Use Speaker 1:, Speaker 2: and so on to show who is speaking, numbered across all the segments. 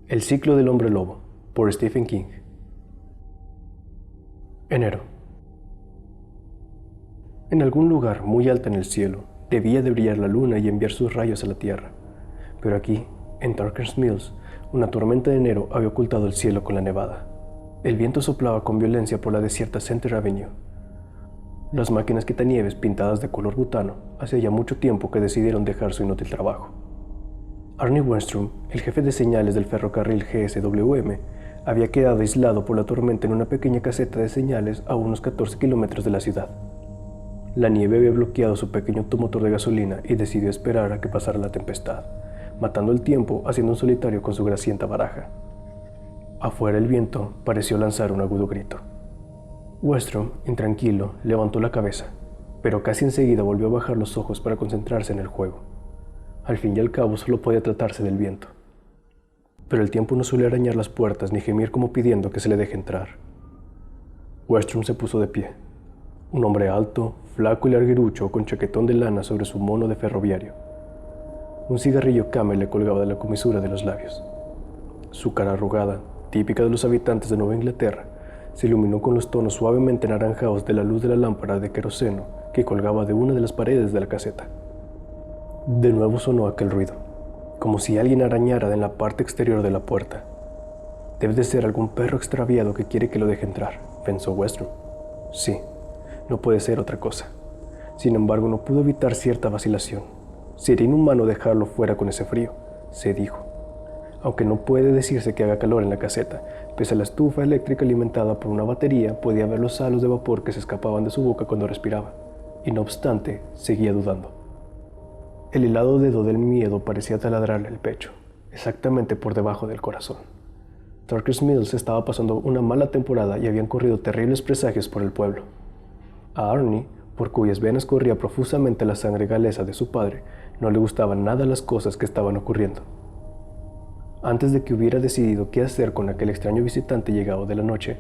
Speaker 1: El ciclo del hombre lobo, por Stephen King. Enero. En algún lugar muy alto en el cielo, debía de brillar la luna y enviar sus rayos a la tierra. Pero aquí, en Tucker's Mills, una tormenta de enero había ocultado el cielo con la nevada. El viento soplaba con violencia por la desierta Center Avenue. Las máquinas quitanieves pintadas de color butano hacía ya mucho tiempo que decidieron dejar su inútil trabajo. Arnie Wenstrom, el jefe de señales del ferrocarril GSWM, había quedado aislado por la tormenta en una pequeña caseta de señales a unos 14 kilómetros de la ciudad. La nieve había bloqueado su pequeño motor de gasolina y decidió esperar a que pasara la tempestad, matando el tiempo haciendo un solitario con su grasienta baraja. Afuera el viento pareció lanzar un agudo grito. Wenstrom, intranquilo, levantó la cabeza, pero casi enseguida volvió a bajar los ojos para concentrarse en el juego. Al fin y al cabo solo podía tratarse del viento. Pero el tiempo no suele arañar las puertas ni gemir como pidiendo que se le deje entrar. Wenstrom se puso de pie. Un hombre alto, flaco y larguirucho con chaquetón de lana sobre su mono de ferroviario. Un cigarrillo Camel le colgaba de la comisura de los labios. Su cara arrugada, típica de los habitantes de Nueva Inglaterra, se iluminó con los tonos suavemente anaranjados de la luz de la lámpara de queroseno que colgaba de una de las paredes de la caseta. De nuevo sonó aquel ruido, como si alguien arañara en la parte exterior de la puerta. Debe de ser algún perro extraviado que quiere que lo deje entrar, pensó Wenstrom. Sí, no puede ser otra cosa. Sin embargo, no pudo evitar cierta vacilación. Sería inhumano dejarlo fuera con ese frío, se dijo. Aunque no puede decirse que haga calor en la caseta, pese a la estufa eléctrica alimentada por una batería, podía ver los halos de vapor que se escapaban de su boca cuando respiraba, y no obstante, seguía dudando. El helado dedo del miedo parecía taladrarle el pecho, exactamente por debajo del corazón. Tucker's Mills estaba pasando una mala temporada y habían corrido terribles presagios por el pueblo. A Arnie, por cuyas venas corría profusamente la sangre galesa de su padre, no le gustaban nada las cosas que estaban ocurriendo. Antes de que hubiera decidido qué hacer con aquel extraño visitante llegado de la noche,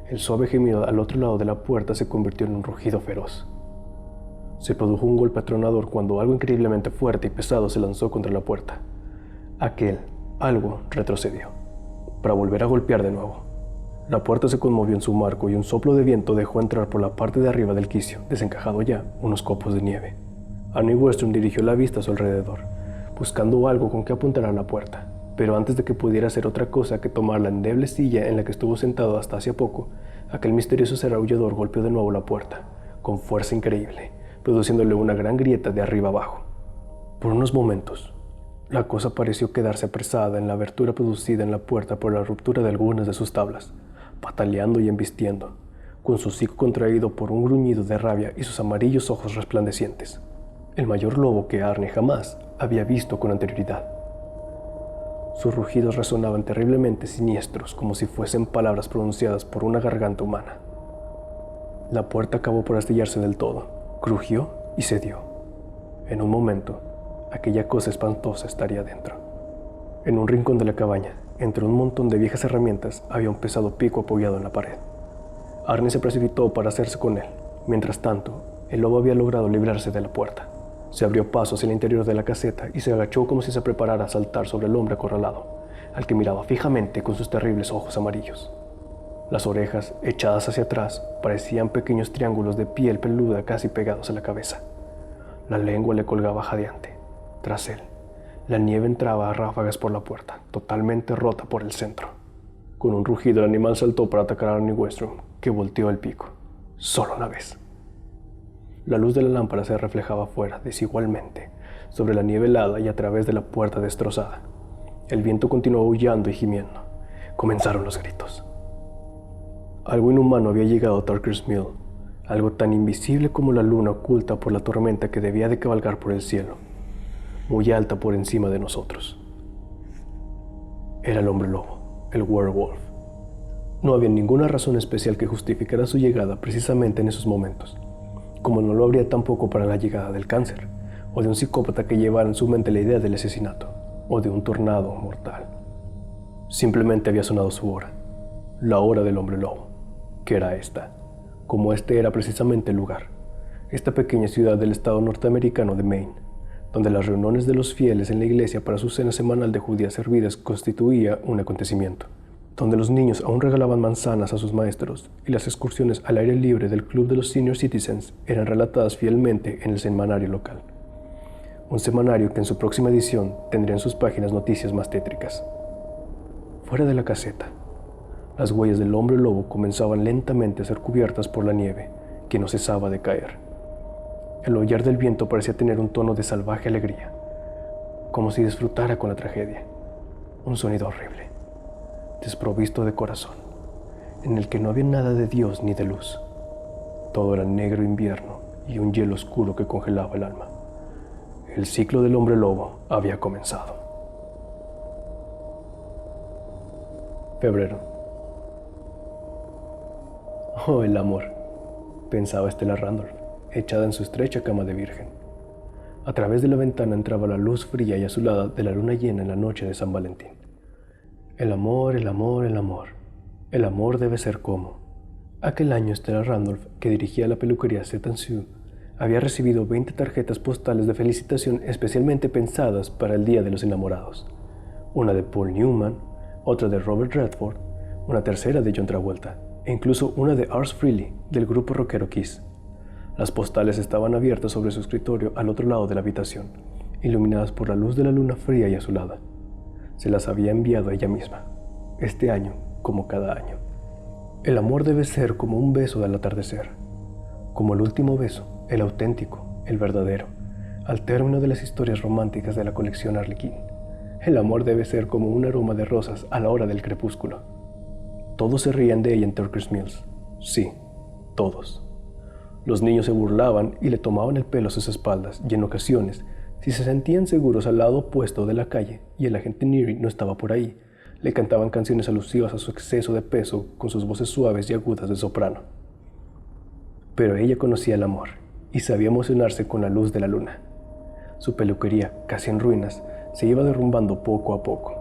Speaker 1: el suave gemido al otro lado de la puerta se convirtió en un rugido feroz. Se produjo un golpe atronador cuando algo increíblemente fuerte y pesado se lanzó contra la puerta. Aquel algo retrocedió, para volver a golpear de nuevo. La puerta se conmovió en su marco y un soplo de viento dejó entrar por la parte de arriba del quicio, desencajado ya, unos copos de nieve. Arnie Wenstrom dirigió la vista a su alrededor, buscando algo con que apuntar a la puerta, pero antes de que pudiera hacer otra cosa que tomar la endeble silla en la que estuvo sentado hasta hace poco, aquel misterioso ser aullador golpeó de nuevo la puerta, con fuerza increíble, produciéndole una gran grieta de arriba abajo. Por unos momentos, la cosa pareció quedarse apresada en la abertura producida en la puerta por la ruptura de algunas de sus tablas, pataleando y embistiendo, con su hocico contraído por un gruñido de rabia y sus amarillos ojos resplandecientes. El mayor lobo que Arnie jamás había visto con anterioridad. Sus rugidos resonaban terriblemente siniestros, como si fuesen palabras pronunciadas por una garganta humana. La puerta acabó por astillarse del todo, crujió y cedió. En un momento, aquella cosa espantosa estaría dentro. En un rincón de la cabaña, entre un montón de viejas herramientas, había un pesado pico apoyado en la pared. Arnie se precipitó para hacerse con él. Mientras tanto, el lobo había logrado librarse de la puerta. Se abrió paso hacia el interior de la caseta y se agachó como si se preparara a saltar sobre el hombre acorralado, al que miraba fijamente con sus terribles ojos amarillos. Las orejas, echadas hacia atrás, parecían pequeños triángulos de piel peluda casi pegados a la cabeza. La lengua le colgaba jadeante. Tras él, la nieve entraba a ráfagas por la puerta, totalmente rota por el centro. Con un rugido, el animal saltó para atacar a Arnie Wenstrom, que volteó el pico. Solo una vez. La luz de la lámpara se reflejaba afuera, desigualmente, sobre la nieve helada y a través de la puerta destrozada. El viento continuó aullando y gimiendo. Comenzaron los gritos. Algo inhumano había llegado a Tucker's Mills, algo tan invisible como la luna oculta por la tormenta que debía de cabalgar por el cielo, muy alta por encima de nosotros. Era el hombre lobo, el werewolf. No había ninguna razón especial que justificara su llegada precisamente en esos momentos, como no lo habría tampoco para la llegada del cáncer, o de un psicópata que llevara en su mente la idea del asesinato, o de un tornado mortal. Simplemente había sonado su hora, la hora del hombre lobo, que era esta, como este era precisamente el lugar, esta pequeña ciudad del estado norteamericano de Maine, donde las reuniones de los fieles en la iglesia para su cena semanal de judías servidas constituía un acontecimiento, donde los niños aún regalaban manzanas a sus maestros y las excursiones al aire libre del Club de los Senior Citizens eran relatadas fielmente en el semanario local. Un semanario que en su próxima edición tendría en sus páginas noticias más tétricas. Fuera de la caseta, las huellas del hombre lobo comenzaban lentamente a ser cubiertas por la nieve, que no cesaba de caer. El aullar del viento parecía tener un tono de salvaje alegría, como si disfrutara con la tragedia. Un sonido horrible, desprovisto de corazón, en el que no había nada de Dios ni de luz. Todo era negro invierno y un hielo oscuro que congelaba el alma. El ciclo del hombre lobo había comenzado. Febrero. Oh, el amor, pensaba Stella Randolph, echada en su estrecha cama de virgen. A través de la ventana entraba la luz fría y azulada de la luna llena en la noche de San Valentín. El amor, el amor, el amor. El amor debe ser como. Aquel año Stella Randolph, que dirigía la peluquería Set & Sue, había recibido 20 tarjetas postales de felicitación especialmente pensadas para el Día de los Enamorados. Una de Paul Newman, otra de Robert Redford, una tercera de John Travolta, e incluso una de Ars Frehley, del grupo rockero Kiss. Las postales estaban abiertas sobre su escritorio al otro lado de la habitación, iluminadas por la luz de la luna fría y azulada. Se las había enviado a ella misma, este año como cada año. El amor debe ser como un beso del atardecer, como el último beso, el auténtico, el verdadero, al término de las historias románticas de la colección Arlequín. El amor debe ser como un aroma de rosas a la hora del crepúsculo. Todos se reían de ella en Turkers Mills. Sí, todos. Los niños se burlaban y le tomaban el pelo a sus espaldas, y en ocasiones, si se sentían seguros al lado opuesto de la calle y el agente Neary no estaba por ahí, le cantaban canciones alusivas a su exceso de peso con sus voces suaves y agudas de soprano. Pero ella conocía el amor y sabía emocionarse con la luz de la luna. Su peluquería, casi en ruinas, se iba derrumbando poco a poco,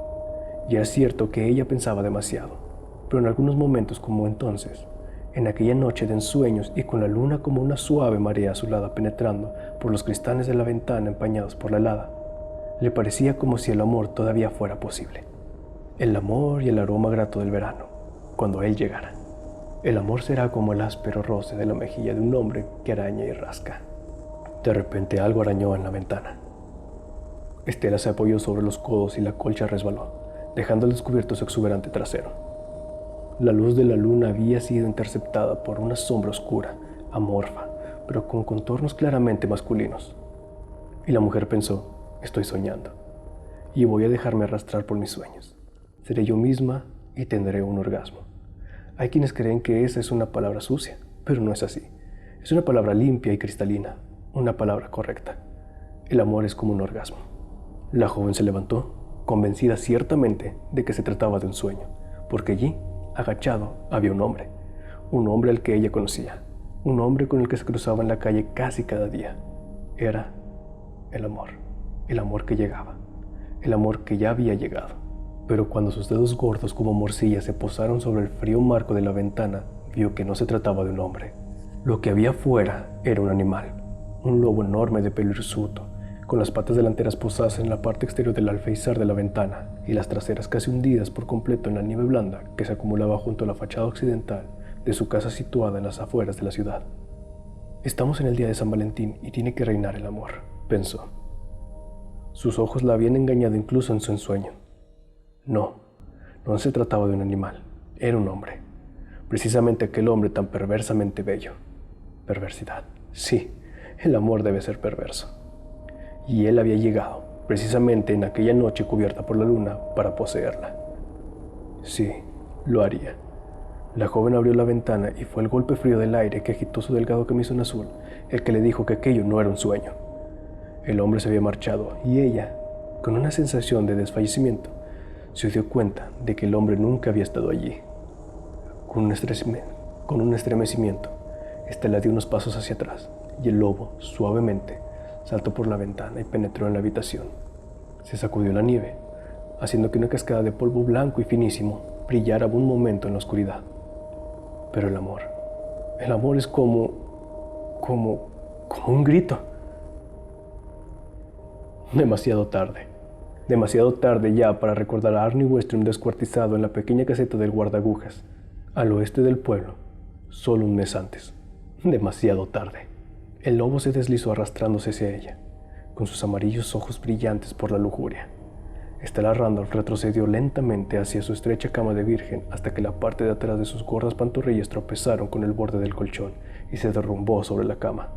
Speaker 1: y era cierto que ella pensaba demasiado, pero en algunos momentos como entonces, en aquella noche de ensueños y con la luna como una suave marea azulada penetrando por los cristales de la ventana empañados por la helada, le parecía como si el amor todavía fuera posible. El amor y el aroma grato del verano, cuando él llegara. El amor será como el áspero roce de la mejilla de un hombre que araña y rasca. De repente algo arañó en la ventana. Stella se apoyó sobre los codos y la colcha resbaló, dejando al descubierto su exuberante trasero. La luz de la luna había sido interceptada por una sombra oscura, amorfa, pero con contornos claramente masculinos. Y la mujer pensó, estoy soñando, y voy a dejarme arrastrar por mis sueños. Seré yo misma y tendré un orgasmo. Hay quienes creen que esa es una palabra sucia, pero no es así. Es una palabra limpia y cristalina, una palabra correcta. El amor es como un orgasmo. La joven se levantó, convencida ciertamente de que se trataba de un sueño, porque allí, agachado, había un hombre al que ella conocía, un hombre con el que se cruzaba en la calle casi cada día. Era el amor que llegaba, el amor que ya había llegado. Pero cuando sus dedos gordos como morcillas se posaron sobre el frío marco de la ventana, vio que no se trataba de un hombre. Lo que había fuera era un animal, un lobo enorme de pelo hirsuto, con las patas delanteras posadas en la parte exterior del alféizar de la ventana y las traseras casi hundidas por completo en la nieve blanda que se acumulaba junto a la fachada occidental de su casa situada en las afueras de la ciudad. Estamos en el día de San Valentín y tiene que reinar el amor, pensó. Sus ojos la habían engañado incluso en su ensueño. No se trataba de un animal, era un hombre. Precisamente aquel hombre tan perversamente bello. Perversidad, sí, el amor debe ser perverso. Y él había llegado, precisamente en aquella noche cubierta por la luna, para poseerla. Sí, lo haría. La joven abrió la ventana y fue el golpe frío del aire que agitó su delgado camisón azul el que le dijo que aquello no era un sueño. El hombre se había marchado y ella, con una sensación de desfallecimiento, se dio cuenta de que el hombre nunca había estado allí. Con un estremecimiento, Stella dio unos pasos hacia atrás y el lobo, suavemente, saltó por la ventana y penetró en la habitación. Se sacudió la nieve, haciendo que una cascada de polvo blanco y finísimo brillara un momento en la oscuridad. Pero el amor es como un grito. Demasiado tarde. Demasiado tarde ya para recordar a Arnie Westrom descuartizado en la pequeña caseta del guardagujas, al oeste del pueblo, solo un mes antes. Demasiado tarde. El lobo se deslizó arrastrándose hacia ella, con sus amarillos ojos brillantes por la lujuria. Stella Randolph retrocedió lentamente hacia su estrecha cama de virgen hasta que la parte de atrás de sus gordas pantorrillas tropezaron con el borde del colchón y se derrumbó sobre la cama.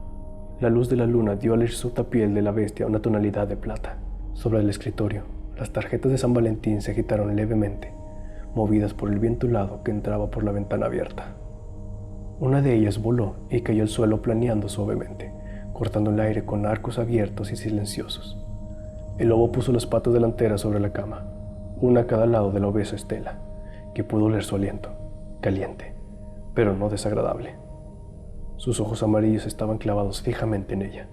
Speaker 1: La luz de la luna dio a la hirsuta piel de la bestia una tonalidad de plata. Sobre el escritorio, las tarjetas de San Valentín se agitaron levemente, movidas por el viento helado que entraba por la ventana abierta. Una de ellas voló y cayó al suelo planeando suavemente, cortando el aire con arcos abiertos y silenciosos. El lobo puso las patas delanteras sobre la cama, una a cada lado de la obesa Stella, que pudo oler su aliento, caliente, pero no desagradable. Sus ojos amarillos estaban clavados fijamente en ella.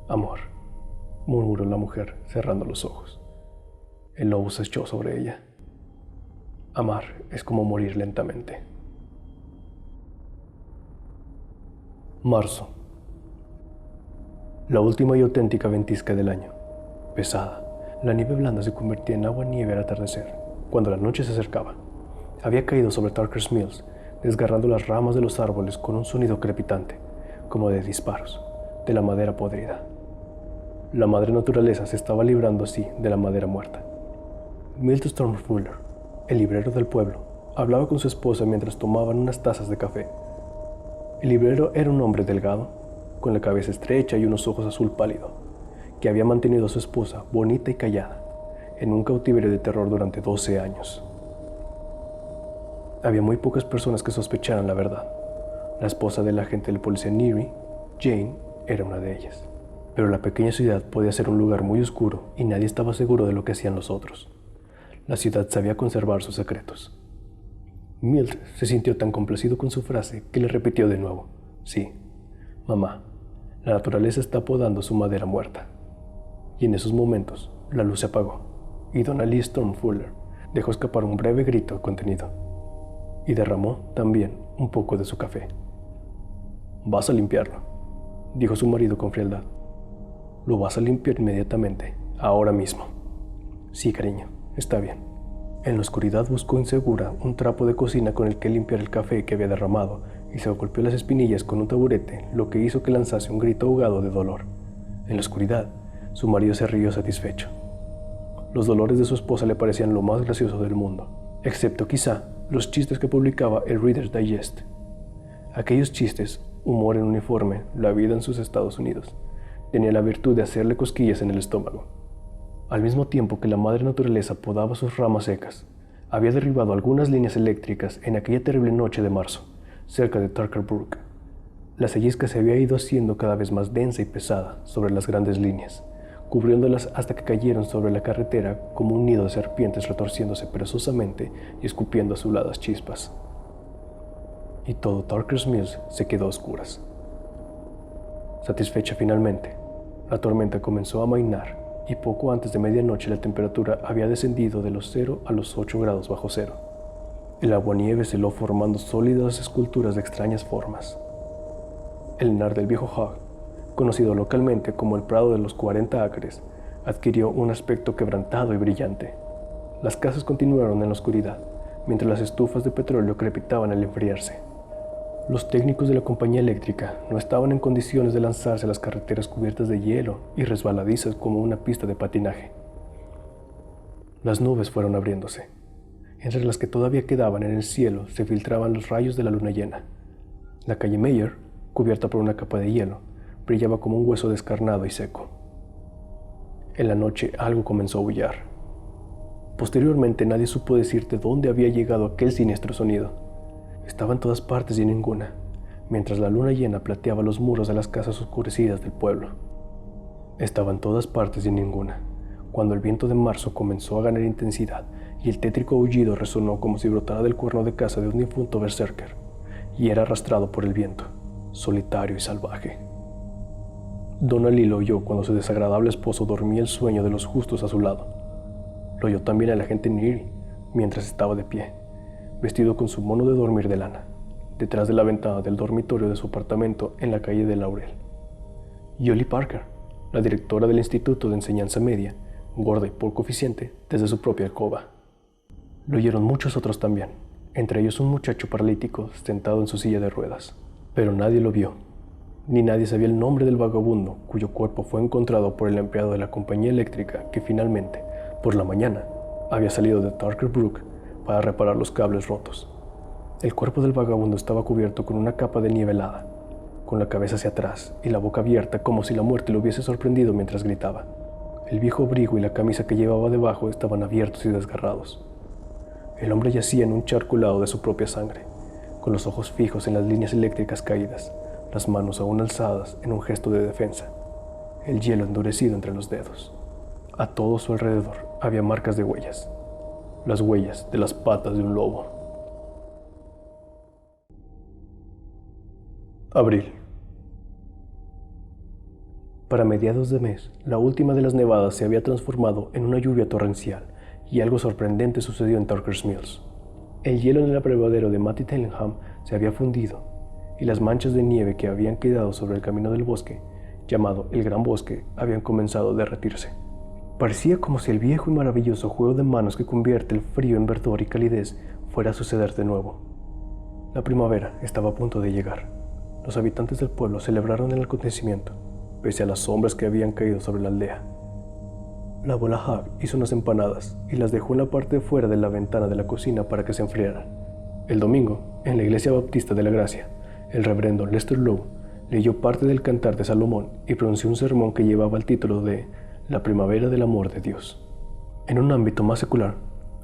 Speaker 1: «Amor», murmuró la mujer, cerrando los ojos. El lobo se echó sobre ella. Amar es como morir lentamente. Marzo. La última y auténtica ventisca del año. Pesada, la nieve blanda se convertía en agua-nieve al atardecer, cuando la noche se acercaba. Había caído sobre Tarker's Mills, desgarrando las ramas de los árboles con un sonido crepitante, como de disparos, de la madera podrida. La madre naturaleza se estaba librando así de la madera muerta. Milt Stormfuller, el librero del pueblo, hablaba con su esposa mientras tomaban unas tazas de café. El librero era un hombre delgado, con la cabeza estrecha y unos ojos azul pálido, que había mantenido a su esposa bonita y callada, en un cautiverio de terror durante 12 años. Había muy pocas personas que sospecharan la verdad. La esposa del agente del policía Neary, Jane, era una de ellas. Pero la pequeña ciudad podía ser un lugar muy oscuro y nadie estaba seguro de lo que hacían los otros. La ciudad sabía conservar sus secretos. Milt se sintió tan complacido con su frase que le repitió de nuevo: «Sí, mamá, la naturaleza está podando su madera muerta». Y en esos momentos, la luz se apagó, y Donna Lee Stormfuller dejó escapar un breve grito contenido, y derramó también un poco de su café. «Vas a limpiarlo», dijo su marido con frialdad. «Lo vas a limpiar inmediatamente, ahora mismo». «Sí, cariño, está bien». En la oscuridad buscó insegura un trapo de cocina con el que limpiar el café que había derramado y se golpeó las espinillas con un taburete, lo que hizo que lanzase un grito ahogado de dolor. En la oscuridad, su marido se rió satisfecho. Los dolores de su esposa le parecían lo más gracioso del mundo, excepto quizá los chistes que publicaba el Reader's Digest. Aquellos chistes, humor en uniforme, la vida en sus Estados Unidos, tenía la virtud de hacerle cosquillas en el estómago. Al mismo tiempo que la madre naturaleza podaba sus ramas secas, había derribado algunas líneas eléctricas en aquella terrible noche de marzo, cerca de Tarker Brook. La sellisca se había ido haciendo cada vez más densa y pesada sobre las grandes líneas, cubriéndolas hasta que cayeron sobre la carretera como un nido de serpientes retorciéndose perezosamente y escupiendo azuladas chispas. Y todo Tarker's Mills se quedó a oscuras. Satisfecha finalmente, la tormenta comenzó a amainar y poco antes de medianoche la temperatura había descendido de los 0 a los 8 grados bajo cero. El aguanieve se heló formando sólidas esculturas de extrañas formas. El Henar del viejo Hog, conocido localmente como el Prado de los 40 acres, adquirió un aspecto quebrantado y brillante. Las casas continuaron en la oscuridad, mientras las estufas de petróleo crepitaban al enfriarse. Los técnicos de la compañía eléctrica no estaban en condiciones de lanzarse a las carreteras cubiertas de hielo y resbaladizas como una pista de patinaje. Las nubes fueron abriéndose. Entre las que todavía quedaban en el cielo se filtraban los rayos de la luna llena. La calle Mayer, cubierta por una capa de hielo, brillaba como un hueso descarnado y seco. En la noche algo comenzó a aullar. Posteriormente nadie supo decir de dónde había llegado aquel siniestro sonido. Estaba en todas partes y en ninguna, mientras la luna llena plateaba los muros de las casas oscurecidas del pueblo. Estaba en todas partes y en ninguna, cuando el viento de marzo comenzó a ganar intensidad y el tétrico aullido resonó como si brotara del cuerno de caza de un difunto berserker, y era arrastrado por el viento, solitario y salvaje. Donna Lee lo oyó cuando su desagradable esposo dormía el sueño de los justos a su lado. Lo oyó también el agente Neary, mientras estaba de pie, vestido con su mono de dormir de lana, detrás de la ventana del dormitorio de su apartamento en la calle de Laurel. Y Ollie Parker, la directora del Instituto de Enseñanza Media, gorda y poco eficiente, desde su propia alcoba. Lo oyeron muchos otros también, entre ellos un muchacho paralítico sentado en su silla de ruedas. Pero nadie lo vio, ni nadie sabía el nombre del vagabundo cuyo cuerpo fue encontrado por el empleado de la compañía eléctrica que finalmente, por la mañana, había salido de Darker Brook para reparar los cables rotos. El cuerpo del vagabundo estaba cubierto con una capa de nieve helada, con la cabeza hacia atrás y la boca abierta como si la muerte lo hubiese sorprendido mientras gritaba. El viejo abrigo y la camisa que llevaba debajo estaban abiertos y desgarrados. El hombre yacía en un charco helado de su propia sangre, con los ojos fijos en las líneas eléctricas caídas, las manos aún alzadas en un gesto de defensa, el hielo endurecido entre los dedos. A todo su alrededor había marcas de huellas, las huellas de las patas de un lobo. Abril. Para mediados de mes, la última de las nevadas se había transformado en una lluvia torrencial y algo sorprendente sucedió en Darkers Mills. El hielo en el abrevadero de Matty Tellingham se había fundido y las manchas de nieve que habían quedado sobre el camino del bosque, llamado el Gran Bosque, habían comenzado a derretirse. Parecía como si el viejo y maravilloso juego de manos que convierte el frío en verdor y calidez fuera a suceder de nuevo. La primavera estaba a punto de llegar. Los habitantes del pueblo celebraron el acontecimiento, pese a las sombras que habían caído sobre la aldea. La abuela Hug hizo unas empanadas y las dejó en la parte de fuera de la ventana de la cocina para que se enfriaran. El domingo, en la Iglesia Baptista de la Gracia, el reverendo Lester Lowe leyó parte del Cantar de Salomón y pronunció un sermón que llevaba el título de La primavera del amor de Dios. En un ámbito más secular,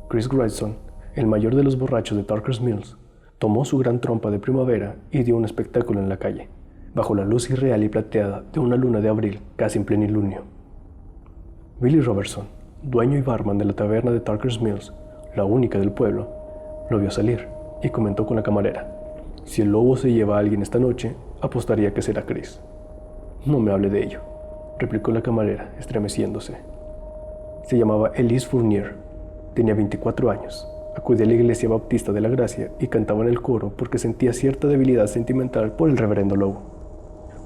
Speaker 1: Chris Grayson, el mayor de los borrachos de Darkers Mills, tomó su gran trompa de primavera y dio un espectáculo en la calle, bajo la luz irreal y plateada de una luna de abril casi en plenilunio. Billy Robertson, dueño y barman de la taberna de Darkers Mills, la única del pueblo, lo vio salir y comentó con la camarera: si el lobo se lleva a alguien esta noche, apostaría que será Chris. No me hable de ello, replicó la camarera, estremeciéndose. Se llamaba Elise Fournier, tenía 24 años, acudía a la Iglesia Baptista de la Gracia y cantaba en el coro porque sentía cierta debilidad sentimental por el reverendo Lowe.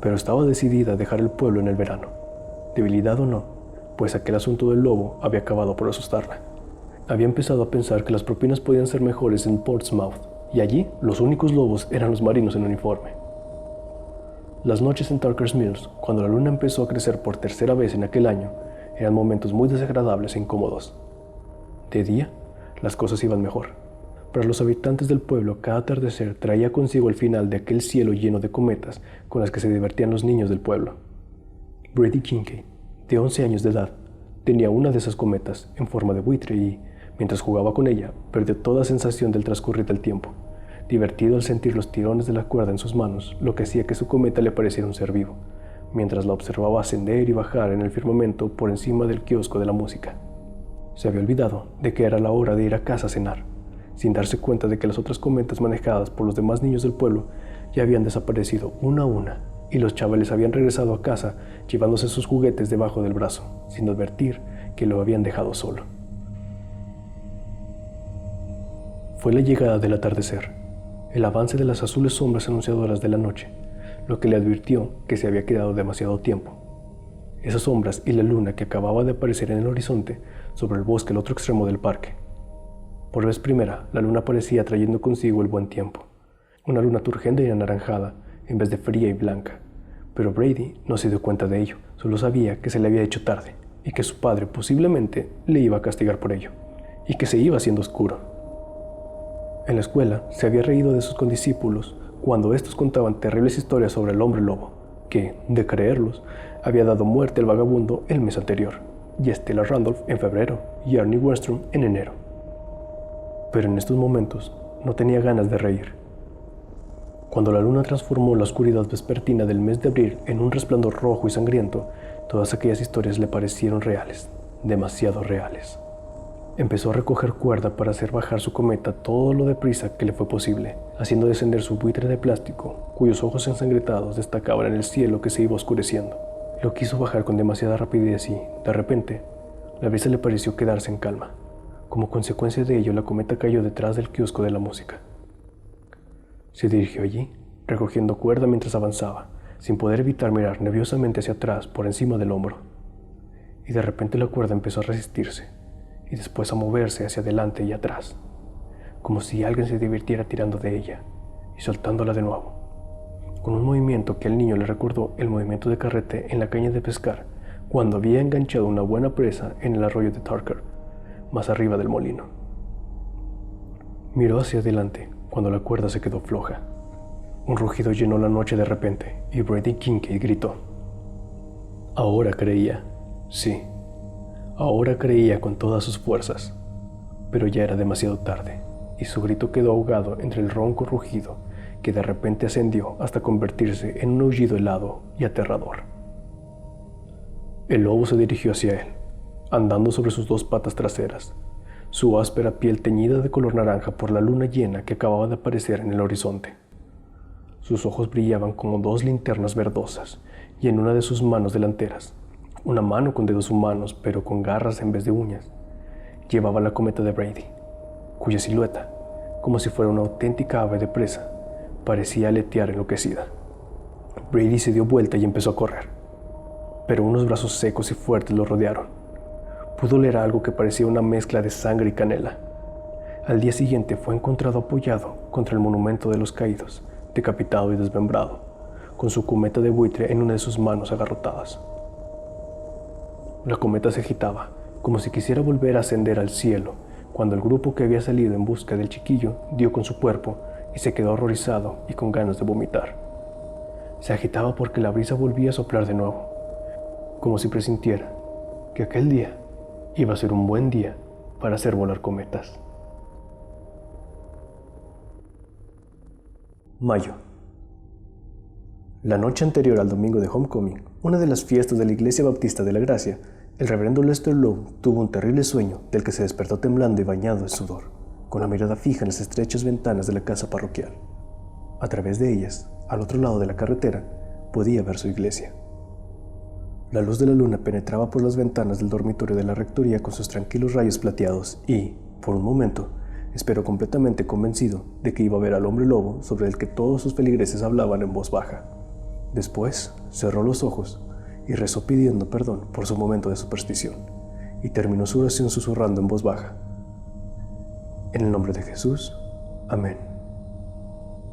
Speaker 1: Pero estaba decidida a dejar el pueblo en el verano, debilidad o no, pues aquel asunto del lobo había acabado por asustarla. Había empezado a pensar que las propinas podían ser mejores en Portsmouth, y allí los únicos lobos eran los marinos en uniforme. Las noches en Darkers Mills, cuando la luna empezó a crecer por tercera vez en aquel año, eran momentos muy desagradables e incómodos. De día, las cosas iban mejor. Para los habitantes del pueblo, cada atardecer traía consigo el final de aquel cielo lleno de cometas con las que se divertían los niños del pueblo. Brady Kincaid, de 11 años de edad, tenía una de esas cometas en forma de buitre y, mientras jugaba con ella, perdió toda sensación del transcurrir del tiempo, divertido al sentir los tirones de la cuerda en sus manos, lo que hacía que su cometa le pareciera un ser vivo, mientras la observaba ascender y bajar en el firmamento por encima del kiosco de la música. Se había olvidado de que era la hora de ir a casa a cenar, sin darse cuenta de que las otras cometas manejadas por los demás niños del pueblo ya habían desaparecido una a una, y los chavales habían regresado a casa llevándose sus juguetes debajo del brazo, sin advertir que lo habían dejado solo. Fue la llegada del atardecer, el avance de las azules sombras anunciadoras de la noche, lo que le advirtió que se había quedado demasiado tiempo. Esas sombras y la luna que acababa de aparecer en el horizonte sobre el bosque al otro extremo del parque. Por vez primera, la luna aparecía trayendo consigo el buen tiempo, una luna turgente y anaranjada en vez de fría y blanca, pero Brady no se dio cuenta de ello, solo sabía que se le había hecho tarde y que su padre posiblemente le iba a castigar por ello, y que se iba haciendo oscuro. En la escuela se había reído de sus condiscípulos cuando estos contaban terribles historias sobre el hombre lobo, que, de creerlos, había dado muerte al vagabundo el mes anterior, y a Stella Randolph en febrero, y a Ernie Westrom en enero. Pero en estos momentos no tenía ganas de reír. Cuando la luna transformó la oscuridad vespertina del mes de abril en un resplandor rojo y sangriento, todas aquellas historias le parecieron reales, demasiado reales. Empezó a recoger cuerda para hacer bajar su cometa todo lo deprisa que le fue posible, haciendo descender su buitre de plástico, cuyos ojos ensangrentados destacaban en el cielo que se iba oscureciendo. Lo quiso bajar con demasiada rapidez y, de repente, la brisa le pareció quedarse en calma. Como consecuencia de ello, la cometa cayó detrás del kiosco de la música. Se dirigió allí, recogiendo cuerda mientras avanzaba, sin poder evitar mirar nerviosamente hacia atrás por encima del hombro. Y de repente la cuerda empezó a resistirse y después a moverse hacia adelante y atrás, como si alguien se divirtiera tirando de ella y soltándola de nuevo, con un movimiento que al niño le recordó el movimiento de carrete en la caña de pescar cuando había enganchado una buena presa en el arroyo de Tarker, más arriba del molino. Miró hacia adelante cuando la cuerda se quedó floja. Un rugido llenó la noche de repente y Brady Kincaid gritó. Ahora creía, sí, ahora creía con todas sus fuerzas, pero ya era demasiado tarde y su grito quedó ahogado entre el ronco rugido que de repente ascendió hasta convertirse en un aullido helado y aterrador. El lobo se dirigió hacia él, andando sobre sus dos patas traseras, su áspera piel teñida de color naranja por la luna llena que acababa de aparecer en el horizonte. Sus ojos brillaban como dos linternas verdosas y en una de sus manos delanteras, una mano con dedos humanos pero con garras en vez de uñas, llevaba la cometa de Brady, cuya silueta, como si fuera una auténtica ave de presa, parecía aletear enloquecida. Brady se dio vuelta y empezó a correr, pero unos brazos secos y fuertes lo rodearon. Pudo oler algo que parecía una mezcla de sangre y canela. Al día siguiente fue encontrado apoyado contra el monumento de los caídos, decapitado y desmembrado, con su cometa de buitre en una de sus manos agarrotadas. La cometa se agitaba, como si quisiera volver a ascender al cielo, cuando el grupo que había salido en busca del chiquillo dio con su cuerpo y se quedó horrorizado y con ganas de vomitar. Se agitaba porque la brisa volvía a soplar de nuevo, como si presintiera que aquel día iba a ser un buen día para hacer volar cometas. Mayo. La noche anterior al domingo de Homecoming, una de las fiestas de la Iglesia Baptista de la Gracia, el reverendo Lester Lowe tuvo un terrible sueño del que se despertó temblando y bañado en sudor, con la mirada fija en las estrechas ventanas de la casa parroquial. A través de ellas, al otro lado de la carretera, podía ver su iglesia. La luz de la luna penetraba por las ventanas del dormitorio de la rectoría con sus tranquilos rayos plateados y, por un momento, esperó completamente convencido de que iba a ver al hombre lobo sobre el que todos sus feligreses hablaban en voz baja. Después, cerró los ojos y rezó pidiendo perdón por su momento de superstición, y terminó su oración susurrando en voz baja: En el nombre de Jesús, amén.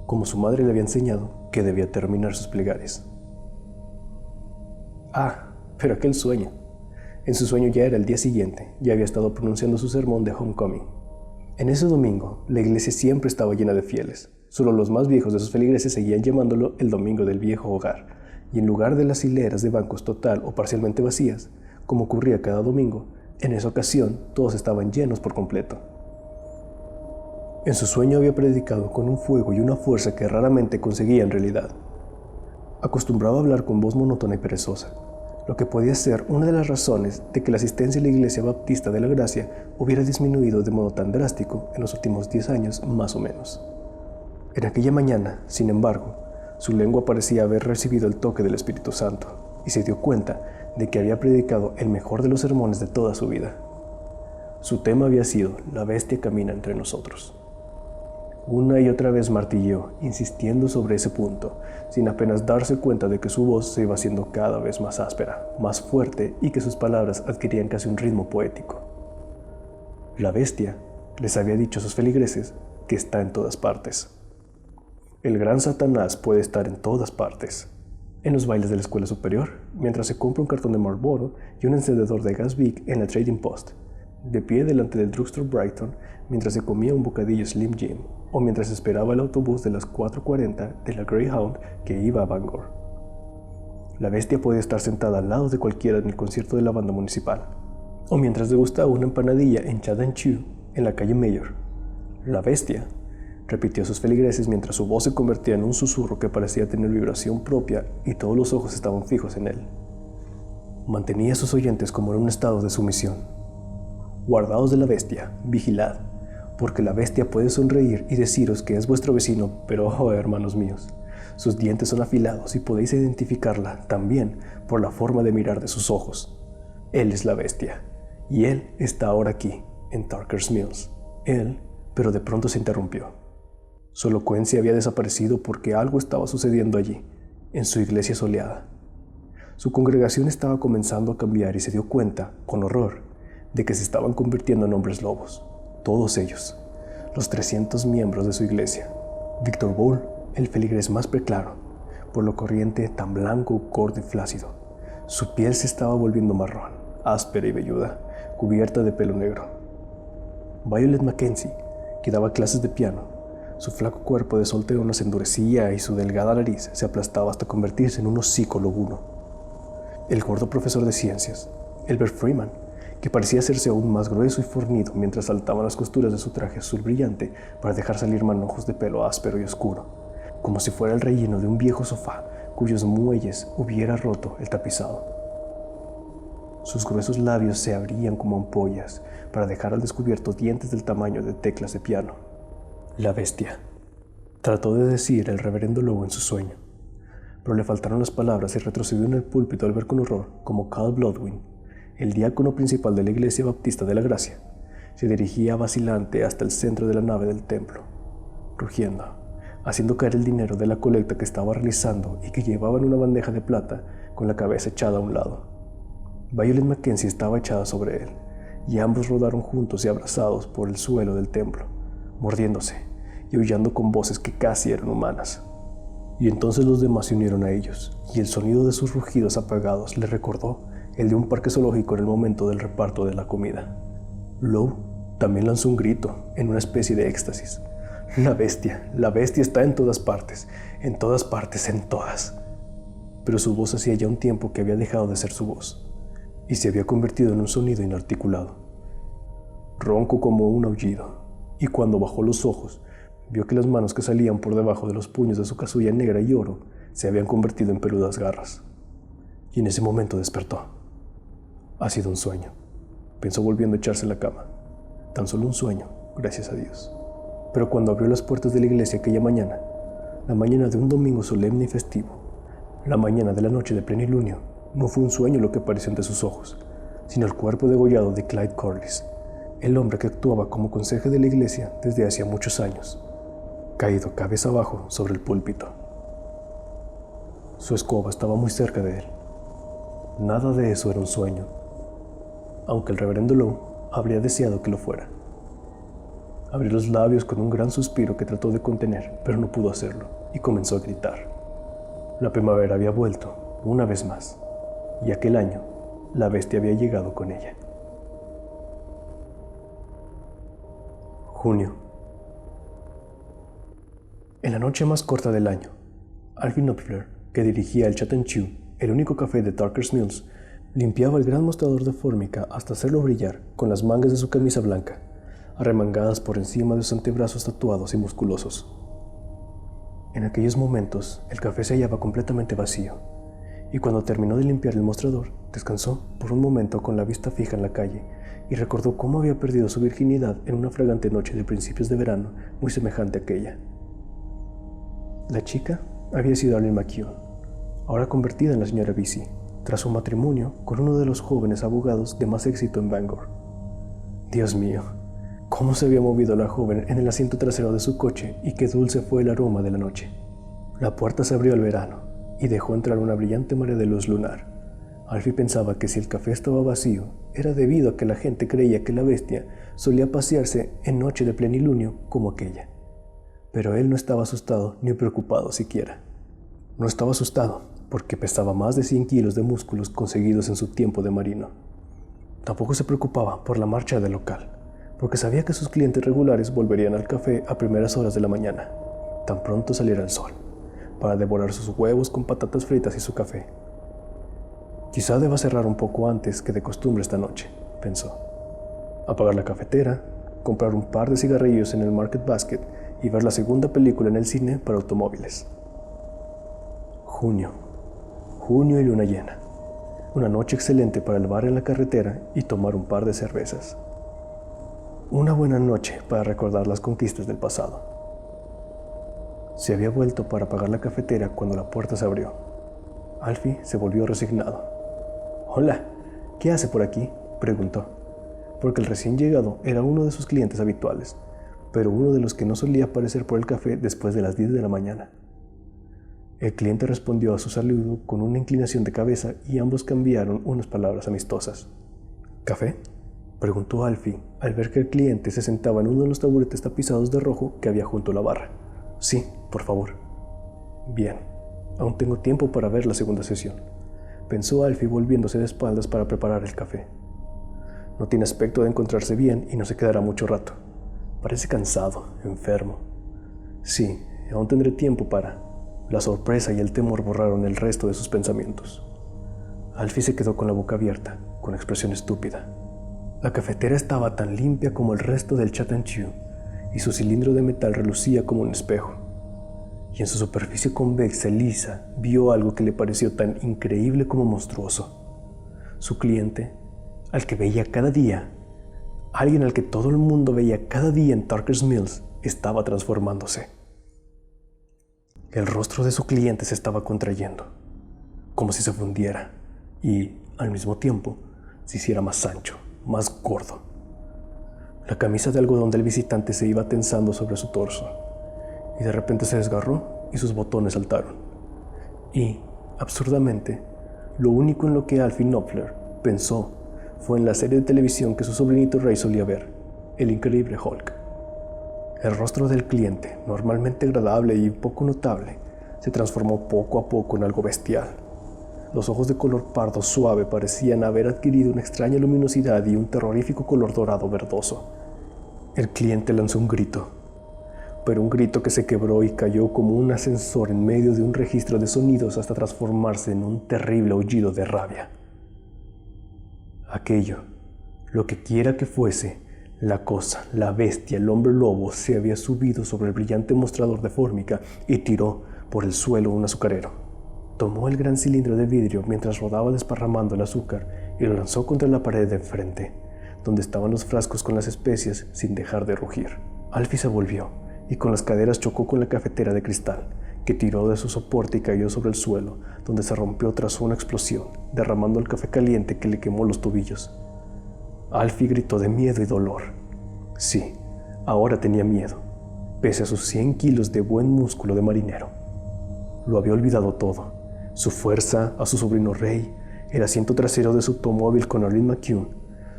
Speaker 1: Como su madre le había enseñado que debía terminar sus plegarias. Pero aquel sueño. En su sueño ya era el día siguiente, ya había estado pronunciando su sermón de Homecoming. En ese domingo, la iglesia siempre estaba llena de fieles. Solo los más viejos de sus feligreses seguían llamándolo el Domingo del Viejo Hogar, y en lugar de las hileras de bancos total o parcialmente vacías, como ocurría cada domingo, en esa ocasión todos estaban llenos por completo. En su sueño había predicado con un fuego y una fuerza que raramente conseguía en realidad. Acostumbraba a hablar con voz monótona y perezosa, lo que podía ser una de las razones de que la asistencia a la Iglesia Baptista de la Gracia hubiera disminuido de modo tan drástico en los últimos 10 años más o menos. En aquella mañana, sin embargo, su lengua parecía haber recibido el toque del Espíritu Santo y se dio cuenta de que había predicado el mejor de los sermones de toda su vida. Su tema había sido: la bestia camina entre nosotros. Una y otra vez martilleó, insistiendo sobre ese punto, sin apenas darse cuenta de que su voz se iba haciendo cada vez más áspera, más fuerte, y que sus palabras adquirían casi un ritmo poético. La bestia, les había dicho a sus feligreses, que está en todas partes. El gran Satanás puede estar en todas partes. En los bailes de la escuela superior, mientras se compra un cartón de Marlboro y un encendedor de gas Bic en la Trading Post, de pie delante del Drugstore Brighton mientras se comía un bocadillo Slim Jim, o mientras esperaba el autobús de las 4:40 de la Greyhound que iba a Bangor. La bestia podía estar sentada al lado de cualquiera en el concierto de la banda municipal, o mientras degustaba una empanadilla en Chatham Chew en la calle Mayor. La bestia, repitió a sus feligreses mientras su voz se convertía en un susurro que parecía tener vibración propia y todos los ojos estaban fijos en él. Mantenía a sus oyentes como en un estado de sumisión. Guardaos de la bestia, vigilad, porque la bestia puede sonreír y deciros que es vuestro vecino, pero oh, hermanos míos, sus dientes son afilados y podéis identificarla también por la forma de mirar de sus ojos. Él es la bestia, y él está ahora aquí, en Tarker's Mills. Pero de pronto se interrumpió. Su elocuencia había desaparecido porque algo estaba sucediendo allí, en su iglesia soleada. Su congregación estaba comenzando a cambiar y se dio cuenta, con horror, de que se estaban convirtiendo en hombres lobos. Todos ellos, los 300 miembros de su iglesia. Victor Bull, el feligrés más preclaro, por lo corriente tan blanco, gordo y flácido. Su piel se estaba volviendo marrón, áspera y velluda, cubierta de pelo negro. Violet Mackenzie, que daba clases de piano. Su flaco cuerpo de solterona se endurecía y su delgada nariz se aplastaba hasta convertirse en un hocico lobuno. El gordo profesor de ciencias, Elbert Freeman, que parecía hacerse aún más grueso y fornido mientras saltaban las costuras de su traje azul brillante para dejar salir manojos de pelo áspero y oscuro, como si fuera el relleno de un viejo sofá cuyos muelles hubiera roto el tapizado. Sus gruesos labios se abrían como ampollas para dejar al descubierto dientes del tamaño de teclas de piano. La bestia, trató de decir el reverendo Lowe en su sueño, pero le faltaron las palabras y retrocedió en el púlpito al ver con horror cómo Cal Bloodwin, el diácono principal de la Iglesia Baptista de la Gracia, se dirigía vacilante hasta el centro de la nave del templo, rugiendo, haciendo caer el dinero de la colecta que estaba realizando y que llevaba en una bandeja de plata con la cabeza echada a un lado. Violet Mackenzie estaba echada sobre él, y ambos rodaron juntos y abrazados por el suelo del templo, mordiéndose y aullando con voces que casi eran humanas. Y entonces los demás se unieron a ellos, y el sonido de sus rugidos apagados le recordó el de un parque zoológico en el momento del reparto de la comida. Lowe también lanzó un grito, en una especie de éxtasis. La bestia está en todas partes, en todas partes, en todas. Pero su voz hacía ya un tiempo que había dejado de ser su voz, y se había convertido en un sonido inarticulado, ronco como un aullido, y cuando bajó los ojos, vio que las manos que salían por debajo de los puños de su casulla negra y oro se habían convertido en peludas garras. Y en ese momento despertó. Ha sido un sueño, pensó volviendo a echarse en la cama. Tan solo un sueño, gracias a Dios. Pero cuando abrió las puertas de la iglesia aquella mañana, la mañana de un domingo solemne y festivo, la mañana de la noche de plenilunio, no fue un sueño lo que apareció ante sus ojos, sino el cuerpo degollado de Clyde Corliss, el hombre que actuaba como conserje de la iglesia desde hacía muchos años, caído cabeza abajo sobre el púlpito. Su escoba estaba muy cerca de él. Nada de eso era un sueño, aunque el reverendo Lowe habría deseado que lo fuera. Abrió los labios con un gran suspiro que trató de contener, pero no pudo hacerlo, y comenzó a gritar. La primavera había vuelto, una vez más, y aquel año, la bestia había llegado con ella. Junio. En la noche más corta del año, Alfie Knopfler, que dirigía el Chat and Chew, el único café de Tarker's Mills, limpiaba el gran mostrador de fórmica hasta hacerlo brillar con las mangas de su camisa blanca, arremangadas por encima de sus antebrazos tatuados y musculosos. En aquellos momentos, el café se hallaba completamente vacío, y cuando terminó de limpiar el mostrador, descansó por un momento con la vista fija en la calle y recordó cómo había perdido su virginidad en una fragante noche de principios de verano muy semejante a aquella. La chica había sido Arlene McKeown, ahora convertida en la señora Vesey, tras su matrimonio con uno de los jóvenes abogados de más éxito en Bangor. Dios mío, cómo se había movido la joven en el asiento trasero de su coche y qué dulce fue el aroma de la noche. La puerta se abrió al verano y dejó entrar una brillante marea de luz lunar. Alfie pensaba que si el café estaba vacío, era debido a que la gente creía que la bestia solía pasearse en noche de plenilunio como aquella. Pero él no estaba asustado ni preocupado siquiera. No estaba asustado porque pesaba más de 100 kilos de músculos conseguidos en su tiempo de marino. Tampoco se preocupaba por la marcha del local, porque sabía que sus clientes regulares volverían al café a primeras horas de la mañana, tan pronto saliera el sol, para devorar sus huevos con patatas fritas y su café. Quizá deba cerrar un poco antes que de costumbre esta noche, pensó. Apagar la cafetera, comprar un par de cigarrillos en el Market Basket y ver la segunda película en el cine para automóviles. Junio y luna llena. Una noche excelente para el bar en la carretera y tomar un par de cervezas. Una buena noche para recordar las conquistas del pasado. Se había vuelto para apagar la cafetera cuando la puerta se abrió. Alfie se volvió resignado. «Hola, ¿qué hace por aquí?», preguntó, porque el recién llegado era uno de sus clientes habituales, pero uno de los que no solía aparecer por el café después de las 10 de la mañana. El cliente respondió a su saludo con una inclinación de cabeza y ambos cambiaron unas palabras amistosas. ¿Café?, preguntó Alfie al ver que el cliente se sentaba en uno de los taburetes tapizados de rojo que había junto a la barra. Sí, por favor. Bien, aún tengo tiempo para ver la segunda sesión, pensó Alfie volviéndose de espaldas para preparar el café. No tiene aspecto de encontrarse bien y no se quedará mucho rato. Parece cansado, enfermo. Sí, aún tendré tiempo para... La sorpresa y el temor borraron el resto de sus pensamientos. Alfie se quedó con la boca abierta, con expresión estúpida. La cafetera estaba tan limpia como el resto del Chateau y su cilindro de metal relucía como un espejo. Y en su superficie convexa y lisa vio algo que le pareció tan increíble como monstruoso. Su cliente, al que veía cada día, alguien al que todo el mundo veía cada día en Tarker's Mills, estaba transformándose. El rostro de su cliente se estaba contrayendo, como si se fundiera y, al mismo tiempo, se hiciera más ancho, más gordo. La camisa de algodón del visitante se iba tensando sobre su torso, y de repente se desgarró y sus botones saltaron. Y, absurdamente, lo único en lo que Alfie Knopfler pensó fue en la serie de televisión que su sobrinito Ray solía ver, El Increíble Hulk. El rostro del cliente, normalmente agradable y poco notable, se transformó poco a poco en algo bestial. Los ojos de color pardo suave parecían haber adquirido una extraña luminosidad y un terrorífico color dorado verdoso. El cliente lanzó un grito, pero un grito que se quebró y cayó como un ascensor en medio de un registro de sonidos hasta transformarse en un terrible aullido de rabia. Aquello, lo que quiera que fuese, la cosa, la bestia, el hombre lobo, se había subido sobre el brillante mostrador de fórmica y tiró por el suelo un azucarero. Tomó el gran cilindro de vidrio mientras rodaba desparramando el azúcar y lo lanzó contra la pared de enfrente, donde estaban los frascos con las especias sin dejar de rugir. Alfie se volvió y con las caderas chocó con la cafetera de cristal, que tiró de su soporte y cayó sobre el suelo, donde se rompió tras una explosión, derramando el café caliente que le quemó los tobillos. Alfie gritó de miedo y dolor. Sí, ahora tenía miedo, pese a sus 100 kilos de buen músculo de marinero. Lo había olvidado todo: su fuerza, a su sobrino Ray, el asiento trasero de su automóvil con Arlene McCune.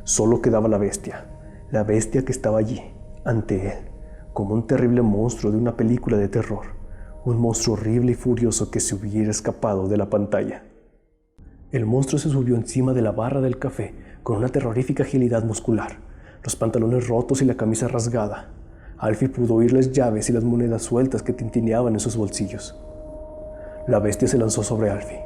Speaker 1: Solo quedaba la bestia que estaba allí, ante él, como un terrible monstruo de una película de terror, un monstruo horrible y furioso que se hubiera escapado de la pantalla. El monstruo se subió encima de la barra del café con una terrorífica agilidad muscular, los pantalones rotos y la camisa rasgada. Alfie pudo oír las llaves y las monedas sueltas que tintineaban en sus bolsillos. La bestia se lanzó sobre Alfie,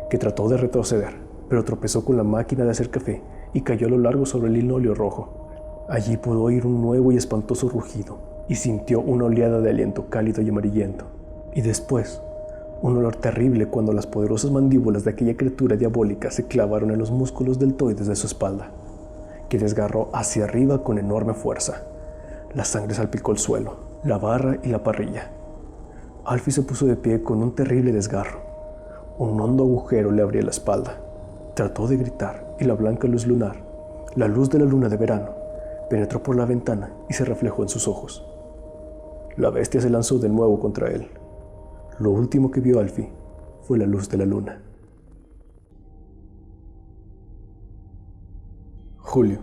Speaker 1: que trató de retroceder, pero tropezó con la máquina de hacer café y cayó a lo largo sobre el linóleo rojo. Allí pudo oír un nuevo y espantoso rugido y sintió una oleada de aliento cálido y amarillento. Y después, un olor terrible cuando las poderosas mandíbulas de aquella criatura diabólica se clavaron en los músculos deltoides de su espalda, que desgarró hacia arriba con enorme fuerza. La sangre salpicó el suelo, la barra y la parrilla. Alfie se puso de pie con un terrible desgarro. Un hondo agujero le abría la espalda. Trató de gritar y la blanca luz lunar, la luz de la luna de verano, penetró por la ventana y se reflejó en sus ojos. La bestia se lanzó de nuevo contra él. Lo último que vio Alfie fue la luz de la luna. Julio.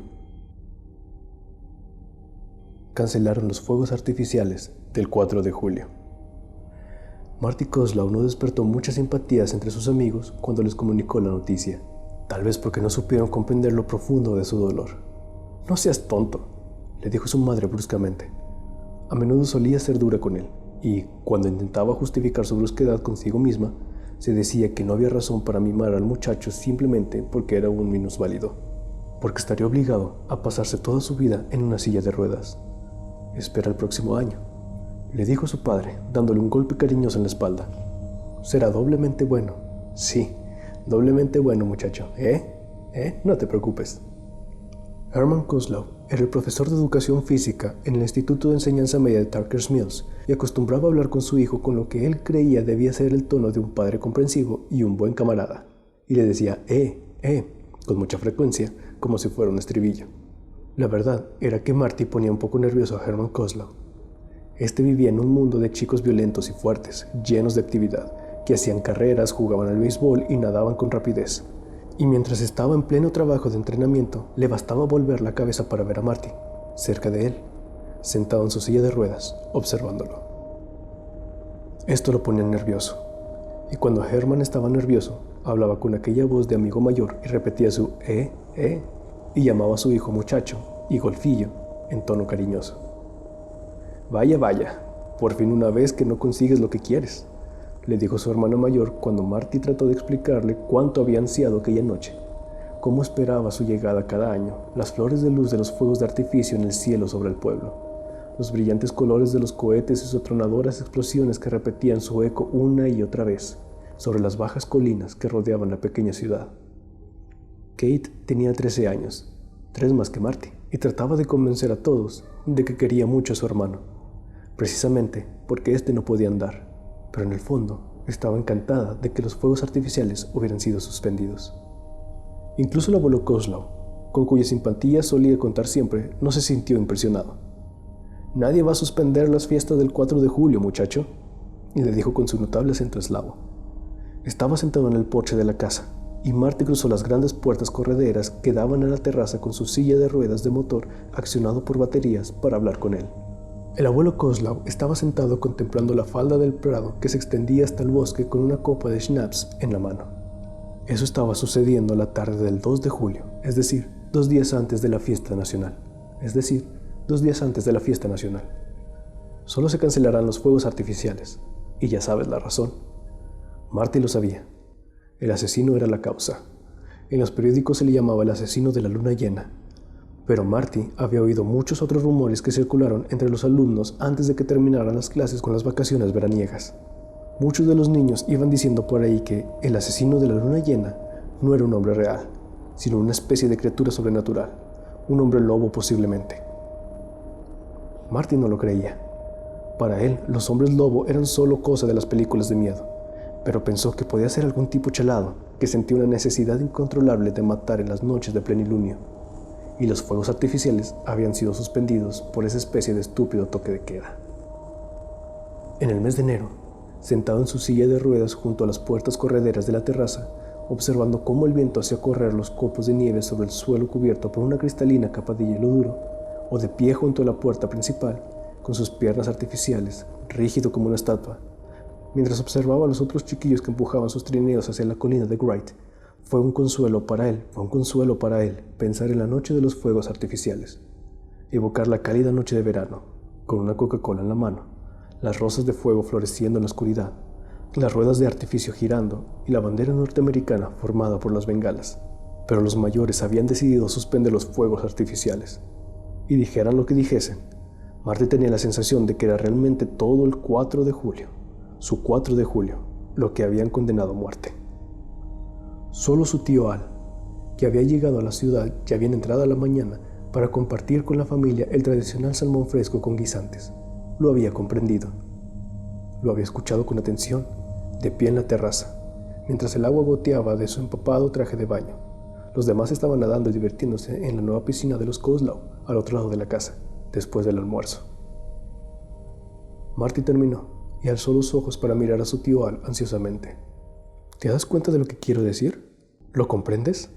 Speaker 1: Cancelaron los fuegos artificiales del 4 de julio. Marty Kozlov no despertó muchas simpatías entre sus amigos cuando les comunicó la noticia, tal vez porque no supieron comprender lo profundo de su dolor. «No seas tonto», le dijo su madre bruscamente. A menudo solía ser dura con él, y, cuando intentaba justificar su brusquedad consigo misma, se decía que no había razón para mimar al muchacho simplemente porque era un minusválido, porque estaría obligado a pasarse toda su vida en una silla de ruedas. «Espera el próximo año», le dijo su padre, dándole un golpe cariñoso en la espalda. «Será doblemente bueno». «Sí, doblemente bueno, muchacho, No te preocupes». Herman Kozlov era el profesor de educación física en el Instituto de Enseñanza Media de Tarker's Mills y acostumbraba a hablar con su hijo con lo que él creía debía ser el tono de un padre comprensivo y un buen camarada. Y le decía con mucha frecuencia, como si fuera un estribillo. La verdad era que Marty ponía un poco nervioso a Herman Kozlov. Este vivía en un mundo de chicos violentos y fuertes, llenos de actividad, que hacían carreras, jugaban al béisbol y nadaban con rapidez. Y mientras estaba en pleno trabajo de entrenamiento, le bastaba volver la cabeza para ver a Marty, cerca de él, sentado en su silla de ruedas, observándolo. Esto lo ponía nervioso, y cuando Herman estaba nervioso, hablaba con aquella voz de amigo mayor y repetía su y llamaba a su hijo muchacho y golfillo en tono cariñoso. Vaya, vaya, por fin una vez que no consigues lo que quieres, le dijo su hermana mayor cuando Marty trató de explicarle cuánto había ansiado aquella noche, cómo esperaba su llegada cada año, las flores de luz de los fuegos de artificio en el cielo sobre el pueblo, los brillantes colores de los cohetes y sus atronadoras explosiones que repetían su eco una y otra vez sobre las bajas colinas que rodeaban la pequeña ciudad. Kate tenía 13 años, 3 más que Marty, y trataba de convencer a todos de que quería mucho a su hermano, precisamente porque éste no podía andar, pero en el fondo estaba encantada de que los fuegos artificiales hubieran sido suspendidos. Incluso el abuelo Kozlow, con cuya simpatía solía contar siempre, no se sintió impresionado. «Nadie va a suspender las fiestas del 4 de julio, muchacho», y le dijo con su notable acento eslavo. Estaba sentado en el porche de la casa, y Marty cruzó las grandes puertas correderas que daban a la terraza con su silla de ruedas de motor accionado por baterías para hablar con él. El abuelo Kozlow estaba sentado contemplando la falda del prado que se extendía hasta el bosque con una copa de schnapps en la mano. Eso estaba sucediendo la tarde del 2 de julio, es decir, 2 días antes de la fiesta nacional. Solo se cancelarán los fuegos artificiales, y ya sabes la razón. Marty lo sabía. El asesino era la causa. En los periódicos se le llamaba el asesino de la luna llena. Pero Marty había oído muchos otros rumores que circularon entre los alumnos antes de que terminaran las clases con las vacaciones veraniegas. Muchos de los niños iban diciendo por ahí que el asesino de la luna llena no era un hombre real, sino una especie de criatura sobrenatural, un hombre lobo posiblemente. Marty no lo creía. Para él, los hombres lobo eran solo cosa de las películas de miedo, pero pensó que podía ser algún tipo chalado que sentía una necesidad incontrolable de matar en las noches de plenilunio, y los fuegos artificiales habían sido suspendidos por esa especie de estúpido toque de queda. En el mes de enero, sentado en su silla de ruedas junto a las puertas correderas de la terraza, observando cómo el viento hacía correr los copos de nieve sobre el suelo cubierto por una cristalina capa de hielo duro, o de pie junto a la puerta principal, con sus piernas artificiales, rígido como una estatua, mientras observaba a los otros chiquillos que empujaban sus trineos hacia la colina de Wright, fue un consuelo para él pensar en la noche de los fuegos artificiales, evocar la cálida noche de verano, con una Coca-Cola en la mano, las rosas de fuego floreciendo en la oscuridad, las ruedas de artificio girando y la bandera norteamericana formada por las bengalas. Pero los mayores habían decidido suspender los fuegos artificiales. Y dijeran lo que dijesen, Marty tenía la sensación de que era realmente todo el 4 de julio, su 4 de julio, lo que habían condenado a muerte. Solo su tío Al, que había llegado a la ciudad ya bien entrada la mañana para compartir con la familia el tradicional salmón fresco con guisantes, lo había comprendido. Lo había escuchado con atención, de pie en la terraza, mientras el agua goteaba de su empapado traje de baño. Los demás estaban nadando y divirtiéndose en la nueva piscina de los Kozlow, al otro lado de la casa, después del almuerzo. Marty terminó y alzó los ojos para mirar a su tío Al ansiosamente. ¿Te das cuenta de lo que quiero decir? ¿Lo comprendes?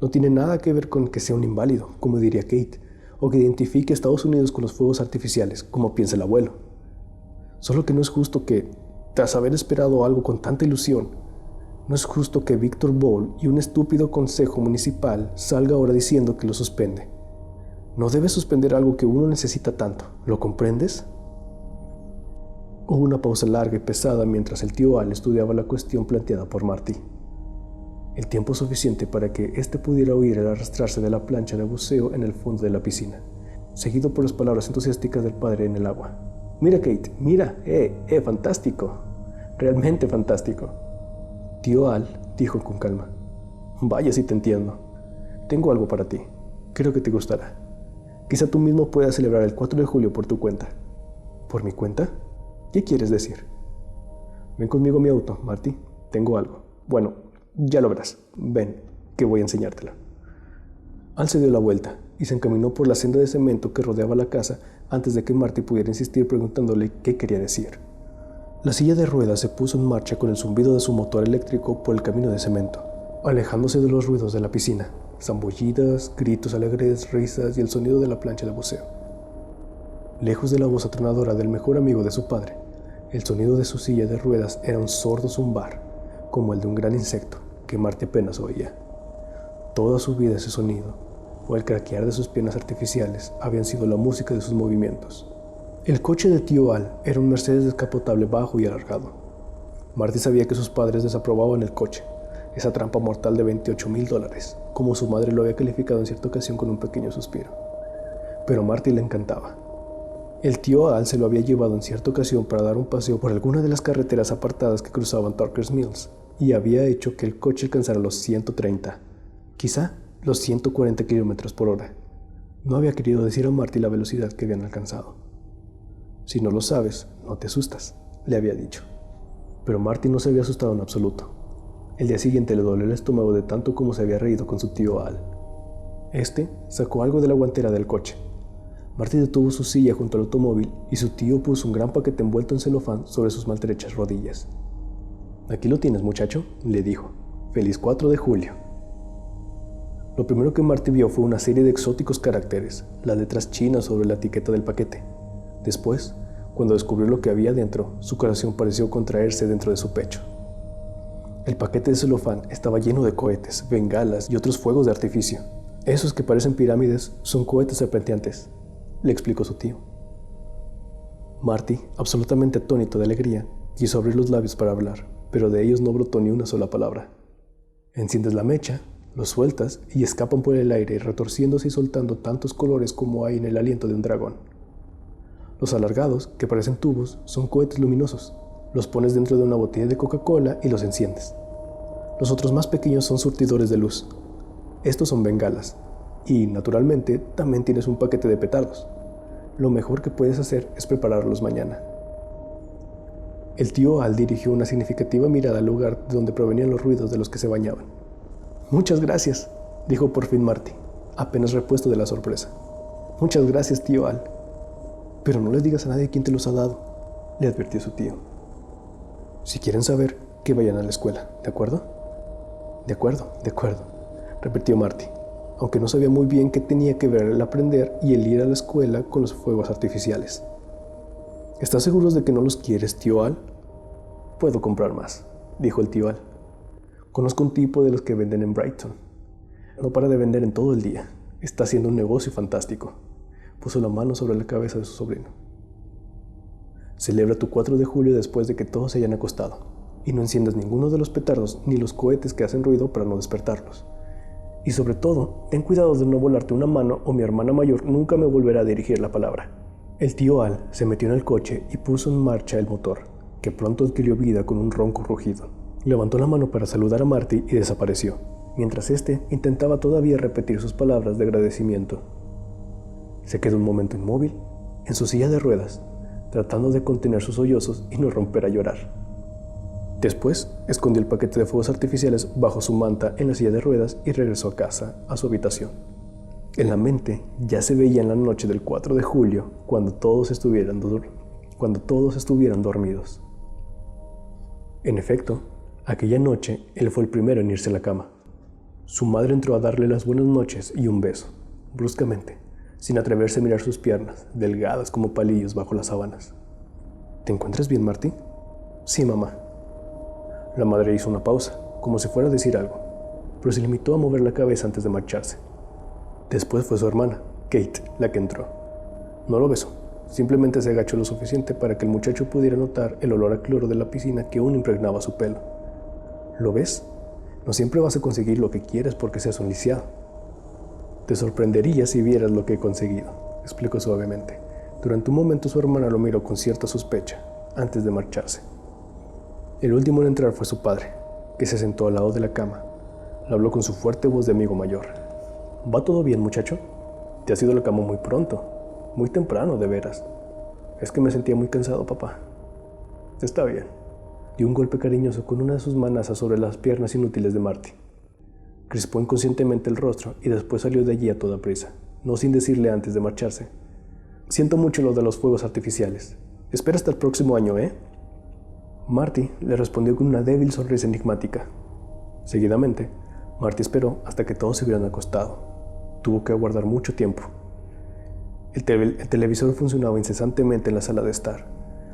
Speaker 1: No tiene nada que ver con que sea un inválido, como diría Kate, o que identifique a Estados Unidos con los fuegos artificiales, como piensa el abuelo. Solo que no es justo que, tras haber esperado algo con tanta ilusión, no es justo que Victor Ball y un estúpido consejo municipal salga ahora diciendo que lo suspende. No debe suspender algo que uno necesita tanto, ¿lo comprendes? Hubo una pausa larga y pesada mientras el tío Al estudiaba la cuestión planteada por Marty. El tiempo suficiente para que éste pudiera oír el arrastrarse de la plancha de buceo en el fondo de la piscina, seguido por las palabras entusiásticas del padre en el agua. «Mira, Kate, mira, fantástico, realmente fantástico». Tío Al dijo con calma. «Vaya si te entiendo. Tengo algo para ti. Creo que te gustará. Quizá tú mismo puedas celebrar el 4 de julio por tu cuenta». «¿Por mi cuenta? ¿Qué quieres decir?» «Ven conmigo a mi auto, Marty. Tengo algo. Bueno, ya lo verás. Ven, que voy a enseñártelo». Al se dio la vuelta y se encaminó por la senda de cemento que rodeaba la casa antes de que Marty pudiera insistir preguntándole qué quería decir. La silla de ruedas se puso en marcha con el zumbido de su motor eléctrico por el camino de cemento, alejándose de los ruidos de la piscina, zambullidas, gritos alegres, risas y el sonido de la plancha de buceo. Lejos de la voz atronadora del mejor amigo de su padre, el sonido de su silla de ruedas era un sordo zumbar, como el de un gran insecto que Marty apenas oía. Toda su vida ese sonido, o el craquear de sus piernas artificiales, habían sido la música de sus movimientos. El coche de tío Al era un Mercedes descapotable bajo y alargado. Marty sabía que sus padres desaprobaban el coche, esa trampa mortal de $28,000, como su madre lo había calificado en cierta ocasión con un pequeño suspiro. Pero a Marty le encantaba. El tío Al se lo había llevado en cierta ocasión para dar un paseo por alguna de las carreteras apartadas que cruzaban Torkers Mills, y había hecho que el coche alcanzara los 130, quizá los 140 kilómetros por hora. No había querido decir a Marty la velocidad que habían alcanzado. Si no lo sabes, no te asustas, le había dicho. Pero Marty no se había asustado en absoluto. El día siguiente le dolió el estómago de tanto como se había reído con su tío Al. Este sacó algo de la guantera del coche. Marty detuvo su silla junto al automóvil y su tío puso un gran paquete envuelto en celofán sobre sus maltrechas rodillas. «Aquí lo tienes, muchacho», le dijo. «Feliz 4 de julio». Lo primero que Marty vio fue una serie de exóticos caracteres, las letras chinas sobre la etiqueta del paquete. Después, cuando descubrió lo que había dentro, su corazón pareció contraerse dentro de su pecho. El paquete de celofán estaba lleno de cohetes, bengalas y otros fuegos de artificio. «Esos que parecen pirámides son cohetes serpenteantes», le explicó su tío. Marty, absolutamente atónito de alegría, quiso abrir los labios para hablar, pero de ellos no brotó ni una sola palabra. Enciendes la mecha, los sueltas y escapan por el aire, retorciéndose y soltando tantos colores como hay en el aliento de un dragón. Los alargados, que parecen tubos, son cohetes luminosos. Los pones dentro de una botella de Coca-Cola y los enciendes. Los otros más pequeños son surtidores de luz. Estos son bengalas. Y, naturalmente, también tienes un paquete de petardos. Lo mejor que puedes hacer es prepararlos mañana. El tío Al dirigió una significativa mirada al lugar de donde provenían los ruidos de los que se bañaban. «Muchas gracias», dijo por fin Marty, apenas repuesto de la sorpresa. «Muchas gracias, tío Al». «Pero no les digas a nadie quién te los ha dado», le advirtió su tío. «Si quieren saber, que vayan a la escuela, ¿de acuerdo?» «De acuerdo», repitió Marty, aunque no sabía muy bien qué tenía que ver el aprender y el ir a la escuela con los fuegos artificiales. «¿Estás seguros de que no los quieres, tío Al?» «Puedo comprar más», dijo el tío Al. «Conozco un tipo de los que venden en Brighton. No para de vender en todo el día. Está haciendo un negocio fantástico». Puso la mano sobre la cabeza de su sobrino. «Celebra tu 4 de julio después de que todos se hayan acostado, y no enciendas ninguno de los petardos ni los cohetes que hacen ruido para no despertarlos. Y sobre todo, ten cuidado de no volarte una mano o mi hermana mayor nunca me volverá a dirigir la palabra». El tío Al se metió en el coche y puso en marcha el motor, que pronto adquirió vida con un ronco rugido. Levantó la mano para saludar a Marty y desapareció, mientras éste intentaba todavía repetir sus palabras de agradecimiento. Se quedó un momento inmóvil, en su silla de ruedas, tratando de contener sus sollozos y no romper a llorar. Después, escondió el paquete de fuegos artificiales bajo su manta en la silla de ruedas y regresó a casa, a su habitación. En la mente ya se veía en la noche del 4 de julio, cuando todos estuvieran dormidos. En efecto, aquella noche él fue el primero en irse a la cama. Su madre entró a darle las buenas noches y un beso, bruscamente, sin atreverse a mirar sus piernas, delgadas como palillos bajo las sábanas. «¿Te encuentras bien, Marty?» «Sí, mamá». La madre hizo una pausa, como si fuera a decir algo, pero se limitó a mover la cabeza antes de marcharse. Después fue su hermana, Kate, la que entró. No lo besó, simplemente se agachó lo suficiente para que el muchacho pudiera notar el olor a cloro de la piscina que aún impregnaba su pelo. «¿Lo ves? No siempre vas a conseguir lo que quieres porque seas un lisiado». «Te sorprendería si vieras lo que he conseguido», explicó suavemente. Durante un momento su hermana lo miró con cierta sospecha, antes de marcharse. El último en entrar fue su padre, que se sentó al lado de la cama. Le habló con su fuerte voz de amigo mayor. «¿Va todo bien, muchacho? Te has ido a la cama muy pronto, muy temprano, de veras». «Es que me sentía muy cansado, papá». «Está bien». Dio un golpe cariñoso con una de sus manazas sobre las piernas inútiles de Marty. Crispó inconscientemente el rostro y después salió de allí a toda prisa, no sin decirle antes de marcharse: «Siento mucho lo de los fuegos artificiales. Espera hasta el próximo año, ¿eh?» Marty le respondió con una débil sonrisa enigmática. Seguidamente, Marty esperó hasta que todos se hubieran acostado. Tuvo que aguardar mucho tiempo. El televisor funcionaba incesantemente en la sala de estar.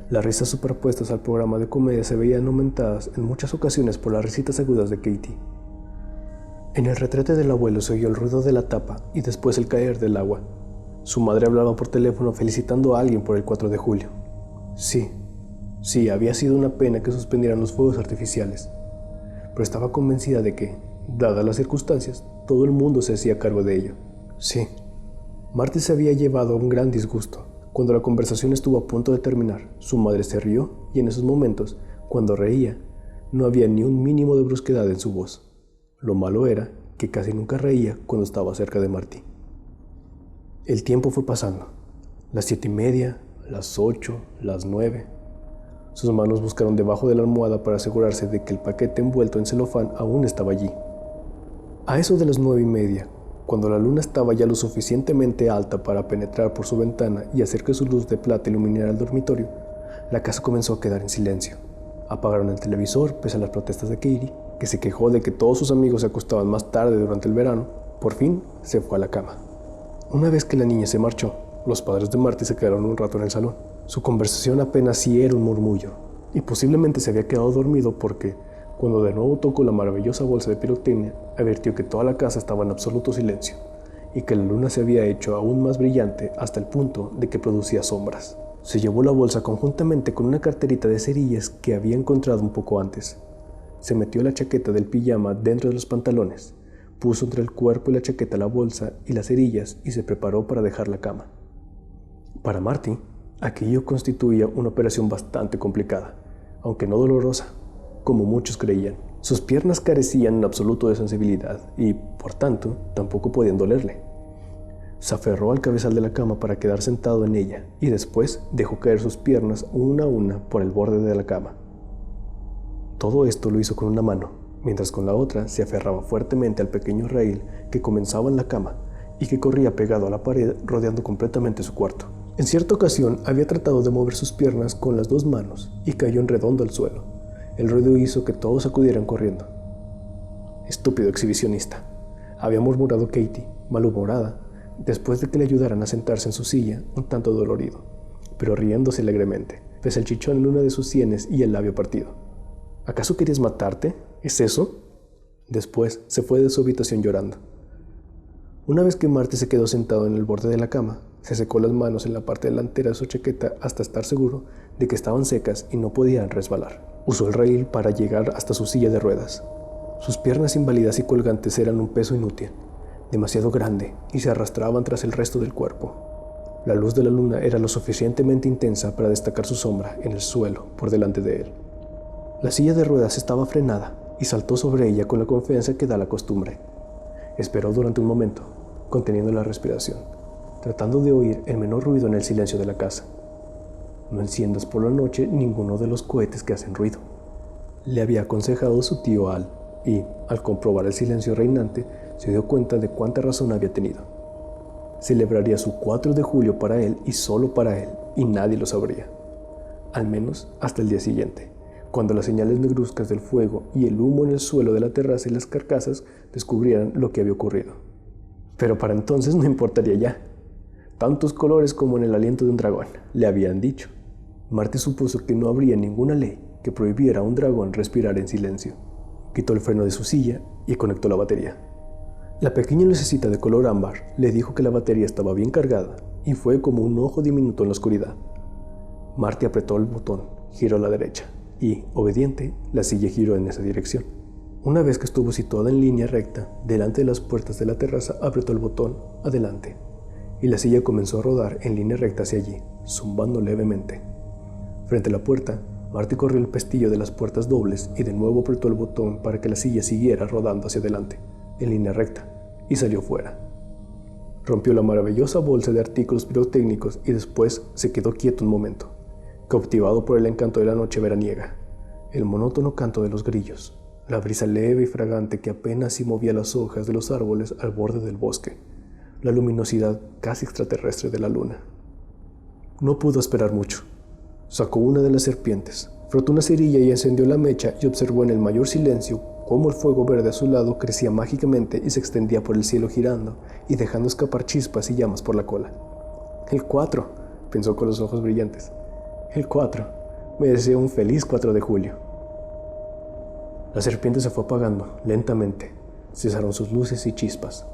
Speaker 1: Las risas superpuestas al programa de comedia se veían aumentadas en muchas ocasiones por las risitas agudas de Katie. En el retrete del abuelo se oyó el ruido de la tapa y después el caer del agua. Su madre hablaba por teléfono felicitando a alguien por el 4 de julio. Sí, había sido una pena que suspendieran los fuegos artificiales, pero estaba convencida de que, dadas las circunstancias, todo el mundo se hacía cargo de ello. Sí, Marty se había llevado un gran disgusto. Cuando la conversación estuvo a punto de terminar, su madre se rió y en esos momentos, cuando reía, no había ni un mínimo de brusquedad en su voz. Lo malo era que casi nunca reía cuando estaba cerca de Marty. El tiempo fue pasando. Las 7:30, las 8, las 9. Sus manos buscaron debajo de la almohada para asegurarse de que el paquete envuelto en celofán aún estaba allí. A eso de las 9:30, cuando la luna estaba ya lo suficientemente alta para penetrar por su ventana y hacer que su luz de plata iluminara el dormitorio, la casa comenzó a quedar en silencio. Apagaron el televisor pese a las protestas de Katie, que se quejó de que todos sus amigos se acostaban más tarde durante el verano. Por fin se fue a la cama. Una vez que la niña se marchó, los padres de Marty se quedaron un rato en el salón. Su conversación apenas sí era un murmullo, y posiblemente se había quedado dormido porque, cuando de nuevo tocó la maravillosa bolsa de pirotecnia, advirtió que toda la casa estaba en absoluto silencio, y que la luna se había hecho aún más brillante hasta el punto de que producía sombras. Se llevó la bolsa conjuntamente con una carterita de cerillas que había encontrado un poco antes. Se metió la chaqueta del pijama dentro de los pantalones, puso entre el cuerpo y la chaqueta la bolsa y las cerillas y se preparó para dejar la cama. Para Marty, aquello constituía una operación bastante complicada, aunque no dolorosa, como muchos creían. Sus piernas carecían en absoluto de sensibilidad y, por tanto, tampoco podían dolerle. Se aferró al cabezal de la cama para quedar sentado en ella y después dejó caer sus piernas una a una por el borde de la cama. Todo esto lo hizo con una mano, mientras con la otra se aferraba fuertemente al pequeño raíl que comenzaba en la cama y que corría pegado a la pared rodeando completamente su cuarto. En cierta ocasión había tratado de mover sus piernas con las dos manos y cayó en redondo al suelo. El ruido hizo que todos acudieran corriendo. «Estúpido exhibicionista», había murmurado Katie, malhumorada, después de que le ayudaran a sentarse en su silla, un tanto dolorido, pero riéndose alegremente, pese al chichón en una de sus sienes y el labio partido. «¿Acaso querías matarte? ¿Es eso?». Después se fue de su habitación llorando. Una vez que Marty se quedó sentado en el borde de la cama, se secó las manos en la parte delantera de su chaqueta hasta estar seguro de que estaban secas y no podían resbalar. Usó el raíl para llegar hasta su silla de ruedas. Sus piernas inválidas y colgantes eran un peso inútil, demasiado grande, y se arrastraban tras el resto del cuerpo. La luz de la luna era lo suficientemente intensa para destacar su sombra en el suelo por delante de él. La silla de ruedas estaba frenada y saltó sobre ella con la confianza que da la costumbre. Esperó durante un momento, conteniendo la respiración, tratando de oír el menor ruido en el silencio de la casa. «No enciendas por la noche ninguno de los cohetes que hacen ruido», le había aconsejado su tío Al, y, al comprobar el silencio reinante, se dio cuenta de cuánta razón había tenido. Celebraría su 4 de julio para él y solo para él, y nadie lo sabría. Al menos hasta el día siguiente, cuando las señales negruzcas del fuego y el humo en el suelo de la terraza y las carcasas descubrieran lo que había ocurrido. Pero para entonces no importaría ya. Tantos colores como en el aliento de un dragón, le habían dicho. Marty supuso que no habría ninguna ley que prohibiera a un dragón respirar en silencio. Quitó el freno de su silla y conectó la batería. La pequeña lucecita de color ámbar le dijo que la batería estaba bien cargada y fue como un ojo diminuto en la oscuridad. Marty apretó el botón, giró a la derecha y, obediente, la silla giró en esa dirección. Una vez que estuvo situada en línea recta, delante de las puertas de la terraza, apretó el botón adelante y la silla comenzó a rodar en línea recta hacia allí, zumbando levemente. Frente a la puerta, Marty corrió el pestillo de las puertas dobles y de nuevo apretó el botón para que la silla siguiera rodando hacia adelante, en línea recta, y salió fuera. Rompió la maravillosa bolsa de artículos pirotécnicos y después se quedó quieto un momento, cautivado por el encanto de la noche veraniega, el monótono canto de los grillos, la brisa leve y fragante que apenas si movía las hojas de los árboles al borde del bosque, la luminosidad casi extraterrestre de la luna. No pudo esperar mucho. Sacó una de las serpientes, Frotó una cerilla y encendió la mecha y observó en el mayor silencio cómo el fuego verde a su lado crecía mágicamente y se extendía por el cielo girando y dejando escapar chispas y llamas por la cola. El 4, pensó con los ojos brillantes. El 4, me deseo un feliz 4 de julio. La serpiente se fue apagando lentamente. Cesaron sus luces y chispas.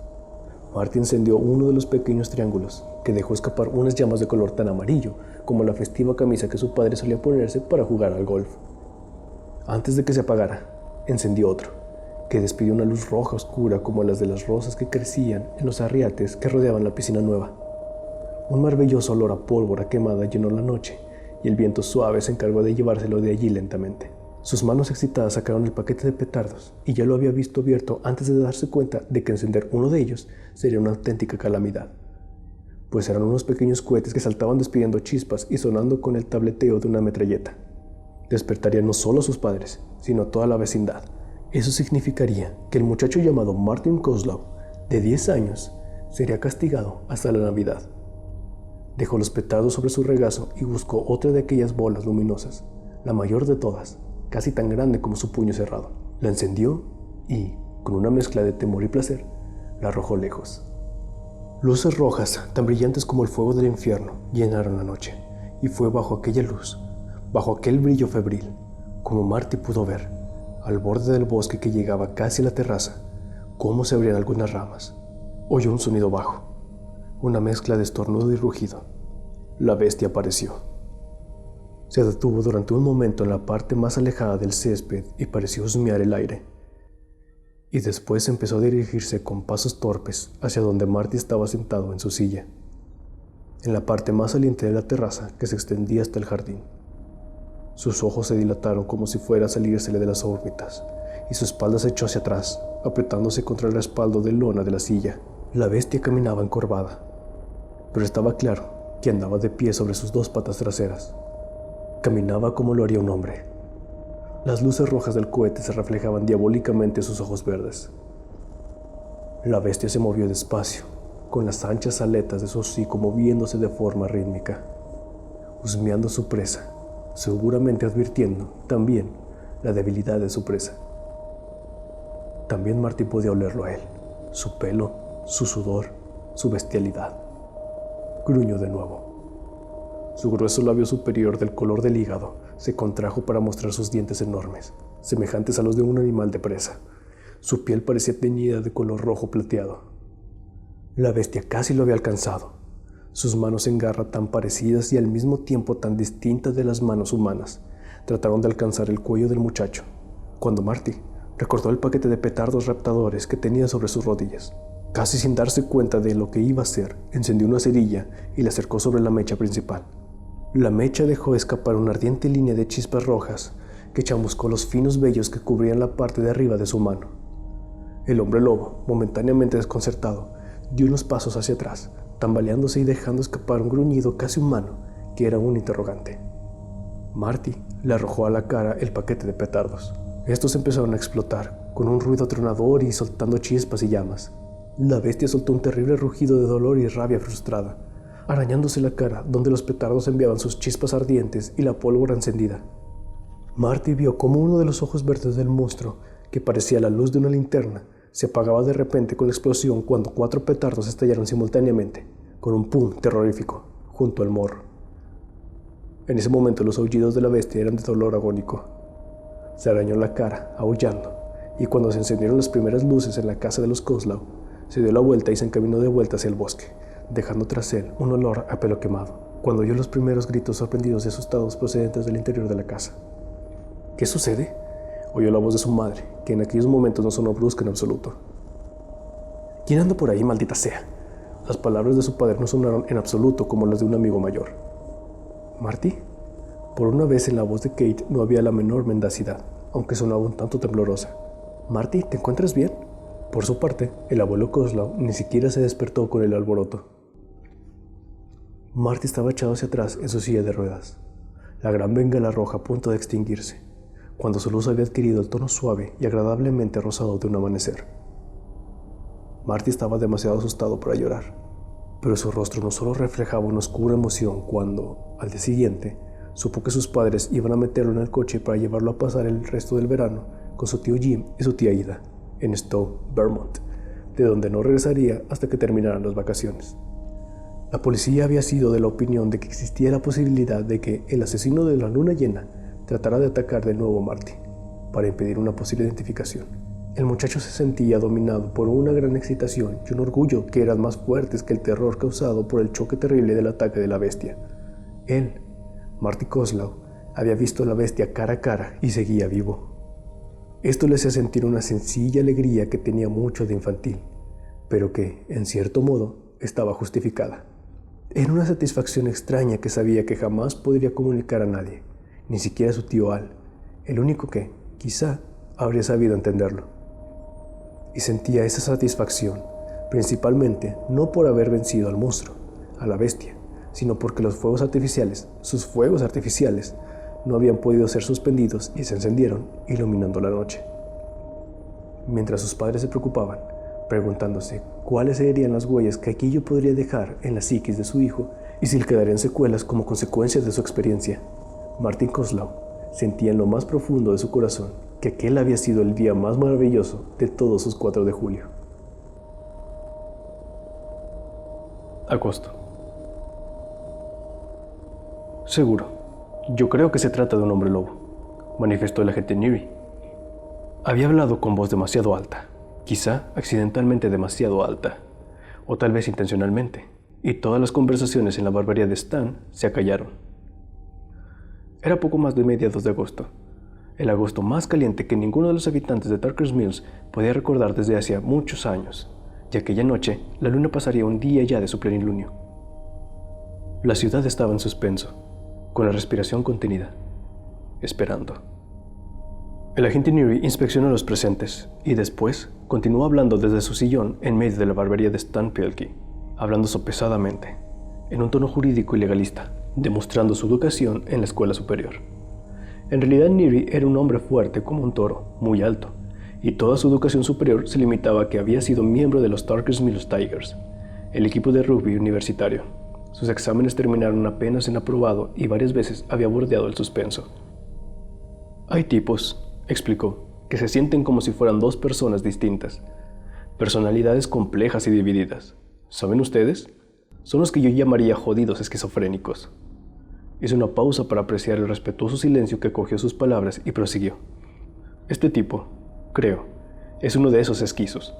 Speaker 1: Marty encendió uno de los pequeños triángulos, que dejó escapar unas llamas de color tan amarillo como la festiva camisa que su padre solía ponerse para jugar al golf. Antes de que se apagara, encendió otro, que despidió una luz roja oscura como las de las rosas que crecían en los arriates que rodeaban la piscina nueva. Un maravilloso olor a pólvora quemada llenó la noche, y el viento suave se encargó de llevárselo de allí lentamente. Sus manos excitadas sacaron el paquete de petardos y ya lo había visto abierto antes de darse cuenta de que encender uno de ellos sería una auténtica calamidad, pues eran unos pequeños cohetes que saltaban despidiendo chispas y sonando con el tableteo de una metralleta. Despertaría no solo a sus padres, sino a toda la vecindad. Eso significaría que el muchacho llamado Martin Kozlov, de 10 años, sería castigado hasta la Navidad. Dejó los petardos sobre su regazo y buscó otra de aquellas bolas luminosas, la mayor de todas, casi tan grande como su puño cerrado. La encendió y, con una mezcla de temor y placer, la arrojó lejos. Luces rojas, tan brillantes como el fuego del infierno, llenaron la noche, y fue bajo aquella luz, bajo aquel brillo febril, como Marty pudo ver, al borde del bosque que llegaba casi a la terraza, cómo se abrían algunas ramas. Oyó un sonido bajo, una mezcla de estornudo y rugido. La bestia apareció. Se detuvo durante un momento en la parte más alejada del césped y pareció husmear el aire. Y después empezó a dirigirse con pasos torpes hacia donde Marty estaba sentado en su silla, en la parte más saliente de la terraza que se extendía hasta el jardín. Sus ojos se dilataron como si fuera a salírsele de las órbitas, y su espalda se echó hacia atrás, apretándose contra el respaldo de lona de la silla. La bestia caminaba encorvada, pero estaba claro que andaba de pie sobre sus 2 patas traseras. Caminaba como lo haría un hombre. Las luces rojas del cohete se reflejaban diabólicamente en sus ojos verdes. La bestia se movió despacio, con las anchas aletas de su hocico moviéndose de forma rítmica, husmeando su presa, seguramente advirtiendo también la debilidad de su presa. También Marty podía olerlo a él, su pelo, su sudor, su bestialidad. Gruñó de nuevo. Su grueso labio superior del color del hígado se contrajo para mostrar sus dientes enormes, semejantes a los de un animal de presa. Su piel parecía teñida de color rojo plateado. La bestia casi lo había alcanzado. Sus manos en garra tan parecidas y al mismo tiempo tan distintas de las manos humanas trataron de alcanzar el cuello del muchacho, cuando Marty recordó el paquete de petardos raptadores que tenía sobre sus rodillas. Casi sin darse cuenta de lo que iba a hacer, encendió una cerilla y la acercó sobre la mecha principal. La mecha dejó escapar una ardiente línea de chispas rojas que chamuscó los finos vellos que cubrían la parte de arriba de su mano. El hombre lobo, momentáneamente desconcertado, dio unos pasos hacia atrás, tambaleándose y dejando escapar un gruñido casi humano que era un interrogante. Marty le arrojó a la cara el paquete de petardos. Estos empezaron a explotar, con un ruido atronador y soltando chispas y llamas. La bestia soltó un terrible rugido de dolor y rabia frustrada, arañándose la cara donde los petardos enviaban sus chispas ardientes y la pólvora encendida. Marty vio cómo uno de los ojos verdes del monstruo, que parecía la luz de una linterna, se apagaba de repente con la explosión cuando 4 petardos estallaron simultáneamente, con un pum terrorífico, junto al morro. En ese momento los aullidos de la bestia eran de dolor agónico. Se arañó la cara, aullando, y cuando se encendieron las primeras luces en la casa de los Kozlov, se dio la vuelta y se encaminó de vuelta hacia el bosque, dejando tras él un olor a pelo quemado, cuando oyó los primeros gritos sorprendidos y asustados procedentes del interior de la casa. ¿Qué sucede?, oyó la voz de su madre, que en aquellos momentos no sonó brusca en absoluto. ¿Quién anda por ahí, maldita sea? Las palabras de su padre no sonaron en absoluto como las de un amigo mayor. ¿Marty? Por una vez en la voz de Kate no había la menor mendacidad, aunque sonaba un tanto temblorosa. «Marty, ¿te encuentras bien?» Por su parte, el abuelo Kozlov ni siquiera se despertó con el alboroto. Marty estaba echado hacia atrás en su silla de ruedas, la gran bengala roja a punto de extinguirse, cuando su luz había adquirido el tono suave y agradablemente rosado de un amanecer. Marty estaba demasiado asustado para llorar, pero su rostro no solo reflejaba una oscura emoción cuando, al día siguiente, Supo que sus padres iban a meterlo en el coche para llevarlo a pasar el resto del verano con su tío Jim y su tía Ida, en Stowe, Vermont, de donde no regresaría hasta que terminaran las vacaciones. La policía había sido de la opinión de que existía la posibilidad de que el asesino de la luna llena tratara de atacar de nuevo a Marty, para impedir una posible identificación. El muchacho se sentía dominado por una gran excitación y un orgullo que eran más fuertes que el terror causado por el choque terrible del ataque de la bestia. Él, Marty Kozlau, había visto a la bestia cara a cara y seguía vivo. Esto le hacía sentir una sencilla alegría que tenía mucho de infantil, pero que, en cierto modo, estaba justificada. Era una satisfacción extraña que sabía que jamás podría comunicar a nadie, ni siquiera a su tío Al, el único que, quizá, habría sabido entenderlo. Y sentía esa satisfacción, principalmente no por haber vencido al monstruo, a la bestia, sino porque sus fuegos artificiales, no habían podido ser suspendidos y se encendieron, iluminando la noche. Mientras sus padres se preocupaban, preguntándose cuáles serían las huellas que aquello podría dejar en la psiquis de su hijo y si le quedarían secuelas como consecuencia de su experiencia, Martin Kozlau sentía en lo más profundo de su corazón que aquel había sido el día más maravilloso de todos sus 4 de julio. Agosto. Seguro, yo creo que se trata de un hombre lobo, manifestó el agente Neary. Había hablado con voz demasiado alta, quizá accidentalmente demasiado alta, o tal vez intencionalmente, y todas las conversaciones en la barbería de Stan se acallaron. Era poco más de mediados de agosto, el agosto más caliente que ninguno de los habitantes de Tarker's Mills podía recordar desde hacía muchos años, y aquella noche la luna pasaría un día ya de su plenilunio. La ciudad estaba en suspenso, con la respiración contenida, esperando. El agente Neary inspeccionó a los presentes y después continuó hablando desde su sillón en medio de la barbería de Stan Pelkey, hablando sopesadamente, en un tono jurídico y legalista, demostrando su educación en la escuela superior. En realidad Neary era un hombre fuerte como un toro, muy alto, y toda su educación superior se limitaba a que había sido miembro de los Tarker's Mills Tigers, el equipo de rugby universitario. Sus exámenes terminaron apenas en aprobado y varias veces había bordeado el suspenso. Hay tipos, explicó, que se sienten como si fueran 2 personas distintas, personalidades complejas y divididas. ¿Saben ustedes? Son los que yo llamaría jodidos esquizofrénicos. Hizo una pausa para apreciar el respetuoso silencio que cogió sus palabras y prosiguió. Este tipo, creo, es uno de esos esquizos.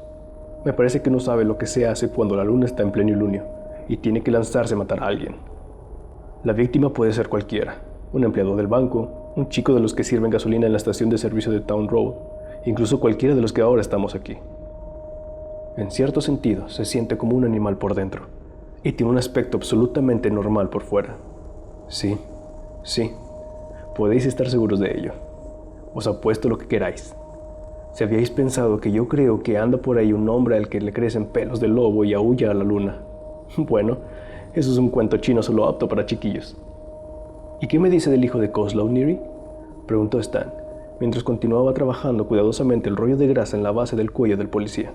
Speaker 1: Me parece que no sabe lo que se hace cuando la luna está en plenilunio y tiene que lanzarse a matar a alguien. La víctima puede ser cualquiera, un empleado del banco, un chico de los que sirven gasolina en la estación de servicio de Town Road, incluso cualquiera de los que ahora estamos aquí. En cierto sentido, se siente como un animal por dentro, y tiene un aspecto absolutamente normal por fuera. Sí, podéis estar seguros de ello. Os apuesto lo que queráis. Si habíais pensado que yo creo que anda por ahí un hombre al que le crecen pelos de lobo y aúlla a la luna, bueno, eso es un cuento chino solo apto para chiquillos. ¿Y qué me dice del hijo de Kozlau, Neary?, preguntó Stan, mientras continuaba trabajando cuidadosamente el rollo de grasa en la base del cuello del policía.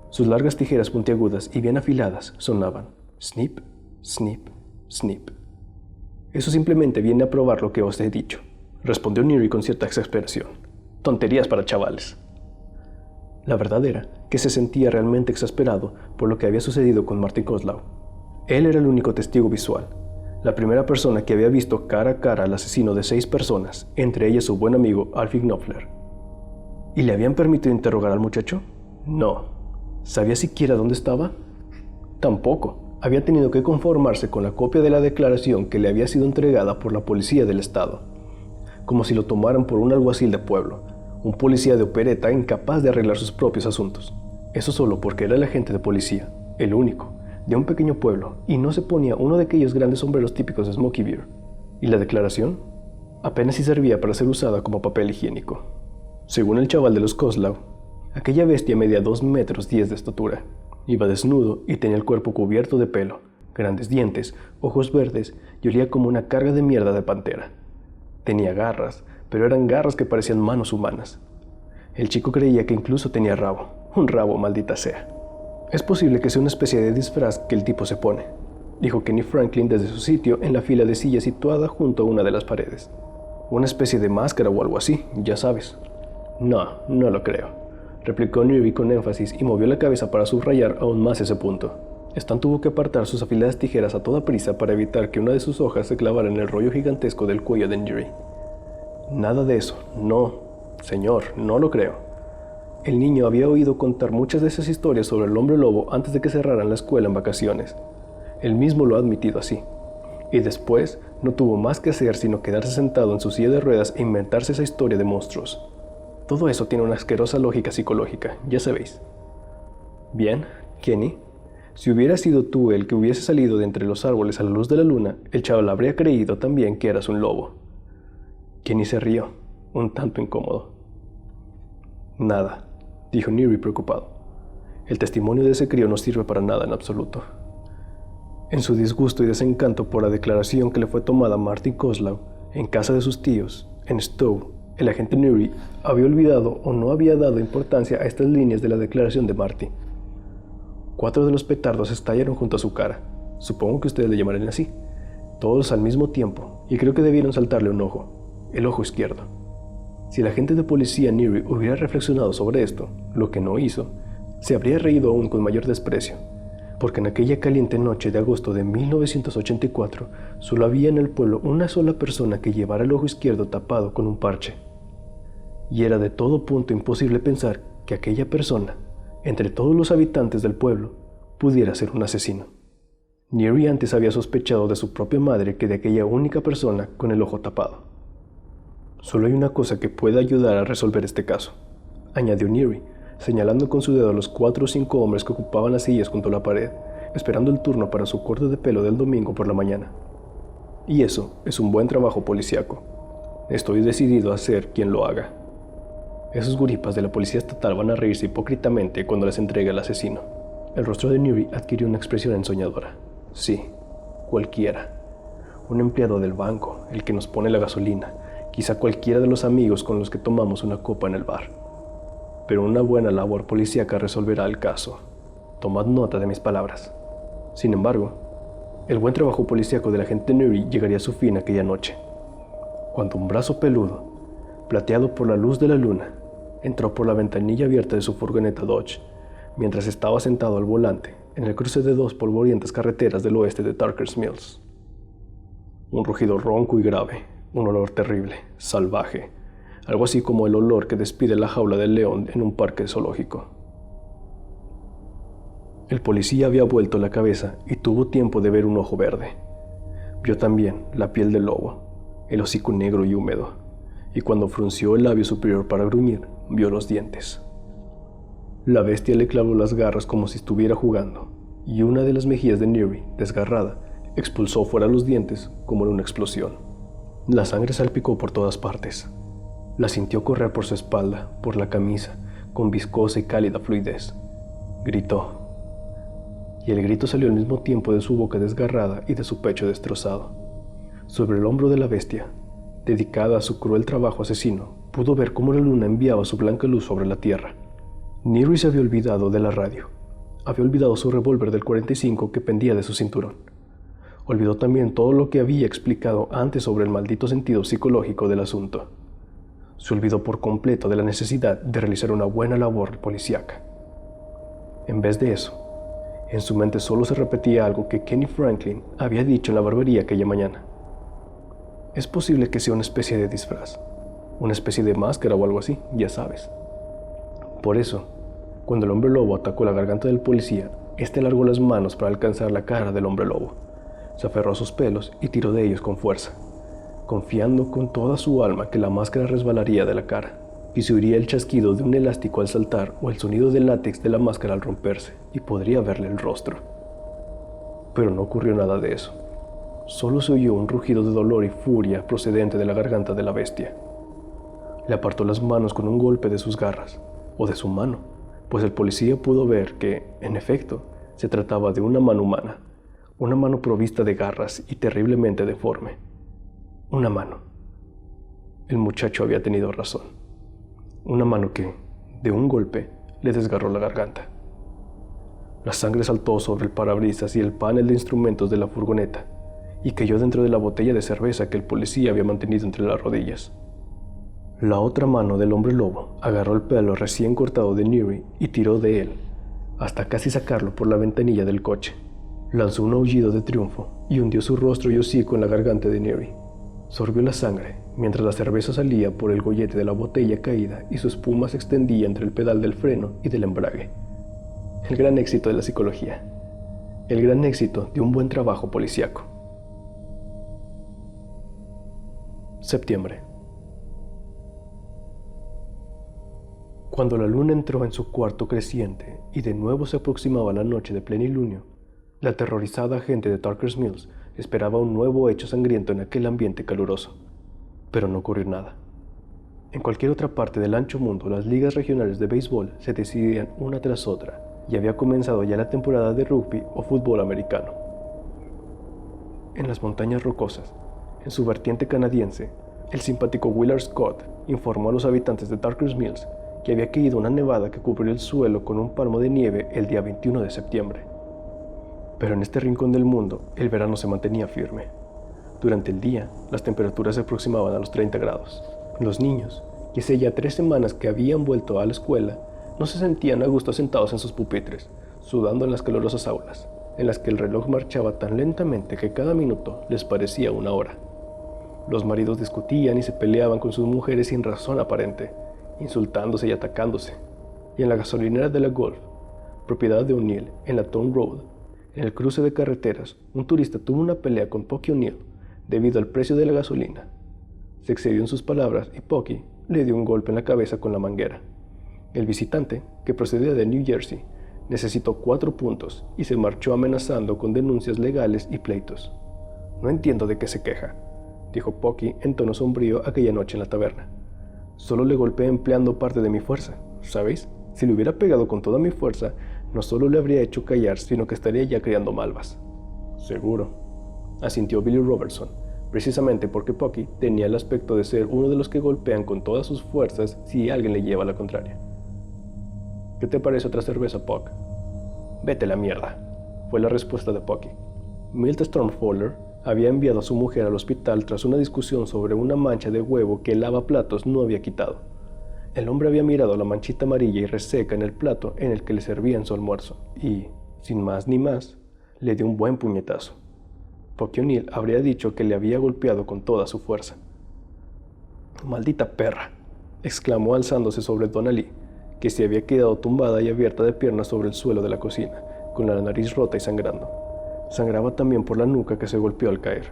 Speaker 1: Sus largas tijeras puntiagudas y bien afiladas sonaban snip, snip, snip. Eso simplemente viene a probar lo que os he dicho, respondió Neary con cierta exasperación. Tonterías para chavales. La verdad era que se sentía realmente exasperado por lo que había sucedido con Martin Kozlau. Él era el único testigo visual, la primera persona que había visto cara a cara al asesino de 6 personas, entre ellas su buen amigo Alfie Knopfler. ¿Y le habían permitido interrogar al muchacho? No. ¿Sabía siquiera dónde estaba? Tampoco. Había tenido que conformarse con la copia de la declaración que le había sido entregada por la policía del estado, como si lo tomaran por un alguacil de pueblo, un policía de opereta incapaz de arreglar sus propios asuntos. Eso solo porque era el agente de policía, el único, de un pequeño pueblo, y no se ponía uno de aquellos grandes sombreros típicos de Smokey Bear. ¿Y la declaración? Apenas si servía para ser usada como papel higiénico. Según el chaval de los Kozlau, aquella bestia medía 2 metros 10 de estatura. Iba desnudo y tenía el cuerpo cubierto de pelo, grandes dientes, ojos verdes y olía como una carga de mierda de pantera. Tenía garras, pero eran garras que parecían manos humanas. El chico creía que incluso tenía rabo, un rabo, maldita sea. Es posible que sea una especie de disfraz que el tipo se pone. dijo Kenny Franklin desde su sitio en la fila de sillas situada junto a una de las paredes. Una especie de máscara o algo así, ya sabes. No, no lo creo, replicó Neary con énfasis y movió la cabeza para subrayar aún más ese punto. Stan tuvo que apartar sus afiladas tijeras a toda prisa para evitar que una de sus hojas se clavara en el rollo gigantesco del cuello de Neary. Nada de eso, no, señor, no lo creo. El niño había oído contar muchas de esas historias sobre el hombre lobo antes de que cerraran la escuela en vacaciones. Él mismo lo ha admitido así. Y después no tuvo más que hacer sino quedarse sentado en su silla de ruedas e inventarse esa historia de monstruos. Todo eso tiene una asquerosa lógica psicológica, ya sabéis. Bien, Kenny, si hubiera sido tú el que hubiese salido de entre los árboles a la luz de la luna, el chaval habría creído también que eras un lobo. Kenny se rió, un tanto incómodo. Nada, dijo Neary preocupado. El testimonio de ese crío no sirve para nada en absoluto. En su disgusto y desencanto por la declaración que le fue tomada a Marty Kozlov en casa de sus tíos, en Stowe, el agente Neary había olvidado o no había dado importancia a estas líneas de la declaración de Marty. 4 de los petardos estallaron junto a su cara, supongo que ustedes le llamarán así, todos al mismo tiempo, y creo que debieron saltarle un ojo, el ojo izquierdo. Si el agente de policía Neary hubiera reflexionado sobre esto, lo que no hizo, se habría reído aún con mayor desprecio, porque en aquella caliente noche de agosto de 1984 solo había en el pueblo una sola persona que llevara el ojo izquierdo tapado con un parche. Y era de todo punto imposible pensar que aquella persona, entre todos los habitantes del pueblo, pudiera ser un asesino. Neary antes había sospechado de su propia madre que de aquella única persona con el ojo tapado. Solo hay una cosa que puede ayudar a resolver este caso, añadió Neary, señalando con su dedo a los 4 o 5 hombres que ocupaban las sillas junto a la pared, esperando el turno para su corte de pelo del domingo por la mañana. Y eso es un buen trabajo policíaco. Estoy decidido a ser quien lo haga. Esos guripas de la policía estatal van a reírse hipócritamente cuando les entregue al asesino. El rostro de Neary adquirió una expresión ensoñadora. Sí, cualquiera. Un empleado del banco, el que nos pone la gasolina, quizá cualquiera de los amigos con los que tomamos una copa en el bar. Pero una buena labor policíaca resolverá el caso. Tomad nota de mis palabras. Sin embargo, el buen trabajo policíaco del agente Neary llegaría a su fin aquella noche, cuando un brazo peludo, plateado por la luz de la luna, entró por la ventanilla abierta de su furgoneta Dodge, mientras estaba sentado al volante en el cruce de 2 polvorientas carreteras del oeste de Tarker's Mills. Un rugido ronco y grave, un olor terrible, salvaje, algo así como el olor que despide la jaula del león en un parque zoológico. El policía había vuelto la cabeza y tuvo tiempo de ver un ojo verde. Vio también la piel del lobo, el hocico negro y húmedo, y cuando frunció el labio superior para gruñir, vio los dientes. La bestia le clavó las garras como si estuviera jugando, y una de las mejillas de Neary, desgarrada, expulsó fuera los dientes como en una explosión. La sangre salpicó por todas partes. La sintió correr por su espalda, por la camisa, con viscosa y cálida fluidez. Gritó. Y el grito salió al mismo tiempo de su boca desgarrada y de su pecho destrozado. Sobre el hombro de la bestia, dedicada a su cruel trabajo asesino, pudo ver cómo la luna enviaba su blanca luz sobre la tierra. Neary se había olvidado de la radio. Había olvidado su revólver del 45 que pendía de su cinturón. Olvidó también todo lo que había explicado antes sobre el maldito sentido psicológico del asunto. Se olvidó por completo de la necesidad de realizar una buena labor policíaca. En vez de eso, en su mente solo se repetía algo que Kenny Franklin había dicho en la barbería aquella mañana. Es posible que sea una especie de disfraz, una especie de máscara o algo así, ya sabes. Por eso, cuando el hombre lobo atacó la garganta del policía, este alargó las manos para alcanzar la cara del hombre lobo. Se aferró a sus pelos y tiró de ellos con fuerza, confiando con toda su alma que la máscara resbalaría de la cara, y se oiría el chasquido de un elástico al saltar o el sonido del látex de la máscara al romperse, y podría verle el rostro. Pero no ocurrió nada de eso. Solo se oyó un rugido de dolor y furia procedente de la garganta de la bestia. Le apartó las manos con un golpe de sus garras, o de su mano, pues el policía pudo ver que, en efecto, se trataba de una mano humana, una mano provista de garras y terriblemente deforme. Una mano. El muchacho había tenido razón. Una mano que, de un golpe, le desgarró la garganta. La sangre saltó sobre el parabrisas y el panel de instrumentos de la furgoneta y cayó dentro de la botella de cerveza que el policía había mantenido entre las rodillas. La otra mano del hombre lobo agarró el pelo recién cortado de Neary y tiró de él, hasta casi sacarlo por la ventanilla del coche. Lanzó un aullido de triunfo y hundió su rostro y hocico en la garganta de Neary. Sorbió la sangre mientras la cerveza salía por el gollete de la botella caída y su espuma se extendía entre el pedal del freno y del embrague. El gran éxito de la psicología. El gran éxito de un buen trabajo policíaco. Septiembre. Cuando la luna entró en su cuarto creciente y de nuevo se aproximaba la noche de plenilunio, la aterrorizada gente de Tarker's Mills esperaba un nuevo hecho sangriento en aquel ambiente caluroso. Pero no ocurrió nada. En cualquier otra parte del ancho mundo, las ligas regionales de béisbol se decidían una tras otra y había comenzado ya la temporada de rugby o fútbol americano. En las montañas rocosas, en su vertiente canadiense, el simpático Willard Scott informó a los habitantes de Tarker's Mills que había caído una nevada que cubrió el suelo con un palmo de nieve el día 21 de septiembre. Pero en este rincón del mundo, el verano se mantenía firme. Durante el día, las temperaturas se aproximaban a los 30 grados. Los niños, que hace ya 3 semanas que habían vuelto a la escuela, no se sentían a gusto sentados en sus pupitres, sudando en las calurosas aulas, en las que el reloj marchaba tan lentamente que cada minuto les parecía una hora. Los maridos discutían y se peleaban con sus mujeres sin razón aparente, insultándose y atacándose. Y en la gasolinera de la Gulf, propiedad de O'Neill, en la Town Road, en el cruce de carreteras, un turista tuvo una pelea con Pocky O'Neill debido al precio de la gasolina. Se excedió en sus palabras y Pocky le dio un golpe en la cabeza con la manguera. El visitante, que procedía de New Jersey, necesitó 4 puntos y se marchó amenazando con denuncias legales y pleitos. «No entiendo de qué se queja», dijo Pocky en tono sombrío aquella noche en la taberna. «Solo le golpeé empleando parte de mi fuerza, ¿sabéis? Si le hubiera pegado con toda mi fuerza, no solo le habría hecho callar, sino que estaría ya criando malvas». «Seguro», asintió Billy Robertson, precisamente porque Pocky tenía el aspecto de ser uno de los que golpean con todas sus fuerzas si alguien le lleva la contraria. «¿Qué te parece otra cerveza, Puck?» «Vete a la mierda», fue la respuesta de Pocky. Milt Stormfowler había enviado a su mujer al hospital tras una discusión sobre una mancha de huevo que el lavaplatos no había quitado. El hombre había mirado la manchita amarilla y reseca en el plato en el que le servían su almuerzo y, sin más ni más, le dio un buen puñetazo. Pocky O'Neill habría dicho que le había golpeado con toda su fuerza. «¡Maldita perra!», exclamó alzándose sobre Donna Lee, que se había quedado tumbada y abierta de piernas sobre el suelo de la cocina, con la nariz rota y sangrando. Sangraba también por la nuca que se golpeó al caer.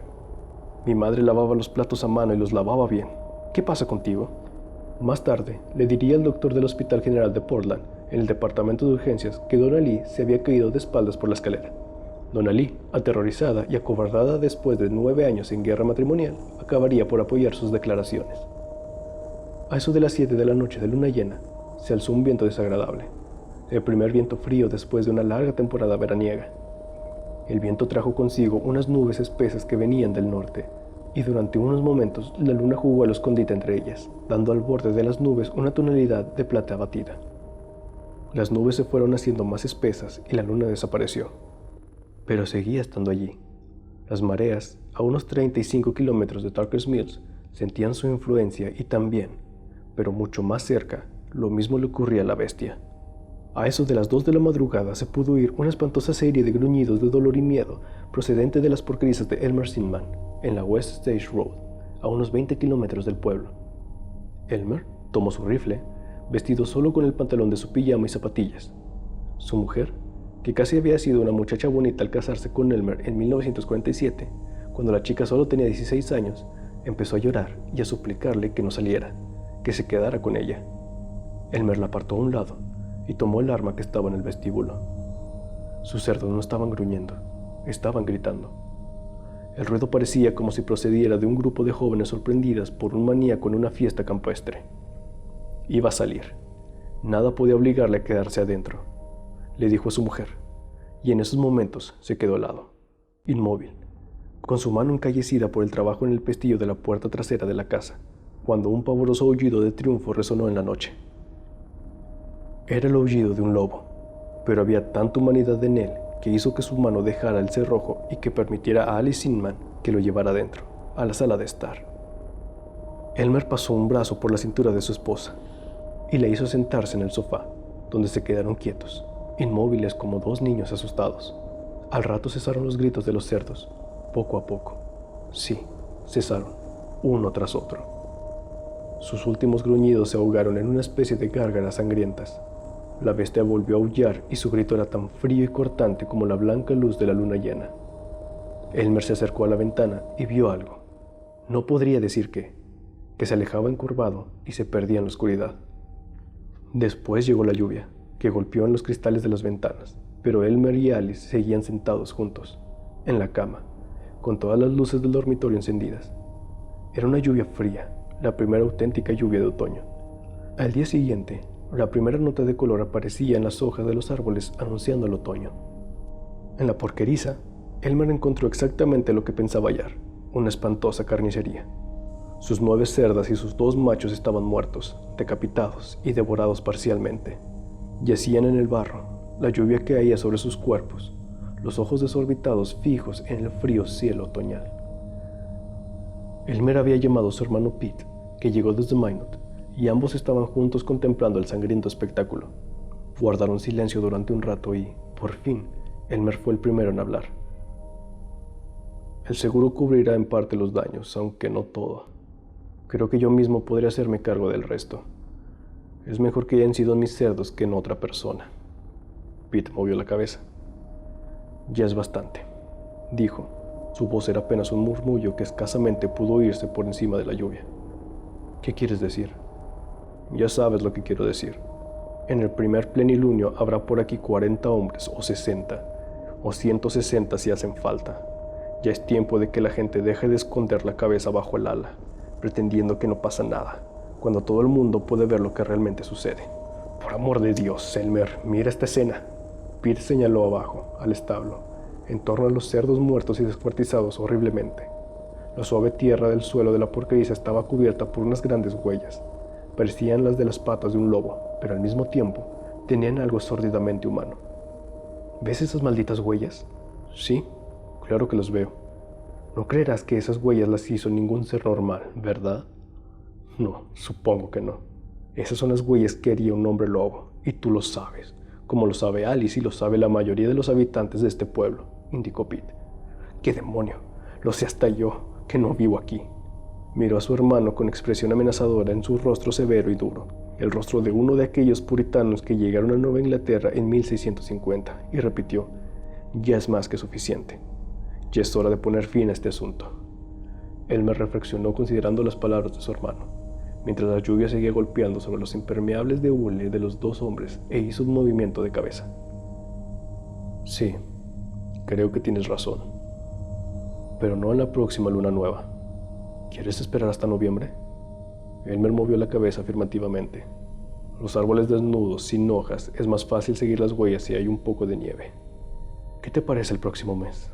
Speaker 1: «Mi madre lavaba los platos a mano y los lavaba bien. ¿Qué pasa contigo?». Más tarde, le diría al doctor del Hospital General de Portland, en el departamento de urgencias, que Donna Lee se había caído de espaldas por la escalera. Donna Lee, aterrorizada y acobardada después de 9 años en guerra matrimonial, acabaría por apoyar sus declaraciones. A eso de las 7 de la noche de luna llena, se alzó un viento desagradable, el primer viento frío después de una larga temporada veraniega. El viento trajo consigo unas nubes espesas que venían del norte, y durante unos momentos la luna jugó al escondite entre ellas, dando al borde de las nubes una tonalidad de plata abatida. Las nubes se fueron haciendo más espesas y la luna desapareció, pero seguía estando allí. Las mareas, a unos 35 kilómetros de Tarker's Mills, sentían su influencia y también, pero mucho más cerca, lo mismo le ocurría a la bestia. A eso de las 2 de la madrugada se pudo oír una espantosa serie de gruñidos de dolor y miedo procedente de las porquerías de Elmer Sinman, en la West Stage Road, a unos 20 kilómetros del pueblo. Elmer tomó su rifle, vestido solo con el pantalón de su pijama y zapatillas. Su mujer, que casi había sido una muchacha bonita al casarse con Elmer en 1947, cuando la chica solo tenía 16 años, empezó a llorar y a suplicarle que no saliera, que se quedara con ella. Elmer la apartó a un lado y tomó el arma que estaba en el vestíbulo. Sus cerdos no estaban gruñendo, estaban gritando. El ruido parecía como si procediera de un grupo de jóvenes sorprendidas por un maníaco en una fiesta campestre. Iba a salir. Nada podía obligarle a quedarse adentro, le dijo a su mujer, y en esos momentos se quedó helado, inmóvil, con su mano encallecida por el trabajo en el pestillo de la puerta trasera de la casa, cuando un pavoroso aullido de triunfo resonó en la noche. Era el aullido de un lobo. pero había tanta humanidad en él que hizo que su mano dejara el cerrojo y que permitiera a Alice Inman que lo llevara adentro, a la sala de estar. Elmer pasó un brazo por la cintura de su esposa y la hizo sentarse en el sofá, donde se quedaron quietos, inmóviles como dos niños asustados. Al rato cesaron los gritos de los cerdos, poco a poco. Sí, cesaron, uno tras otro. Sus últimos gruñidos se ahogaron en una especie de gárgaras sangrientas. La bestia volvió a aullar y su grito era tan frío y cortante como la blanca luz de la luna llena. Elmer se acercó a la ventana y vio algo. No podría decir qué, que se alejaba encorvado y se perdía en la oscuridad. Después llegó la lluvia, que golpeó en los cristales de las ventanas, pero Elmer y Alice seguían sentados juntos, en la cama, con todas las luces del dormitorio encendidas. Era una lluvia fría, la primera auténtica lluvia de otoño. Al día siguiente, la primera nota de color aparecía en las hojas de los árboles anunciando el otoño. En la porqueriza, Elmer encontró exactamente lo que pensaba hallar, una espantosa carnicería. Sus 9 cerdas y sus 2 machos estaban muertos, decapitados y devorados parcialmente. Yacían en el barro, la lluvia caía sobre sus cuerpos, los ojos desorbitados fijos en el frío cielo otoñal. Elmer había llamado a su hermano Pete, que llegó desde Minot, y ambos estaban juntos contemplando el sangriento espectáculo. Guardaron silencio durante un rato y, por fin, Elmer fue el primero en hablar. El seguro cubrirá en parte los daños, aunque no todo. Creo que yo mismo podría hacerme cargo del resto. Es mejor que hayan sido mis cerdos que en otra persona. Pete movió la cabeza. Ya es bastante, dijo. Su voz era apenas un murmullo que escasamente pudo oírse por encima de la lluvia. ¿Qué quieres decir? Ya sabes lo que quiero decir. En el primer plenilunio habrá por aquí 40 hombres, o 60, o 160 si hacen falta. Ya es tiempo de que la gente deje de esconder la cabeza bajo el ala, pretendiendo que no pasa nada, cuando todo el mundo puede ver lo que realmente sucede. Por amor de Dios, Elmer, mira esta escena. Pete señaló abajo, al establo, en torno a los cerdos muertos y descuartizados horriblemente. La suave tierra del suelo de la porqueriza estaba cubierta por unas grandes huellas. Parecían las de las patas de un lobo, pero al mismo tiempo tenían algo sórdidamente humano. ¿Ves esas malditas huellas? Sí, claro que las veo. No creerás que esas huellas las hizo ningún ser normal, ¿verdad? No, supongo que no. Esas son las huellas que haría un hombre lobo, y tú lo sabes, como lo sabe Alice y lo sabe la mayoría de los habitantes de este pueblo, indicó Pete. ¡Qué demonio! Lo sé hasta yo, que no vivo aquí. Miró a su hermano con expresión amenazadora en su rostro severo y duro, el rostro de uno de aquellos puritanos que llegaron a Nueva Inglaterra en 1650, y repitió: ya es más que suficiente. Ya es hora de poner fin a este asunto. Elmer reflexionó considerando las palabras de su hermano, mientras la lluvia seguía golpeando sobre los impermeables de hule de los dos hombres, e hizo un movimiento de cabeza. Sí, creo que tienes razón. Pero no en la próxima luna nueva. ¿Quieres esperar hasta noviembre? Elmer movió la cabeza afirmativamente. Los árboles desnudos, sin hojas, es más fácil seguir las huellas si hay un poco de nieve. ¿Qué te parece el próximo mes?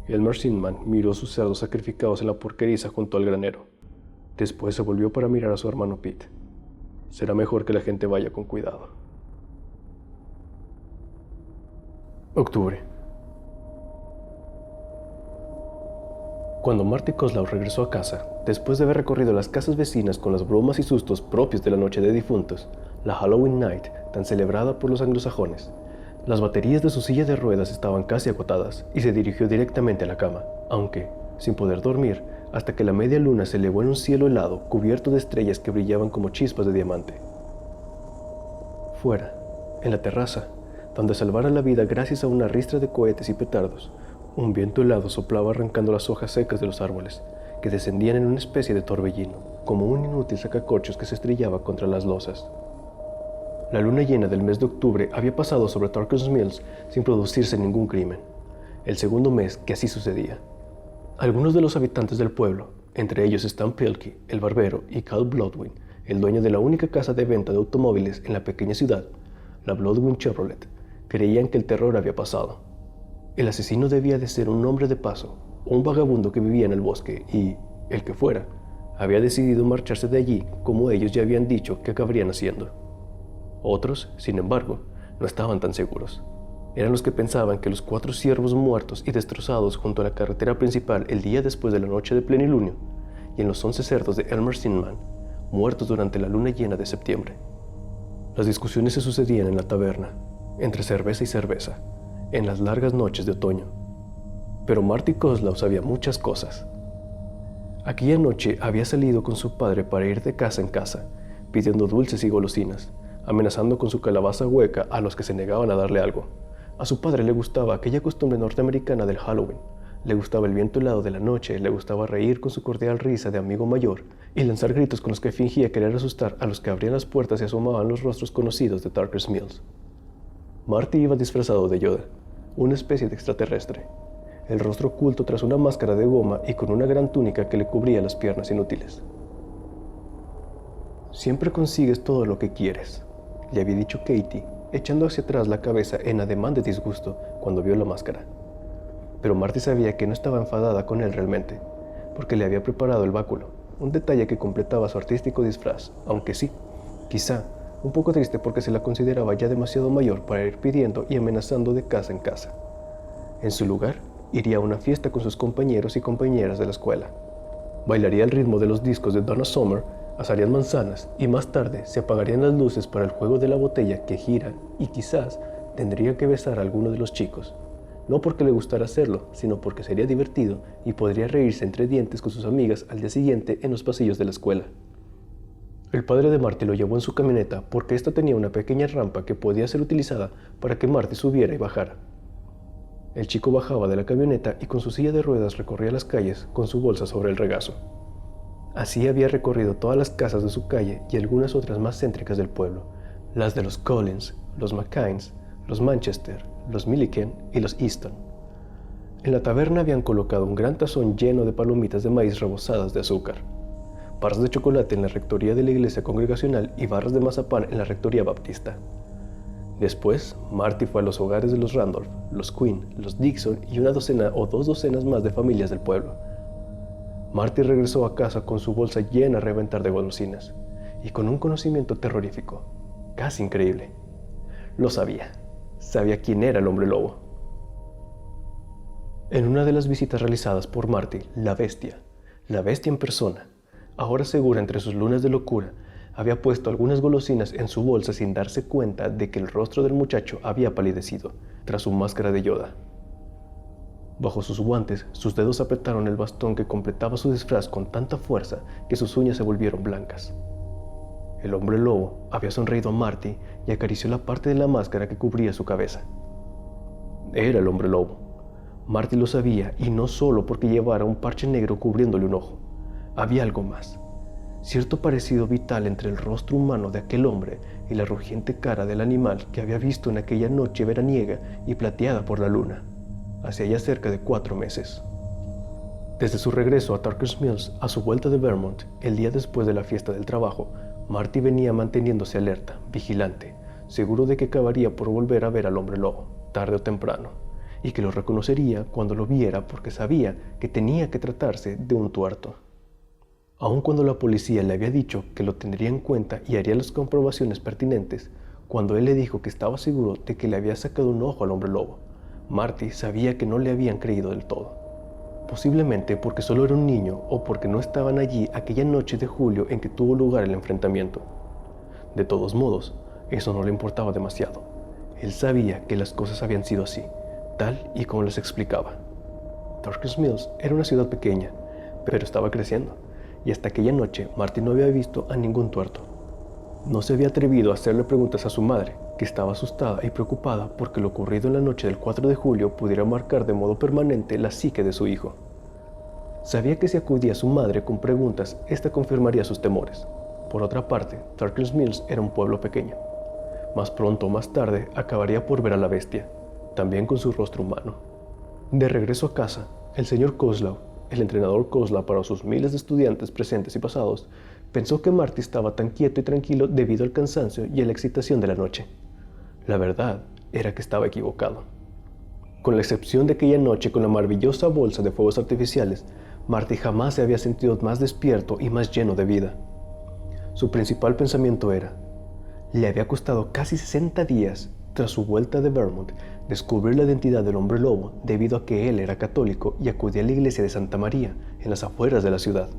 Speaker 1: Elmer Inman miró sus cerdos sacrificados en la porqueriza junto al granero. Después se volvió para mirar a su hermano Pete. Será mejor que la gente vaya con cuidado. Octubre. Cuando Marty Coslow regresó a casa, después de haber recorrido las casas vecinas con las bromas y sustos propios de la Noche de Difuntos, la Halloween Night tan celebrada por los anglosajones, las baterías de su silla de ruedas estaban casi agotadas y se dirigió directamente a la cama, aunque sin poder dormir, hasta que la media luna se elevó en un cielo helado cubierto de estrellas que brillaban como chispas de diamante. Fuera, en la terraza, donde salvara la vida gracias a una ristra de cohetes y petardos, un viento helado soplaba arrancando las hojas secas de los árboles, que descendían en una especie de torbellino, como un inútil sacacorchos que se estrellaba contra las losas. La luna llena del mes de octubre había pasado sobre Torkers Mills sin producirse ningún crimen. El segundo mes que así sucedía. Algunos de los habitantes del pueblo, entre ellos Stan Pilkey, el barbero, y Cal Bloodwin, el dueño de la única casa de venta de automóviles en la pequeña ciudad, la Bloodwin Chevrolet, creían que el terror había pasado. El asesino debía de ser un hombre de paso, un vagabundo que vivía en el bosque y, el que fuera, había decidido marcharse de allí como ellos ya habían dicho que acabarían haciendo. Otros, sin embargo, no estaban tan seguros. Eran los que pensaban que los 4 ciervos muertos y destrozados junto a la carretera principal el día después de la noche de plenilunio, y en los 11 cerdos de Elmer Sinman, muertos durante la luna llena de septiembre. Las discusiones se sucedían en la taberna, entre cerveza y cerveza, en las largas noches de otoño. Pero Marty Kozlov sabía muchas cosas. Aquella noche había salido con su padre para ir de casa en casa, pidiendo dulces y golosinas, amenazando con su calabaza hueca a los que se negaban a darle algo. A su padre le gustaba aquella costumbre norteamericana del Halloween, le gustaba el viento helado de la noche, le gustaba reír con su cordial risa de amigo mayor y lanzar gritos con los que fingía querer asustar a los que abrían las puertas y asomaban los rostros conocidos de Tarker's Mills. Marty iba disfrazado de Yoda, una especie de extraterrestre, el rostro oculto tras una máscara de goma y con una gran túnica que le cubría las piernas inútiles. «Siempre consigues todo lo que quieres», le había dicho Katie, echando hacia atrás la cabeza en ademán de disgusto cuando vio la máscara. Pero Marty sabía que no estaba enfadada con él realmente, porque le había preparado el báculo, un detalle que completaba su artístico disfraz, aunque sí, quizá, un poco triste porque se la consideraba ya demasiado mayor para ir pidiendo y amenazando de casa en casa. En su lugar, iría a una fiesta con sus compañeros y compañeras de la escuela. Bailaría al ritmo de los discos de Donna Summer, asarían manzanas y más tarde se apagarían las luces para el juego de la botella que gira y quizás tendría que besar a alguno de los chicos. No porque le gustara hacerlo, sino porque sería divertido y podría reírse entre dientes con sus amigas al día siguiente en los pasillos de la escuela. El padre de Marty lo llevó en su camioneta porque ésta tenía una pequeña rampa que podía ser utilizada para que Marty subiera y bajara. El chico bajaba de la camioneta y con su silla de ruedas recorría las calles con su bolsa sobre el regazo. Así había recorrido todas las casas de su calle y algunas otras más céntricas del pueblo, las de los Collins, los McCains, los Manchester, los Milliken y los Easton. En la taberna habían colocado un gran tazón lleno de palomitas de maíz rebozadas de azúcar, barras de chocolate en la rectoría de la iglesia congregacional y barras de mazapán en la rectoría baptista. Después, Marty fue a los hogares de los Randolph, los Quinn, los Dixon y una docena o 2 docenas más de familias del pueblo. Marty regresó a casa con su bolsa llena a reventar de golosinas y con un conocimiento terrorífico, casi increíble. Lo sabía. Sabía quién era el hombre lobo. En una de las visitas realizadas por Marty, la bestia en persona, ahora segura entre sus lunas de locura, había puesto algunas golosinas en su bolsa sin darse cuenta de que el rostro del muchacho había palidecido tras su máscara de Yoda. Bajo sus guantes, sus dedos apretaron el bastón que completaba su disfraz con tanta fuerza que sus uñas se volvieron blancas. El hombre lobo había sonreído a Marty y acarició la parte de la máscara que cubría su cabeza. Era el hombre lobo. Marty lo sabía, y no solo porque llevara un parche negro cubriéndole un ojo. Había algo más. Cierto parecido vital entre el rostro humano de aquel hombre y la rugiente cara del animal que había visto en aquella noche veraniega y plateada por la luna, hacia ya cerca de 4 meses. Desde su regreso a Tarker's Mills a su vuelta de Vermont, el día después de la fiesta del trabajo, Marty venía manteniéndose alerta, vigilante, seguro de que acabaría por volver a ver al hombre lobo, tarde o temprano, y que lo reconocería cuando lo viera porque sabía que tenía que tratarse de un tuerto. Aun cuando la policía le había dicho que lo tendría en cuenta y haría las comprobaciones pertinentes, cuando él le dijo que estaba seguro de que le había sacado un ojo al hombre lobo, Marty sabía que no le habían creído del todo. Posiblemente porque solo era un niño o porque no estaban allí aquella noche de julio en que tuvo lugar el enfrentamiento. De todos modos, eso no le importaba demasiado. Él sabía que las cosas habían sido así, tal y como les explicaba. Tarker's Mills era una ciudad pequeña, pero estaba creciendo, y hasta aquella noche Marty no había visto a ningún tuerto. No se había atrevido a hacerle preguntas a su madre, que estaba asustada y preocupada porque lo ocurrido en la noche del 4 de julio pudiera marcar de modo permanente la psique de su hijo. Sabía que si acudía a su madre con preguntas, ésta confirmaría sus temores. Por otra parte, Tarker's Mills era un pueblo pequeño. Más pronto o más tarde acabaría por ver a la bestia, también con su rostro humano. De regreso a casa, el señor Kozlov, el entrenador Kozlov para sus miles de estudiantes presentes y pasados, pensó que Marty estaba tan quieto y tranquilo debido al cansancio y a la excitación de la noche. La verdad era que estaba equivocado. Con la excepción de aquella noche con la maravillosa bolsa de fuegos artificiales, Marty jamás se había sentido más despierto y más lleno de vida. Su principal pensamiento era: le había costado casi 60 días tras su vuelta de Vermont, descubrir la identidad del hombre lobo debido a que él era católico y acudía a la iglesia de Santa María en las afueras de la ciudad.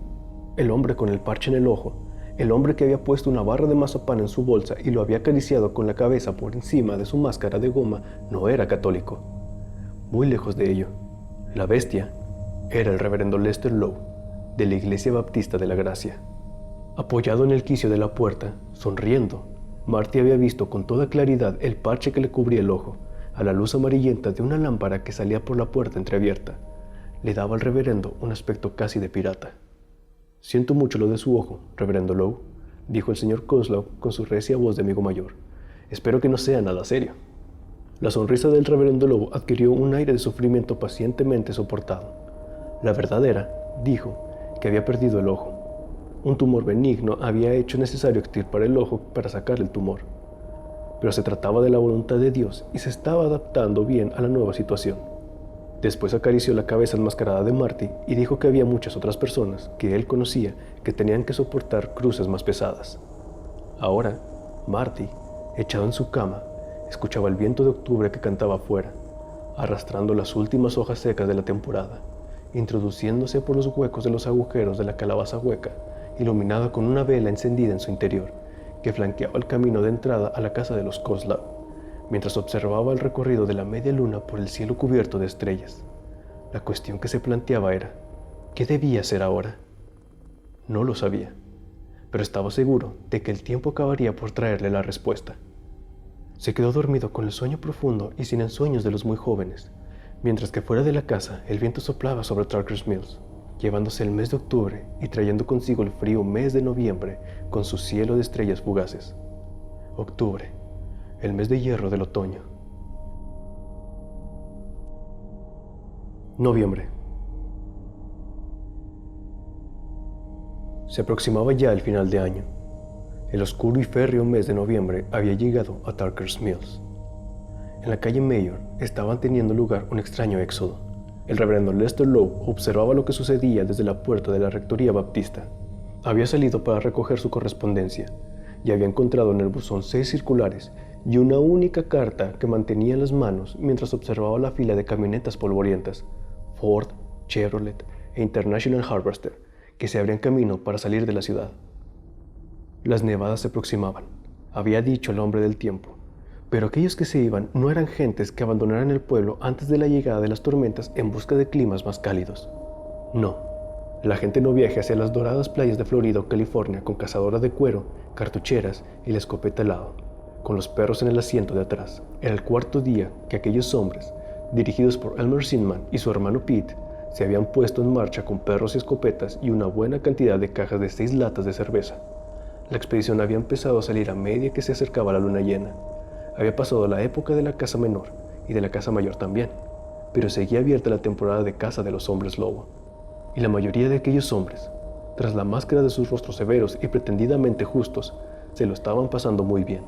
Speaker 1: El hombre con el parche en el ojo, el hombre que había puesto una barra de mazapán en su bolsa y lo había acariciado con la cabeza por encima de su máscara de goma, no era católico. Muy lejos de ello, la bestia era el reverendo Lester Lowe, de la Iglesia Baptista de la Gracia. Apoyado en el quicio de la puerta, sonriendo, Marty había visto con toda claridad el parche que le cubría el ojo, a la luz amarillenta de una lámpara que salía por la puerta entreabierta. Le daba al reverendo un aspecto casi de pirata. «Siento mucho lo de su ojo, reverendo Lowe», dijo el señor Kozlov con su recia voz de amigo mayor. «Espero que no sea nada serio». La sonrisa del reverendo Lowe adquirió un aire de sufrimiento pacientemente soportado. La verdad era, dijo, que había perdido el ojo. Un tumor benigno había hecho necesario extirpar el ojo para sacar el tumor. Pero se trataba de la voluntad de Dios y se estaba adaptando bien a la nueva situación. Después acarició la cabeza enmascarada de Marty y dijo que había muchas otras personas que él conocía que tenían que soportar cruces más pesadas. Ahora, Marty, echado en su cama, escuchaba el viento de octubre que cantaba afuera, arrastrando las últimas hojas secas de la temporada, introduciéndose por los huecos de los agujeros de la calabaza hueca, iluminada con una vela encendida en su interior, que flanqueaba el camino de entrada a la casa de los Kozlov, mientras observaba el recorrido de la media luna por el cielo cubierto de estrellas. La cuestión que se planteaba era, ¿qué debía hacer ahora? No lo sabía, pero estaba seguro de que el tiempo acabaría por traerle la respuesta. Se quedó dormido con el sueño profundo y sin ensueños de los muy jóvenes, mientras que fuera de la casa el viento soplaba sobre Tarker's Mills, llevándose el mes de octubre y trayendo consigo el frío mes de noviembre con su cielo de estrellas fugaces. Octubre, el mes de hierro del otoño. Noviembre. Se aproximaba ya el final de año. El oscuro y férreo mes de noviembre había llegado a Tarker's Mills. En la calle Mayor estaban teniendo lugar un extraño éxodo. El reverendo Lester Lowe observaba lo que sucedía desde la puerta de la rectoría baptista. Había salido para recoger su correspondencia y había encontrado en el buzón 6 circulares y una única carta que mantenía en las manos mientras observaba la fila de camionetas polvorientas, Ford, Chevrolet e International Harvester, que se abrían camino para salir de la ciudad. Las nevadas se aproximaban, había dicho el hombre del tiempo. Pero aquellos que se iban no eran gentes que abandonaran el pueblo antes de la llegada de las tormentas en busca de climas más cálidos. No, la gente no viaja hacia las doradas playas de Florida o California con cazadora de cuero, cartucheras y la escopeta al lado, con los perros en el asiento de atrás. Era el cuarto día que aquellos hombres, dirigidos por Elmer Sinman y su hermano Pete, se habían puesto en marcha con perros y escopetas y una buena cantidad de cajas de 6 latas de cerveza. La expedición había empezado a salir a medida que se acercaba la luna llena. Había pasado la época de la caza menor y de la caza mayor también, pero seguía abierta la temporada de caza de los hombres lobo. Y la mayoría de aquellos hombres, tras la máscara de sus rostros severos y pretendidamente justos, se lo estaban pasando muy bien.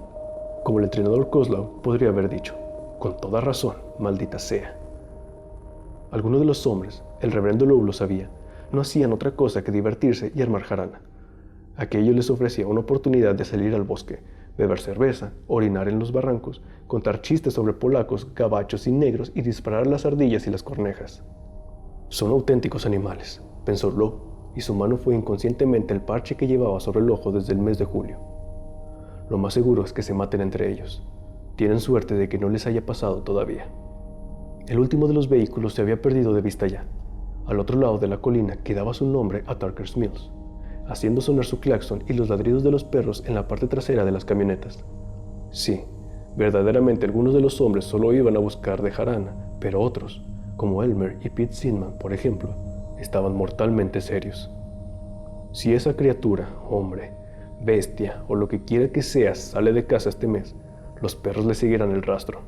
Speaker 1: Como el entrenador Kozlov podría haber dicho, con toda razón, maldita sea. Algunos de los hombres, el reverendo Lowe lo sabía, no hacían otra cosa que divertirse y armar jarana. Aquello les ofrecía una oportunidad de salir al bosque, beber cerveza, orinar en los barrancos, contar chistes sobre polacos, gabachos y negros y disparar a las ardillas y las cornejas. Son auténticos animales, pensó Lowe, y su mano fue inconscientemente el parche que llevaba sobre el ojo desde el mes de julio. Lo más seguro es que se maten entre ellos. Tienen suerte de que no les haya pasado todavía. El último de los vehículos se había perdido de vista ya. Al otro lado de la colina quedaba su nombre a Tarker's Mills, haciendo sonar su claxon y los ladridos de los perros en la parte trasera de las camionetas. Sí, verdaderamente algunos de los hombres solo iban a buscar de jarana, pero otros, como Elmer y Pete Sinman, por ejemplo, estaban mortalmente serios. Si esa criatura, hombre, bestia o lo que quiera que sea sale de casa este mes, los perros le seguirán el rastro.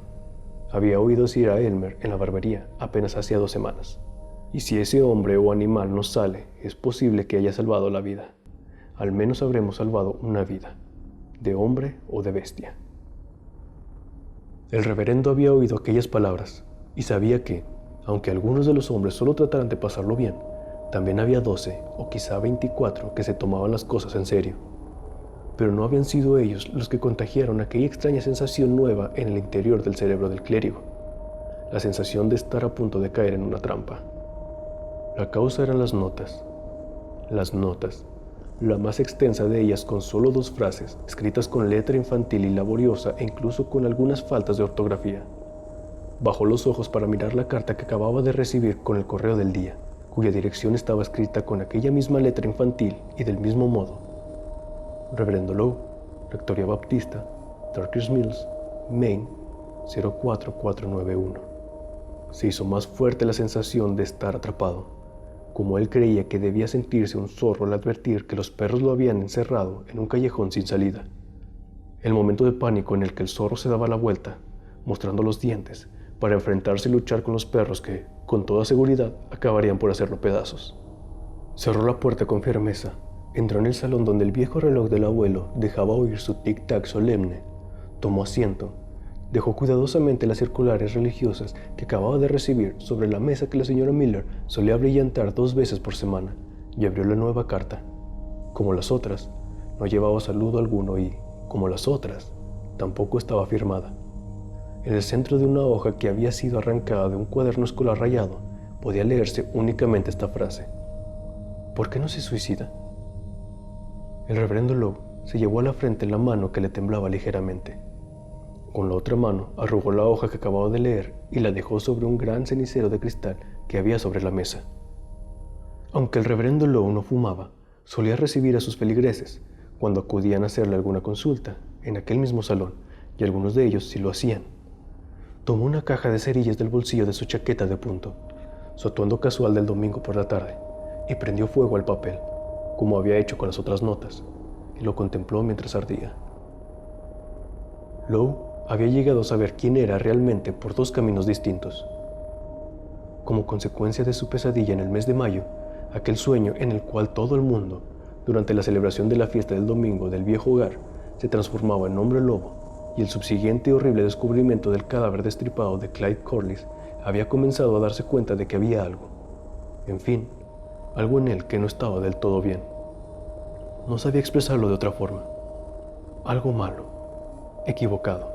Speaker 1: Había oído decir a Elmer en la barbería apenas hacía 2 semanas. Y si ese hombre o animal no sale, es posible que haya salvado la vida. Al menos habremos salvado una vida, de hombre o de bestia. El reverendo había oído aquellas palabras y sabía que, aunque algunos de los hombres solo trataran de pasarlo bien, también había 12 o quizá 24 que se tomaban las cosas en serio. pero no habían sido ellos los que contagiaron aquella extraña sensación nueva en el interior del cerebro del clérigo, la sensación de estar a punto de caer en una trampa. La causa eran las notas, la más extensa de ellas con solo 2 frases, escritas con letra infantil y laboriosa e incluso con algunas faltas de ortografía. Bajó los ojos para mirar la carta que acababa de recibir con el correo del día, cuya dirección estaba escrita con aquella misma letra infantil y del mismo modo. Reverendo Lowe, Rectoría Baptista, Darkers Mills, Maine, 04491. Se hizo más fuerte la sensación de estar atrapado, como él creía que debía sentirse un zorro al advertir que los perros lo habían encerrado en un callejón sin salida. El momento de pánico en el que el zorro se daba la vuelta, mostrando los dientes, para enfrentarse y luchar con los perros que, con toda seguridad, acabarían por hacerlo pedazos. Cerró la puerta con firmeza, entró en el salón donde el viejo reloj del abuelo dejaba oír su tic-tac solemne, tomó asiento, dejó cuidadosamente las circulares religiosas que acababa de recibir sobre la mesa que la señora Miller solía brillantar 2 veces por semana y abrió la nueva carta. Como las otras, no llevaba saludo alguno y, como las otras, tampoco estaba firmada. En el centro de una hoja que había sido arrancada de un cuaderno escolar rayado, podía leerse únicamente esta frase: ¿por qué no se suicida? El reverendo Lowe se llevó a la frente la mano que le temblaba ligeramente. Con la otra mano arrugó la hoja que acababa de leer y la dejó sobre un gran cenicero de cristal que había sobre la mesa. Aunque el reverendo Lowe no fumaba, solía recibir a sus feligreses cuando acudían a hacerle alguna consulta en aquel mismo salón, y algunos de ellos sí lo hacían. Tomó una caja de cerillas del bolsillo de su chaqueta de punto, su atuendo casual del domingo por la tarde, y prendió fuego al papel, como había hecho con las otras notas, y lo contempló mientras ardía. Lowe había llegado a saber quién era realmente por 2 caminos distintos. Como consecuencia de su pesadilla en el mes de mayo, aquel sueño en el cual todo el mundo, durante la celebración de la fiesta del domingo del viejo hogar, se transformaba en hombre lobo, y el subsiguiente y horrible descubrimiento del cadáver destripado de Clyde Corliss, había comenzado a darse cuenta de que había algo, en fin, algo en él que no estaba del todo bien. No sabía expresarlo de otra forma. Algo malo, equivocado.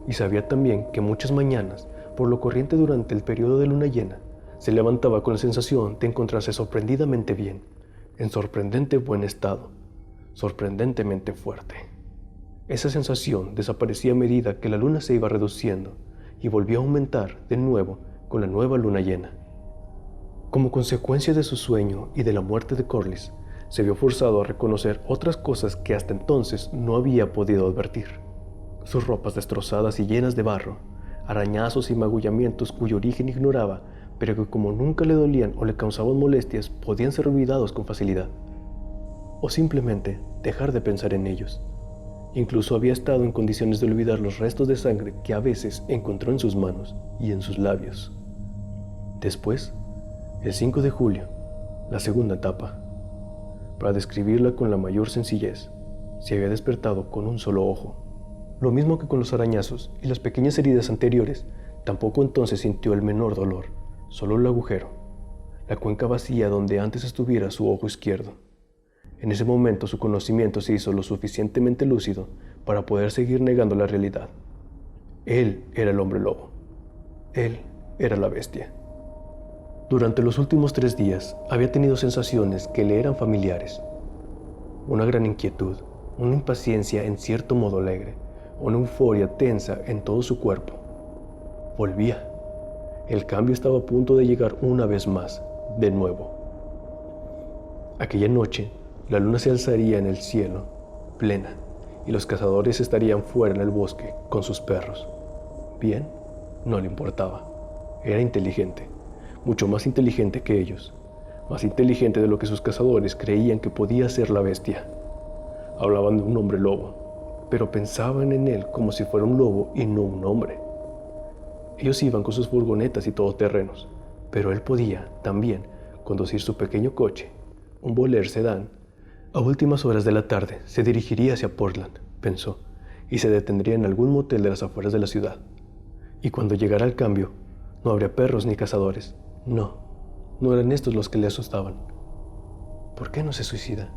Speaker 1: Y sabía también que muchas mañanas, por lo corriente durante el periodo de luna llena, se levantaba con la sensación de encontrarse sorprendidamente bien, en sorprendente buen estado, sorprendentemente fuerte. Esa sensación desaparecía a medida que la luna se iba reduciendo y volvió a aumentar de nuevo con la nueva luna llena. Como consecuencia de su sueño y de la muerte de Corliss, se vio forzado a reconocer otras cosas que hasta entonces no había podido advertir. Sus ropas destrozadas y llenas de barro, arañazos y magullamientos cuyo origen ignoraba, pero que como nunca le dolían o le causaban molestias, podían ser olvidados con facilidad. O simplemente dejar de pensar en ellos. Incluso había estado en condiciones de olvidar los restos de sangre que a veces encontró en sus manos y en sus labios. Después, el 5 de julio, la segunda etapa. Para describirla con la mayor sencillez, se había despertado con un solo ojo. Lo mismo que con los arañazos y las pequeñas heridas anteriores, tampoco entonces sintió el menor dolor, solo el agujero, la cuenca vacía donde antes estuviera su ojo izquierdo. En ese momento su conocimiento se hizo lo suficientemente lúcido para poder seguir negando la realidad. Él era el hombre lobo. Él era la bestia. Durante los últimos 3 días había tenido sensaciones que le eran familiares. Una gran inquietud, una impaciencia en cierto modo alegre, una euforia tensa en todo su cuerpo. Volvía. El cambio estaba a punto de llegar una vez más, de nuevo. Aquella noche, la luna se alzaría en el cielo, plena, y los cazadores estarían fuera en el bosque con sus perros. Bien, no le importaba. Era inteligente, mucho más inteligente que ellos, más inteligente de lo que sus cazadores creían que podía ser la bestia. Hablaban de un hombre lobo, pero pensaban en él como si fuera un lobo y no un hombre. Ellos iban con sus furgonetas y todoterrenos, pero él podía, también, conducir su pequeño coche, un Volare sedán. A últimas horas de la tarde se dirigiría hacia Portland, pensó, y se detendría en algún motel de las afueras de la ciudad. Y cuando llegara el cambio, no habría perros ni cazadores. No eran estos los que le asustaban. ¿Por qué no se suicida?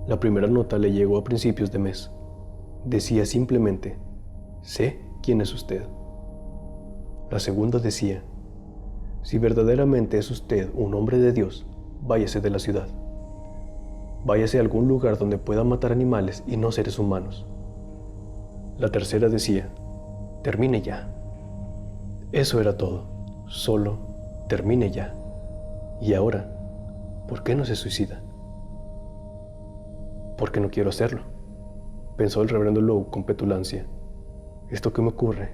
Speaker 1: La primera nota le llegó a principios de mes. Decía simplemente: sé quién es usted. La segunda decía: si verdaderamente es usted un hombre de Dios, váyase de la ciudad. Váyase a algún lugar donde pueda matar animales y no seres humanos. La tercera decía: termine ya. Eso era todo. Solo termine ya. Y ahora, ¿por qué no se suicida? Porque no quiero hacerlo, pensó el reverendo Lowe con petulancia. Esto que me ocurre,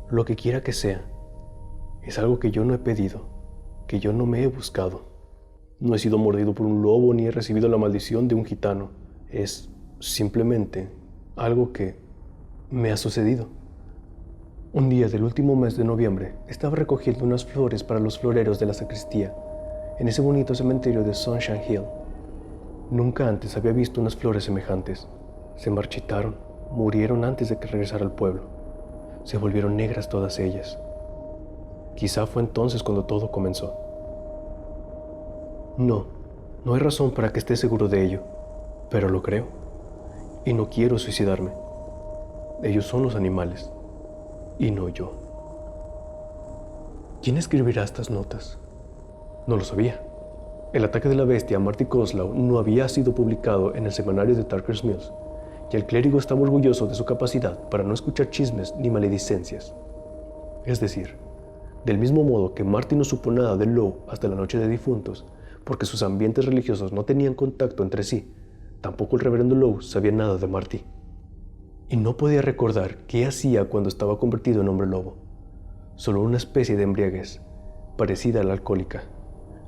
Speaker 1: lo que quiera que sea, es algo que yo no he pedido, que yo no me he buscado. No he sido mordido por un lobo ni he recibido la maldición de un gitano. Es simplemente algo que me ha sucedido. Un día del último mes de noviembre estaba recogiendo unas flores para los floreros de la sacristía, en ese bonito cementerio de Sunshine Hill. Nunca antes había visto unas flores semejantes. Se marchitaron, murieron antes de que regresara al pueblo. Se volvieron negras todas ellas. Quizá fue entonces cuando todo comenzó. No hay razón para que esté seguro de ello, pero lo creo. Y no quiero suicidarme. Ellos son los animales, y no yo. ¿Quién escribirá estas notas? No lo sabía. El ataque de la bestia a Marty Kozlau no había sido publicado en el semanario de Tucker's Mills, y el clérigo estaba orgulloso de su capacidad para no escuchar chismes ni maledicencias. Es decir, del mismo modo que Marty no supo nada de Lowe hasta la noche de difuntos, porque sus ambientes religiosos no tenían contacto entre sí, tampoco el reverendo Lowe sabía nada de Marty. Y no podía recordar qué hacía cuando estaba convertido en hombre lobo. Solo una especie de embriaguez, parecida a la alcohólica,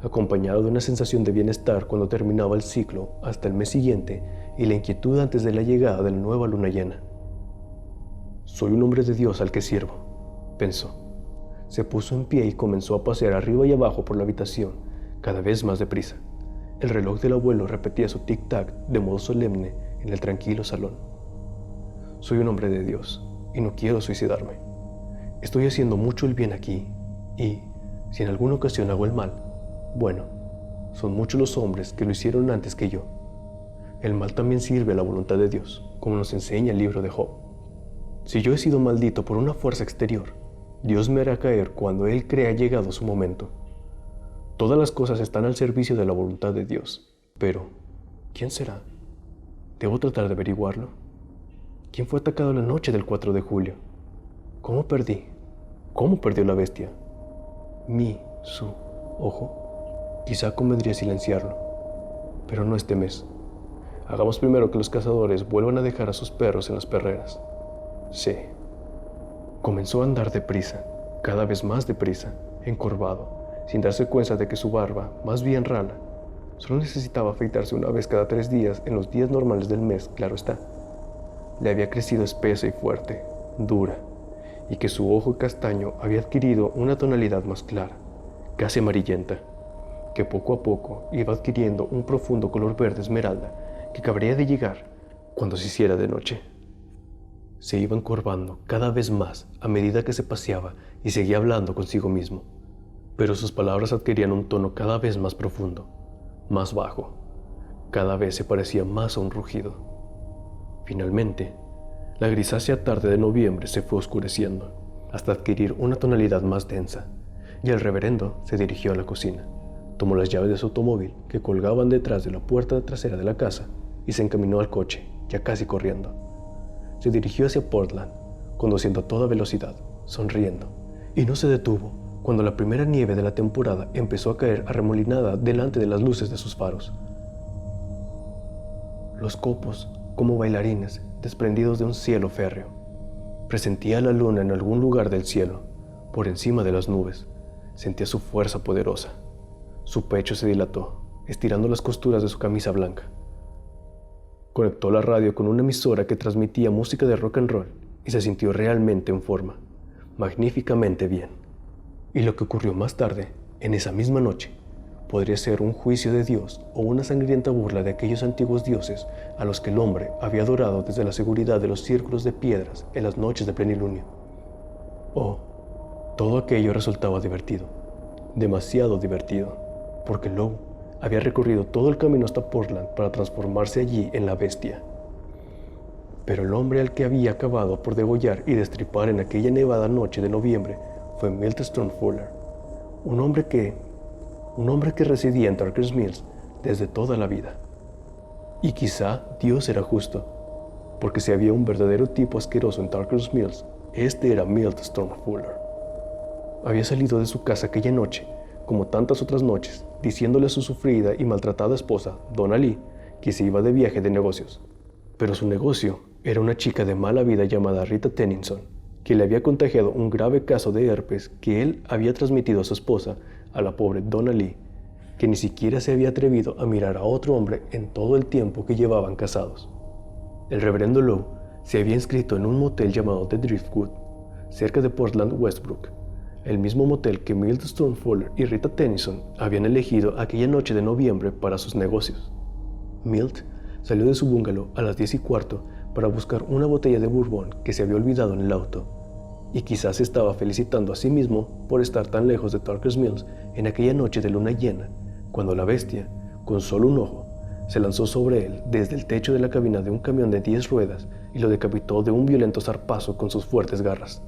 Speaker 1: acompañado de una sensación de bienestar cuando terminaba el ciclo hasta el mes siguiente y la inquietud antes de la llegada de la nueva luna llena. Soy un hombre de Dios al que sirvo, pensó. Se puso en pie y comenzó a pasear arriba y abajo por la habitación, cada vez más deprisa. El reloj del abuelo repetía su tic-tac de modo solemne en el tranquilo salón. Soy un hombre de Dios y no quiero suicidarme. Estoy haciendo mucho el bien aquí y, si en alguna ocasión hago el mal, bueno, son muchos los hombres que lo hicieron antes que yo. El mal también sirve a la voluntad de Dios, como nos enseña el libro de Job. Si yo he sido maldito por una fuerza exterior, Dios me hará caer cuando Él crea llegado su momento. Todas las cosas están al servicio de la voluntad de Dios. Pero, ¿quién será? Debo tratar de averiguarlo. ¿Quién fue atacado la noche del 4 de julio? ¿Cómo perdí? ¿Cómo perdió la bestia? Su ojo. Quizá convendría silenciarlo, pero no este mes. Hagamos primero que los cazadores vuelvan a dejar a sus perros en las perreras. Sí. Comenzó a andar deprisa, cada vez más deprisa, encorvado, sin darse cuenta de que su barba, más bien rala, solo necesitaba afeitarse una vez cada 3 días en los días normales del mes, claro está. Le había crecido espesa y fuerte, dura, y que su ojo castaño había adquirido una tonalidad más clara, casi amarillenta, que poco a poco iba adquiriendo un profundo color verde esmeralda que acabaría de llegar cuando se hiciera de noche. Se iba encorvando cada vez más a medida que se paseaba y seguía hablando consigo mismo, pero sus palabras adquirían un tono cada vez más profundo, más bajo, cada vez se parecía más a un rugido. Finalmente, la grisácea tarde de noviembre se fue oscureciendo hasta adquirir una tonalidad más densa, y el reverendo se dirigió a la cocina. Tomó las llaves de su automóvil, que colgaban detrás de la puerta trasera de la casa, y se encaminó al coche, ya casi corriendo. Se dirigió hacia Portland, conduciendo a toda velocidad, sonriendo, y no se detuvo cuando la primera nieve de la temporada empezó a caer arremolinada delante de las luces de sus faros. Los copos, como bailarines, desprendidos de un cielo férreo. Presentía a la luna en algún lugar del cielo, por encima de las nubes. Sentía su fuerza poderosa. Su pecho se dilató, estirando las costuras de su camisa blanca. Conectó la radio con una emisora que transmitía música de rock and roll y se sintió realmente en forma, magníficamente bien. Y lo que ocurrió más tarde, en esa misma noche, podría ser un juicio de Dios o una sangrienta burla de aquellos antiguos dioses a los que el hombre había adorado desde la seguridad de los círculos de piedras en las noches de plenilunio. Todo aquello resultaba divertido, demasiado divertido, porque Lowe había recorrido todo el camino hasta Portland para transformarse allí en la bestia. Pero el hombre al que había acabado por degollar y destripar en aquella nevada noche de noviembre fue Milt Stormfuller, un hombre que residía en Tarker's Mills desde toda la vida. Y quizá Dios era justo, porque si había un verdadero tipo asqueroso en Tarker's Mills, este era Milt Stormfuller. Había salido de su casa aquella noche, como tantas otras noches, diciéndole a su sufrida y maltratada esposa, Donna Lee, que se iba de viaje de negocios. Pero su negocio era una chica de mala vida llamada Rita Tennyson, que le había contagiado un grave caso de herpes que él había transmitido a su esposa, a la pobre Donna Lee, que ni siquiera se había atrevido a mirar a otro hombre en todo el tiempo que llevaban casados. El reverendo Lowe se había inscrito en un motel llamado The Driftwood, cerca de Portland, Westbrook, el mismo motel que Milt Stormfuller y Rita Tennyson habían elegido aquella noche de noviembre para sus negocios. Milt salió de su bungalow a las 10:15 para buscar una botella de bourbon que se había olvidado en el auto, y quizás se estaba felicitando a sí mismo por estar tan lejos de Tarker's Mills en aquella noche de luna llena, cuando la bestia, con solo un ojo, se lanzó sobre él desde el techo de la cabina de un camión de 10 ruedas y lo decapitó de un violento zarpazo con sus fuertes garras.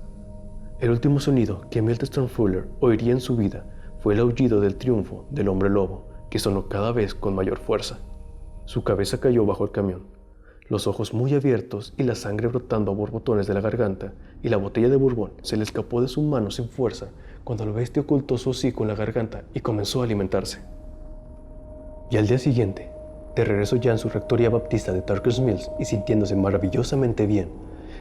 Speaker 1: El último sonido que Milt Stormfuller oiría en su vida fue el aullido del triunfo del hombre lobo, que sonó cada vez con mayor fuerza. Su cabeza cayó bajo el camión, los ojos muy abiertos y la sangre brotando a borbotones de la garganta, y la botella de bourbon se le escapó de su mano sin fuerza cuando la bestia ocultó su hocico en la garganta y comenzó a alimentarse. Y al día siguiente, de regreso ya en su rectoría baptista de Tarker's Mills y sintiéndose maravillosamente bien,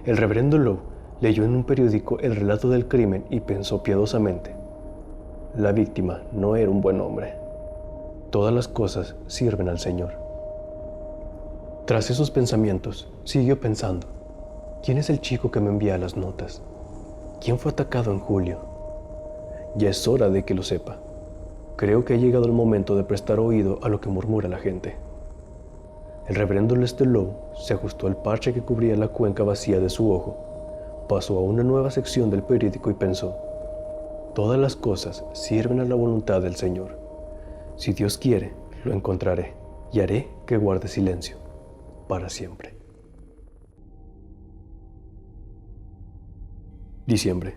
Speaker 1: el reverendo Lowe leyó en un periódico el relato del crimen y pensó piadosamente: la víctima no era un buen hombre. Todas las cosas sirven al Señor. Tras esos pensamientos, siguió pensando: ¿quién es el chico que me envía las notas? ¿Quién fue atacado en julio? Ya es hora de que lo sepa. Creo que ha llegado el momento de prestar oído a lo que murmura la gente. El reverendo Lester Lowe se ajustó el parche que cubría la cuenca vacía de su ojo, pasó a una nueva sección del periódico y pensó: todas las cosas sirven a la voluntad del Señor. Si Dios quiere, lo encontraré y haré que guarde silencio para siempre. Diciembre.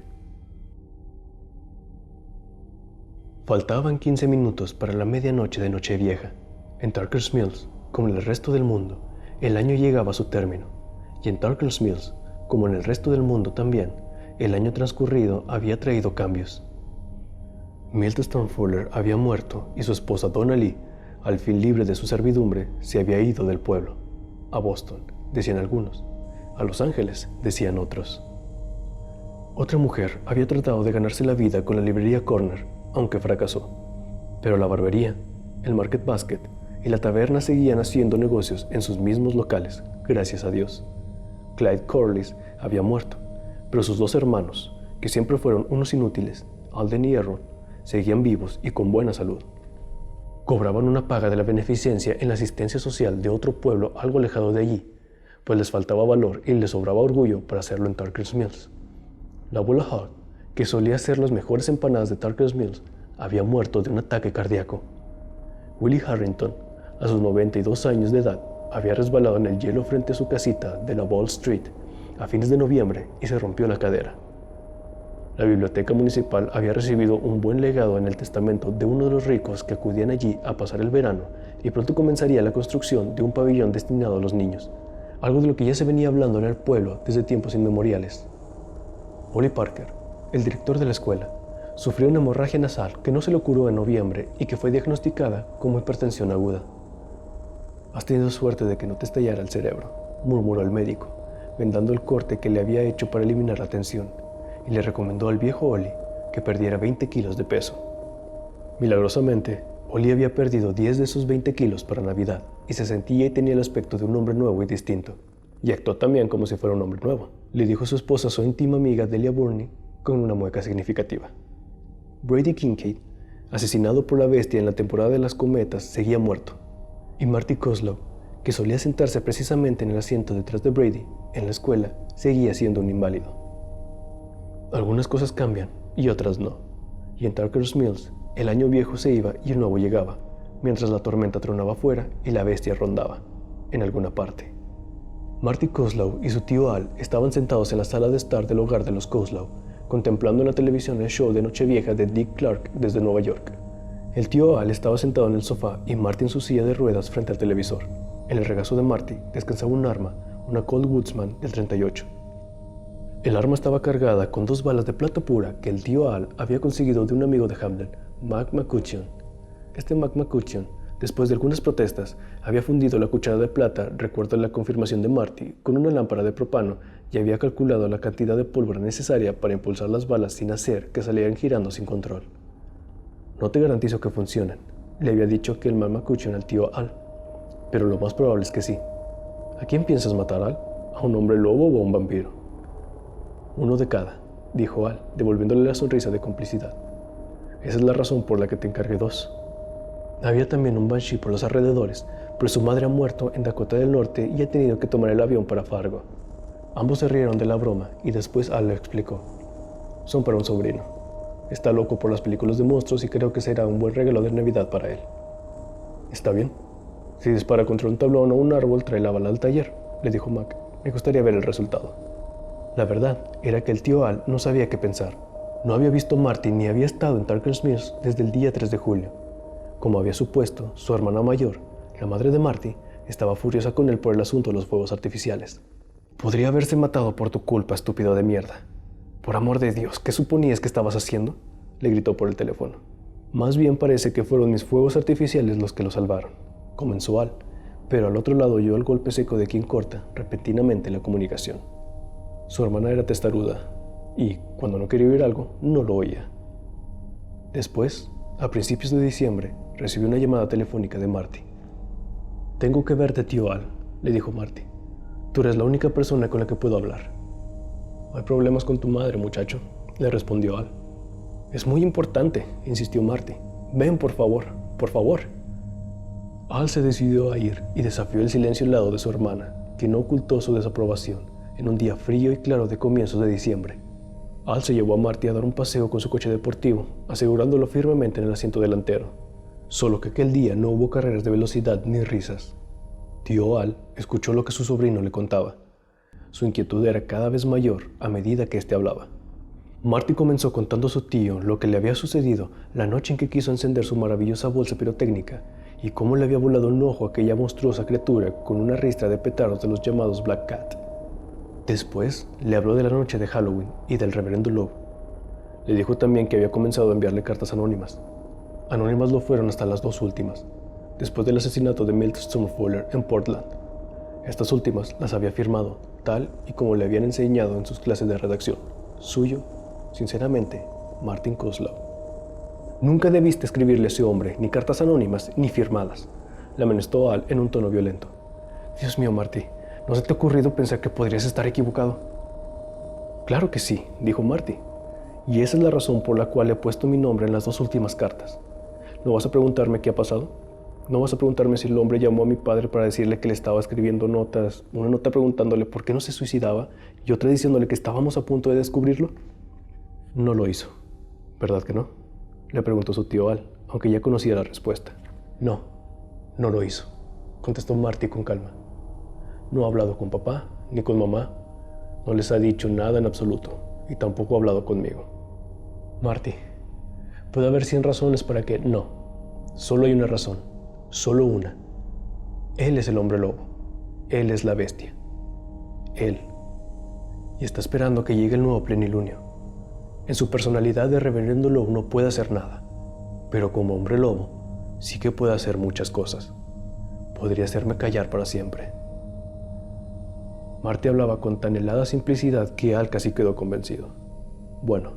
Speaker 1: Faltaban 15 minutos para la medianoche de Nochevieja. En Tarker's Mills, como en el resto del mundo, el año llegaba a su término, y en Tarker's Mills, como en el resto del mundo también, el año transcurrido había traído cambios. Milt Stormfuller había muerto y su esposa Donna Lee, al fin libre de su servidumbre, se había ido del pueblo. A Boston, decían algunos. A Los Ángeles, decían otros. Otra mujer había tratado de ganarse la vida con la librería Corner, aunque fracasó. Pero la barbería, el Market Basket y la taberna seguían haciendo negocios en sus mismos locales, gracias a Dios. Clyde Corliss había muerto, pero sus dos hermanos, que siempre fueron unos inútiles, Alden y Aaron, seguían vivos y con buena salud. Cobraban una paga de la beneficencia en la asistencia social de otro pueblo algo alejado de allí, pues les faltaba valor y les sobraba orgullo para hacerlo en Tarker's Mills. La abuela Hogg, que solía hacer las mejores empanadas de Tarker's Mills, había muerto de un ataque cardíaco. Willie Harrington, a sus 92 años de edad, había resbalado en el hielo frente a su casita de la Wall Street a fines de noviembre y se rompió la cadera. La biblioteca municipal había recibido un buen legado en el testamento de uno de los ricos que acudían allí a pasar el verano, y pronto comenzaría la construcción de un pabellón destinado a los niños, algo de lo que ya se venía hablando en el pueblo desde tiempos inmemoriales. Ollie Parker, el director de la escuela, sufrió una hemorragia nasal que no se le curó en noviembre y que fue diagnosticada como hipertensión aguda. «Has tenido suerte de que no te estallara el cerebro», murmuró el médico, vendando el corte que le había hecho para eliminar la tensión, y le recomendó al viejo Ollie que perdiera 20 kilos de peso. Milagrosamente, Ollie había perdido 10 de esos 20 kilos para Navidad y se sentía y tenía el aspecto de un hombre nuevo y distinto. Y actuó también como si fuera un hombre nuevo, le dijo su esposa, su íntima amiga Delia Burney, con una mueca significativa. Brady Kincaid, asesinado por la bestia en la temporada de las cometas, seguía muerto. Y Marty Kozlow, que solía sentarse precisamente en el asiento detrás de Brady, en la escuela, seguía siendo un inválido. Algunas cosas cambian y otras no. Y en Tarker's Mills, el año viejo se iba y el nuevo llegaba, mientras la tormenta tronaba afuera y la bestia rondaba, en alguna parte. Marty Kozlow y su tío Al estaban sentados en la sala de estar del hogar de los Kozlow, contemplando en la televisión el show de Nochevieja de Dick Clark desde Nueva York. El tío Al estaba sentado en el sofá y Marty en su silla de ruedas frente al televisor. En el regazo de Marty descansaba un arma, una Colt Woodsman del 38. El arma estaba cargada con 2 balas de plata pura que el tío Al había conseguido de un amigo de Hamden, Mac McCutcheon. Este Mac McCutcheon, después de algunas protestas, había fundido la cuchara de plata, recuerdo la confirmación de Marty, con una lámpara de propano y había calculado la cantidad de pólvora necesaria para impulsar las balas sin hacer que salieran girando sin control. No te garantizo que funcionen, le había dicho aquel Mac McCutcheon al tío Al, pero lo más probable es que sí. ¿A quién piensas matar, Al? ¿A un hombre lobo o a un vampiro? Uno de cada, dijo Al, devolviéndole la sonrisa de complicidad. Esa es la razón por la que te encargué 2. Había también un Banshee por los alrededores, pero su madre ha muerto en Dakota del Norte y ha tenido que tomar el avión para Fargo. Ambos se rieron de la broma y después Al le explicó. Son para un sobrino. Está loco por las películas de monstruos y creo que será un buen regalo de Navidad para él. ¿Está bien? Si dispara contra un tablón o un árbol, trae la bala al taller, le dijo Mac. Me gustaría ver el resultado. La verdad era que el tío Al no sabía qué pensar. No había visto a Marty ni había estado en Tarker's Mills desde el día 3 de julio. Como había supuesto, su hermana mayor, la madre de Marty, estaba furiosa con él por el asunto de los fuegos artificiales. Podría haberse matado por tu culpa, estúpido de mierda. Por amor de Dios, ¿qué suponías que estabas haciendo?, le gritó por el teléfono. Más bien parece que fueron mis fuegos artificiales los que lo salvaron, comenzó Al, pero al otro lado oyó el golpe seco de quien corta repentinamente la comunicación. Su hermana era testaruda y, cuando no quería oír algo, no lo oía. Después, a principios de diciembre, recibió una llamada telefónica de Marty. Tengo que verte, tío Al, le dijo Marty. Tú eres la única persona con la que puedo hablar. Hay problemas con tu madre, muchacho, le respondió Al. Es muy importante, insistió Marty. Ven, por favor, por favor. Al se decidió a ir y desafió el silencio helado de su hermana, que no ocultó su desaprobación en un día frío y claro de comienzos de diciembre. Al se llevó a Marty a dar un paseo con su coche deportivo, asegurándolo firmemente en el asiento delantero. Solo que aquel día no hubo carreras de velocidad ni risas. Tío Al escuchó lo que su sobrino le contaba. Su inquietud era cada vez mayor a medida que éste hablaba. Marty comenzó contando a su tío lo que le había sucedido la noche en que quiso encender su maravillosa bolsa pirotécnica y cómo le había volado un ojo a aquella monstruosa criatura con una ristra de petardos de los llamados Black Cat. Después le habló de la noche de Halloween y del reverendo Lowe. Le dijo también que había comenzado a enviarle cartas anónimas. Anónimas lo fueron hasta las 2 últimas, después del asesinato de Milt Summerfuller en Portland. Estas últimas las había firmado, tal y como le habían enseñado en sus clases de redacción. Suyo, sinceramente, Martin Kozlow. Nunca debiste escribirle a ese hombre ni cartas anónimas ni firmadas, le amonestó Al en un tono violento. Dios mío, Marty, ¿no se te ha ocurrido pensar que podrías estar equivocado? Claro que sí, dijo Marty, y esa es la razón por la cual he puesto mi nombre en las 2 últimas cartas. ¿No vas a preguntarme qué ha pasado? ¿No vas a preguntarme si el hombre llamó a mi padre para decirle que le estaba escribiendo notas, una nota preguntándole por qué no se suicidaba y otra diciéndole que estábamos a punto de descubrirlo? No lo hizo, ¿verdad que no?, le preguntó su tío Al, aunque ya conocía la respuesta. No lo hizo, contestó Marty con calma. No ha hablado con papá ni con mamá, no les ha dicho nada en absoluto y tampoco ha hablado conmigo. Marty, puede haber 100 razones para que no, solo hay una razón. Solo una. Él es el hombre lobo. Él es la bestia. Él. Y está esperando que llegue el nuevo plenilunio. En su personalidad de reverendo Lowe no puede hacer nada, pero como hombre lobo sí que puede hacer muchas cosas. Podría hacerme callar para siempre. Marty hablaba con tan helada simplicidad que Al casi quedó convencido. Bueno,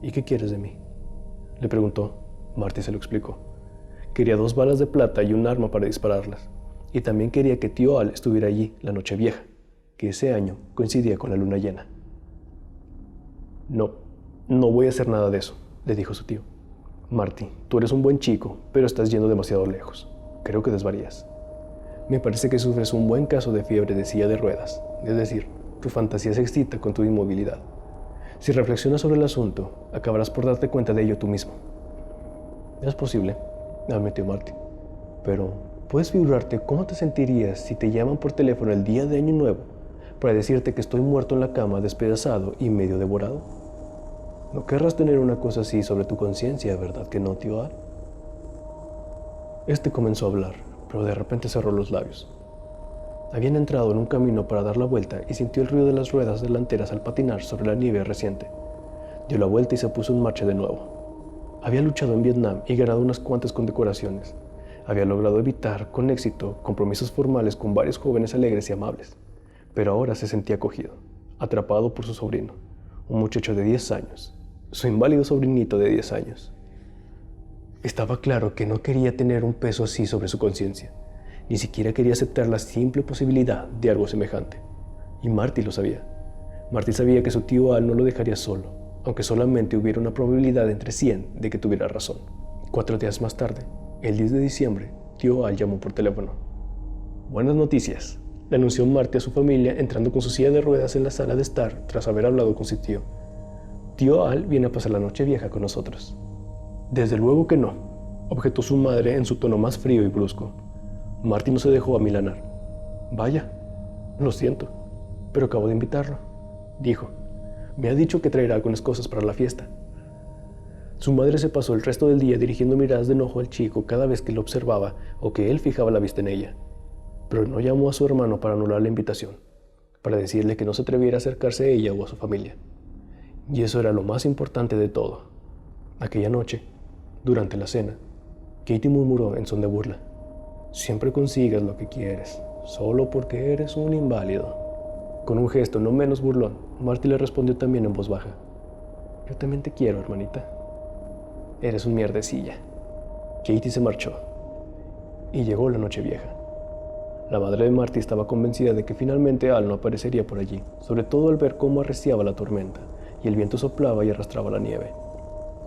Speaker 1: ¿y qué quieres de mí?, le preguntó. Marty se lo explicó. Quería 2 balas de plata y un arma para dispararlas. Y también quería que tío Al estuviera allí la noche vieja, que ese año coincidía con la luna llena. No voy a hacer nada de eso, le dijo su tío. Marty, tú eres un buen chico, pero estás yendo demasiado lejos. Creo que desvarías. Me parece que sufres un buen caso de fiebre de silla de ruedas, es decir, tu fantasía se excita con tu inmovilidad. Si reflexionas sobre el asunto, acabarás por darte cuenta de ello tú mismo. Es posible, admitió Marty. Pero, ¿puedes figurarte cómo te sentirías si te llaman por teléfono el día de Año Nuevo para decirte que estoy muerto en la cama, despedazado y medio devorado? No querrás tener una cosa así sobre tu conciencia, ¿verdad que no, tío Al? Este comenzó a hablar, pero de repente cerró los labios. Habían entrado en un camino para dar la vuelta y sintió el ruido de las ruedas delanteras al patinar sobre la nieve reciente. Dio la vuelta y se puso en marcha de nuevo. Había luchado en Vietnam y ganado unas cuantas condecoraciones. Había logrado evitar con éxito compromisos formales con varios jóvenes alegres y amables. Pero ahora se sentía acogido, atrapado por su sobrino, un muchacho de 10 años, su inválido sobrinito de 10 años. Estaba claro que no quería tener un peso así sobre su conciencia. Ni siquiera quería aceptar la simple posibilidad de algo semejante. Y Marty lo sabía. Marty sabía que su tío Al no lo dejaría solo, aunque solamente hubiera una probabilidad entre 100 de que tuviera razón. 4 días más tarde, el 10 de diciembre, tío Al llamó por teléfono. «Buenas noticias», le anunció Marty a su familia entrando con su silla de ruedas en la sala de estar tras haber hablado con su tío. «Tío Al viene a pasar la noche vieja con nosotros». «Desde luego que no», objetó su madre en su tono más frío y brusco. Marty no se dejó amilanar. «Vaya, lo siento, pero acabo de invitarlo», dijo. «Me ha dicho que traerá algunas cosas para la fiesta». Su madre se pasó el resto del día dirigiendo miradas de enojo al chico cada vez que lo observaba o que él fijaba la vista en ella. Pero no llamó a su hermano para anular la invitación, para decirle que no se atreviera a acercarse a ella o a su familia. Y eso era lo más importante de todo. Aquella noche, durante la cena, Katie murmuró en son de burla: «Siempre consigues lo que quieres, solo porque eres un inválido». Con un gesto no menos burlón, Marty le respondió también en voz baja: «Yo también te quiero, hermanita. Eres un mierdecilla». Katie se marchó, y llegó la noche vieja. La madre de Marty estaba convencida de que finalmente Al no aparecería por allí, sobre todo al ver cómo arreciaba la tormenta, y el viento soplaba y arrastraba la nieve.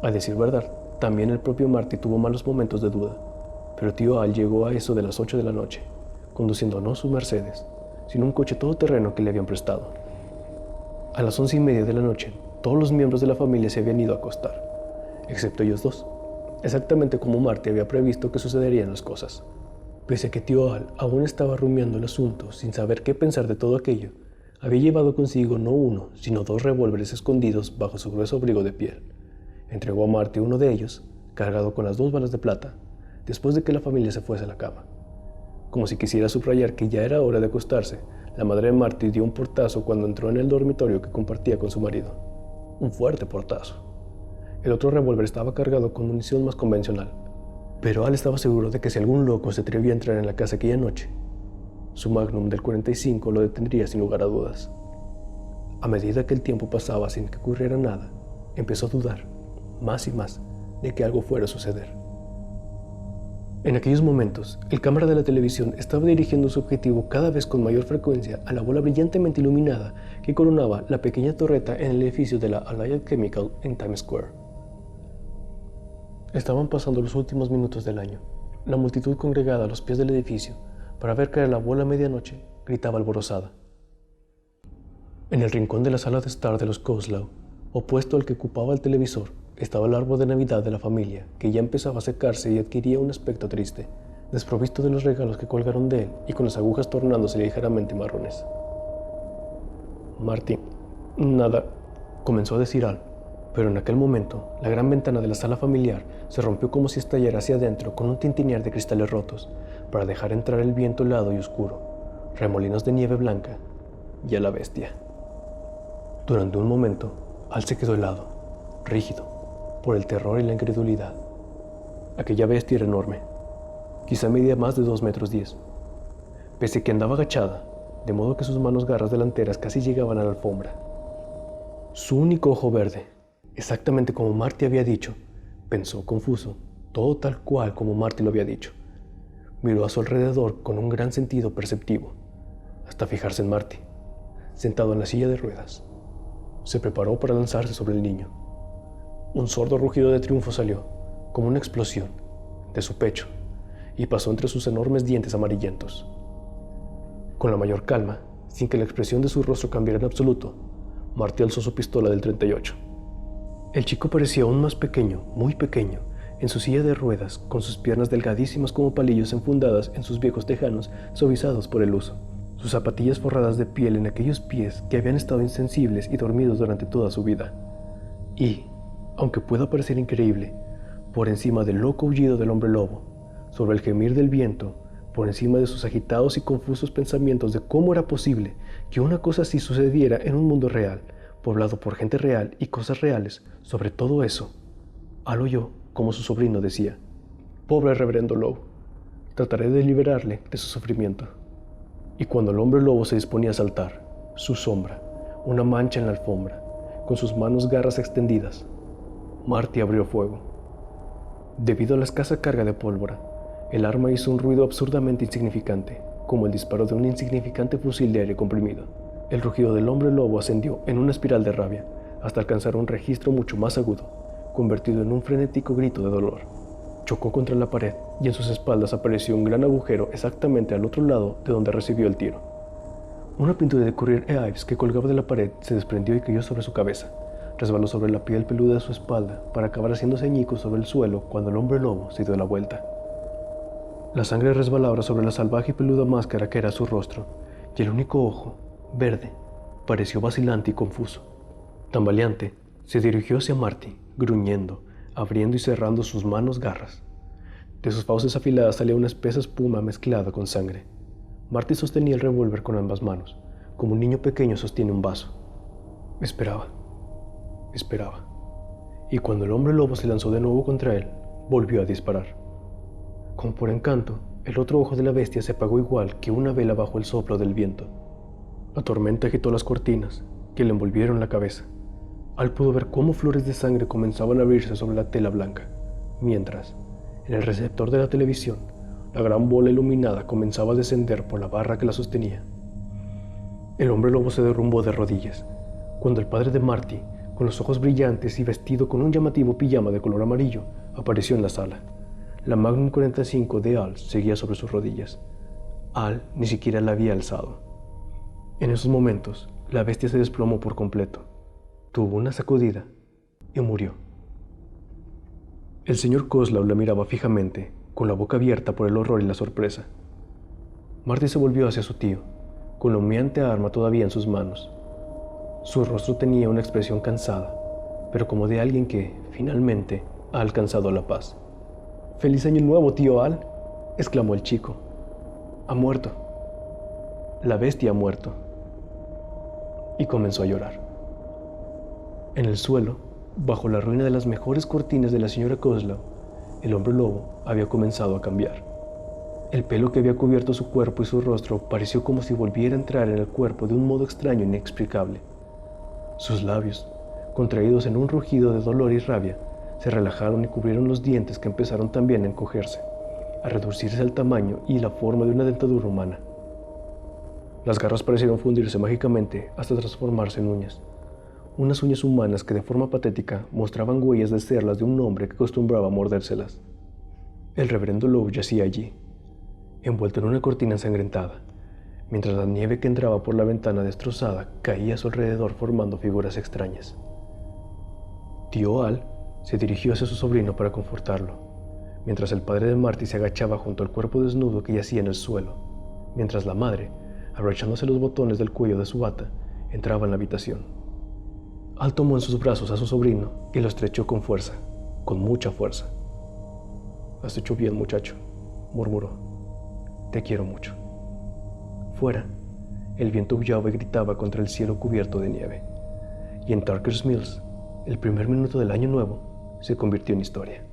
Speaker 1: A decir verdad, también el propio Marty tuvo malos momentos de duda, pero tío Al llegó a eso de las 8 de la noche, conduciendo no su Mercedes, sino un coche todoterreno que le habían prestado. A las 11:30 de la noche, todos los miembros de la familia se habían ido a acostar, excepto ellos dos, exactamente como Marty había previsto que sucederían las cosas. Pese a que tío Al aún estaba rumiando el asunto sin saber qué pensar de todo aquello, había llevado consigo no uno, sino 2 revólveres escondidos bajo su grueso abrigo de piel. Entregó a Marty uno de ellos, cargado con las 2 balas de plata, después de que la familia se fuese a la cama. Como si quisiera subrayar que ya era hora de acostarse, la madre de Marty dio un portazo cuando entró en el dormitorio que compartía con su marido. Un fuerte portazo. El otro revólver estaba cargado con munición más convencional, pero Al estaba seguro de que si algún loco se atrevía a entrar en la casa aquella noche, su Magnum del 45 lo detendría sin lugar a dudas. A medida que el tiempo pasaba sin que ocurriera nada, empezó a dudar, más y más, de que algo fuera a suceder. En aquellos momentos, el cámara de la televisión estaba dirigiendo su objetivo cada vez con mayor frecuencia a la bola brillantemente iluminada que coronaba la pequeña torreta en el edificio de la Allied Chemical en Times Square. Estaban pasando los últimos minutos del año. La multitud congregada a los pies del edificio para ver caer la bola a medianoche gritaba alborozada. En el rincón de la sala de estar de los Coslow, opuesto al que ocupaba el televisor, estaba el árbol de Navidad de la familia, que ya empezaba a secarse y adquiría un aspecto triste, desprovisto de los regalos que colgaron de él y con las agujas tornándose ligeramente marrones. «Marty, nada», comenzó a decir Al, pero en aquel momento la gran ventana de la sala familiar se rompió como si estallara hacia adentro con un tintinear de cristales rotos, para dejar entrar el viento helado y oscuro, remolinos de nieve blanca y a la bestia. Durante un momento, Al se quedó helado, rígido, por el terror y la incredulidad. Aquella bestia era enorme, quizá medía más de 2,10 metros, pese a que andaba agachada, de modo que sus manos garras delanteras casi llegaban a la alfombra. Su único ojo verde, exactamente como Marty había dicho, pensó confuso, todo tal cual como Marty lo había dicho. Miró a su alrededor con un gran sentido perceptivo, hasta fijarse en Marty, sentado en la silla de ruedas. Se preparó para lanzarse sobre el niño. Un sordo rugido de triunfo salió, como una explosión, de su pecho, y pasó entre sus enormes dientes amarillentos. Con la mayor calma, sin que la expresión de su rostro cambiara en absoluto, Marty alzó su pistola del 38. El chico parecía aún más pequeño, muy pequeño, en su silla de ruedas, con sus piernas delgadísimas como palillos enfundadas en sus viejos tejanos suavizados por el uso, sus zapatillas forradas de piel en aquellos pies que habían estado insensibles y dormidos durante toda su vida. Y, aunque pueda parecer increíble, por encima del loco aullido del hombre lobo, sobre el gemir del viento, por encima de sus agitados y confusos pensamientos de cómo era posible que una cosa así sucediera en un mundo real, poblado por gente real y cosas reales, sobre todo eso, Al oyó como su sobrino decía: «Pobre reverendo Lowe, trataré de liberarle de su sufrimiento». Y cuando el hombre lobo se disponía a saltar, su sombra, una mancha en la alfombra, con sus manos garras extendidas, Marty abrió fuego. Debido a la escasa carga de pólvora, el arma hizo un ruido absurdamente insignificante, como el disparo de un insignificante fusil de aire comprimido. El rugido del hombre lobo ascendió en una espiral de rabia, hasta alcanzar un registro mucho más agudo, convertido en un frenético grito de dolor. Chocó contra la pared y en sus espaldas apareció un gran agujero exactamente al otro lado de donde recibió el tiro. Una pintura de Currier e Ives que colgaba de la pared se desprendió y cayó sobre su cabeza. Resbaló sobre la piel peluda de su espalda para acabar haciéndose añicos sobre el suelo cuando el hombre lobo se dio la vuelta. La sangre resbalaba sobre la salvaje y peluda máscara que era su rostro, y el único ojo, verde, pareció vacilante y confuso. Tambaleante, se dirigió hacia Marty, gruñendo, abriendo y cerrando sus manos garras. De sus fauces afiladas salía una espesa espuma mezclada con sangre. Marty sostenía el revólver con ambas manos, como un niño pequeño sostiene un vaso. Esperaba. Y cuando el hombre lobo se lanzó de nuevo contra él, volvió a disparar. Como por encanto, el otro ojo de la bestia se apagó igual que una vela bajo el soplo del viento. La tormenta agitó las cortinas que le envolvieron la cabeza. Al pudo ver cómo flores de sangre comenzaban a abrirse sobre la tela blanca, mientras, en el receptor de la televisión, la gran bola iluminada comenzaba a descender por la barra que la sostenía. El hombre lobo se derrumbó de rodillas, cuando el padre de Marty, con los ojos brillantes y vestido con un llamativo pijama de color amarillo, apareció en la sala. La Magnum 45 de Al seguía sobre sus rodillas. Al ni siquiera la había alzado. En esos momentos, la bestia se desplomó por completo. Tuvo una sacudida y murió. El señor Kozlov la miraba fijamente, con la boca abierta por el horror y la sorpresa. Marty se volvió hacia su tío, con la humeante arma todavía en sus manos. Su rostro tenía una expresión cansada, pero como de alguien que, finalmente, ha alcanzado la paz. «¡Feliz año nuevo, tío Al!», exclamó el chico. «Ha muerto. La bestia ha muerto». Y comenzó a llorar. En el suelo, bajo la ruina de las mejores cortinas de la señora Kozlov, el hombre lobo había comenzado a cambiar. El pelo que había cubierto su cuerpo y su rostro pareció como si volviera a entrar en el cuerpo de un modo extraño e inexplicable. Sus labios, contraídos en un rugido de dolor y rabia, se relajaron y cubrieron los dientes que empezaron también a encogerse, a reducirse al tamaño y la forma de una dentadura humana. Las garras parecieron fundirse mágicamente hasta transformarse en uñas. Unas uñas humanas que de forma patética mostraban huellas de ser las de un hombre que acostumbraba a mordérselas. El reverendo Lowe yacía allí, envuelto en una cortina ensangrentada, mientras la nieve que entraba por la ventana destrozada caía a su alrededor formando figuras extrañas. Tío Al se dirigió hacia su sobrino para confortarlo, mientras el padre de Marty se agachaba junto al cuerpo desnudo que yacía en el suelo, mientras la madre, abrochándose los botones del cuello de su bata, entraba en la habitación. Al tomó en sus brazos a su sobrino y lo estrechó con fuerza, con mucha fuerza. «Has hecho bien, muchacho», murmuró. «Te quiero mucho». Fuera, el viento aullaba y gritaba contra el cielo cubierto de nieve, y en Tucker's Mills, el primer minuto del año nuevo se convirtió en historia.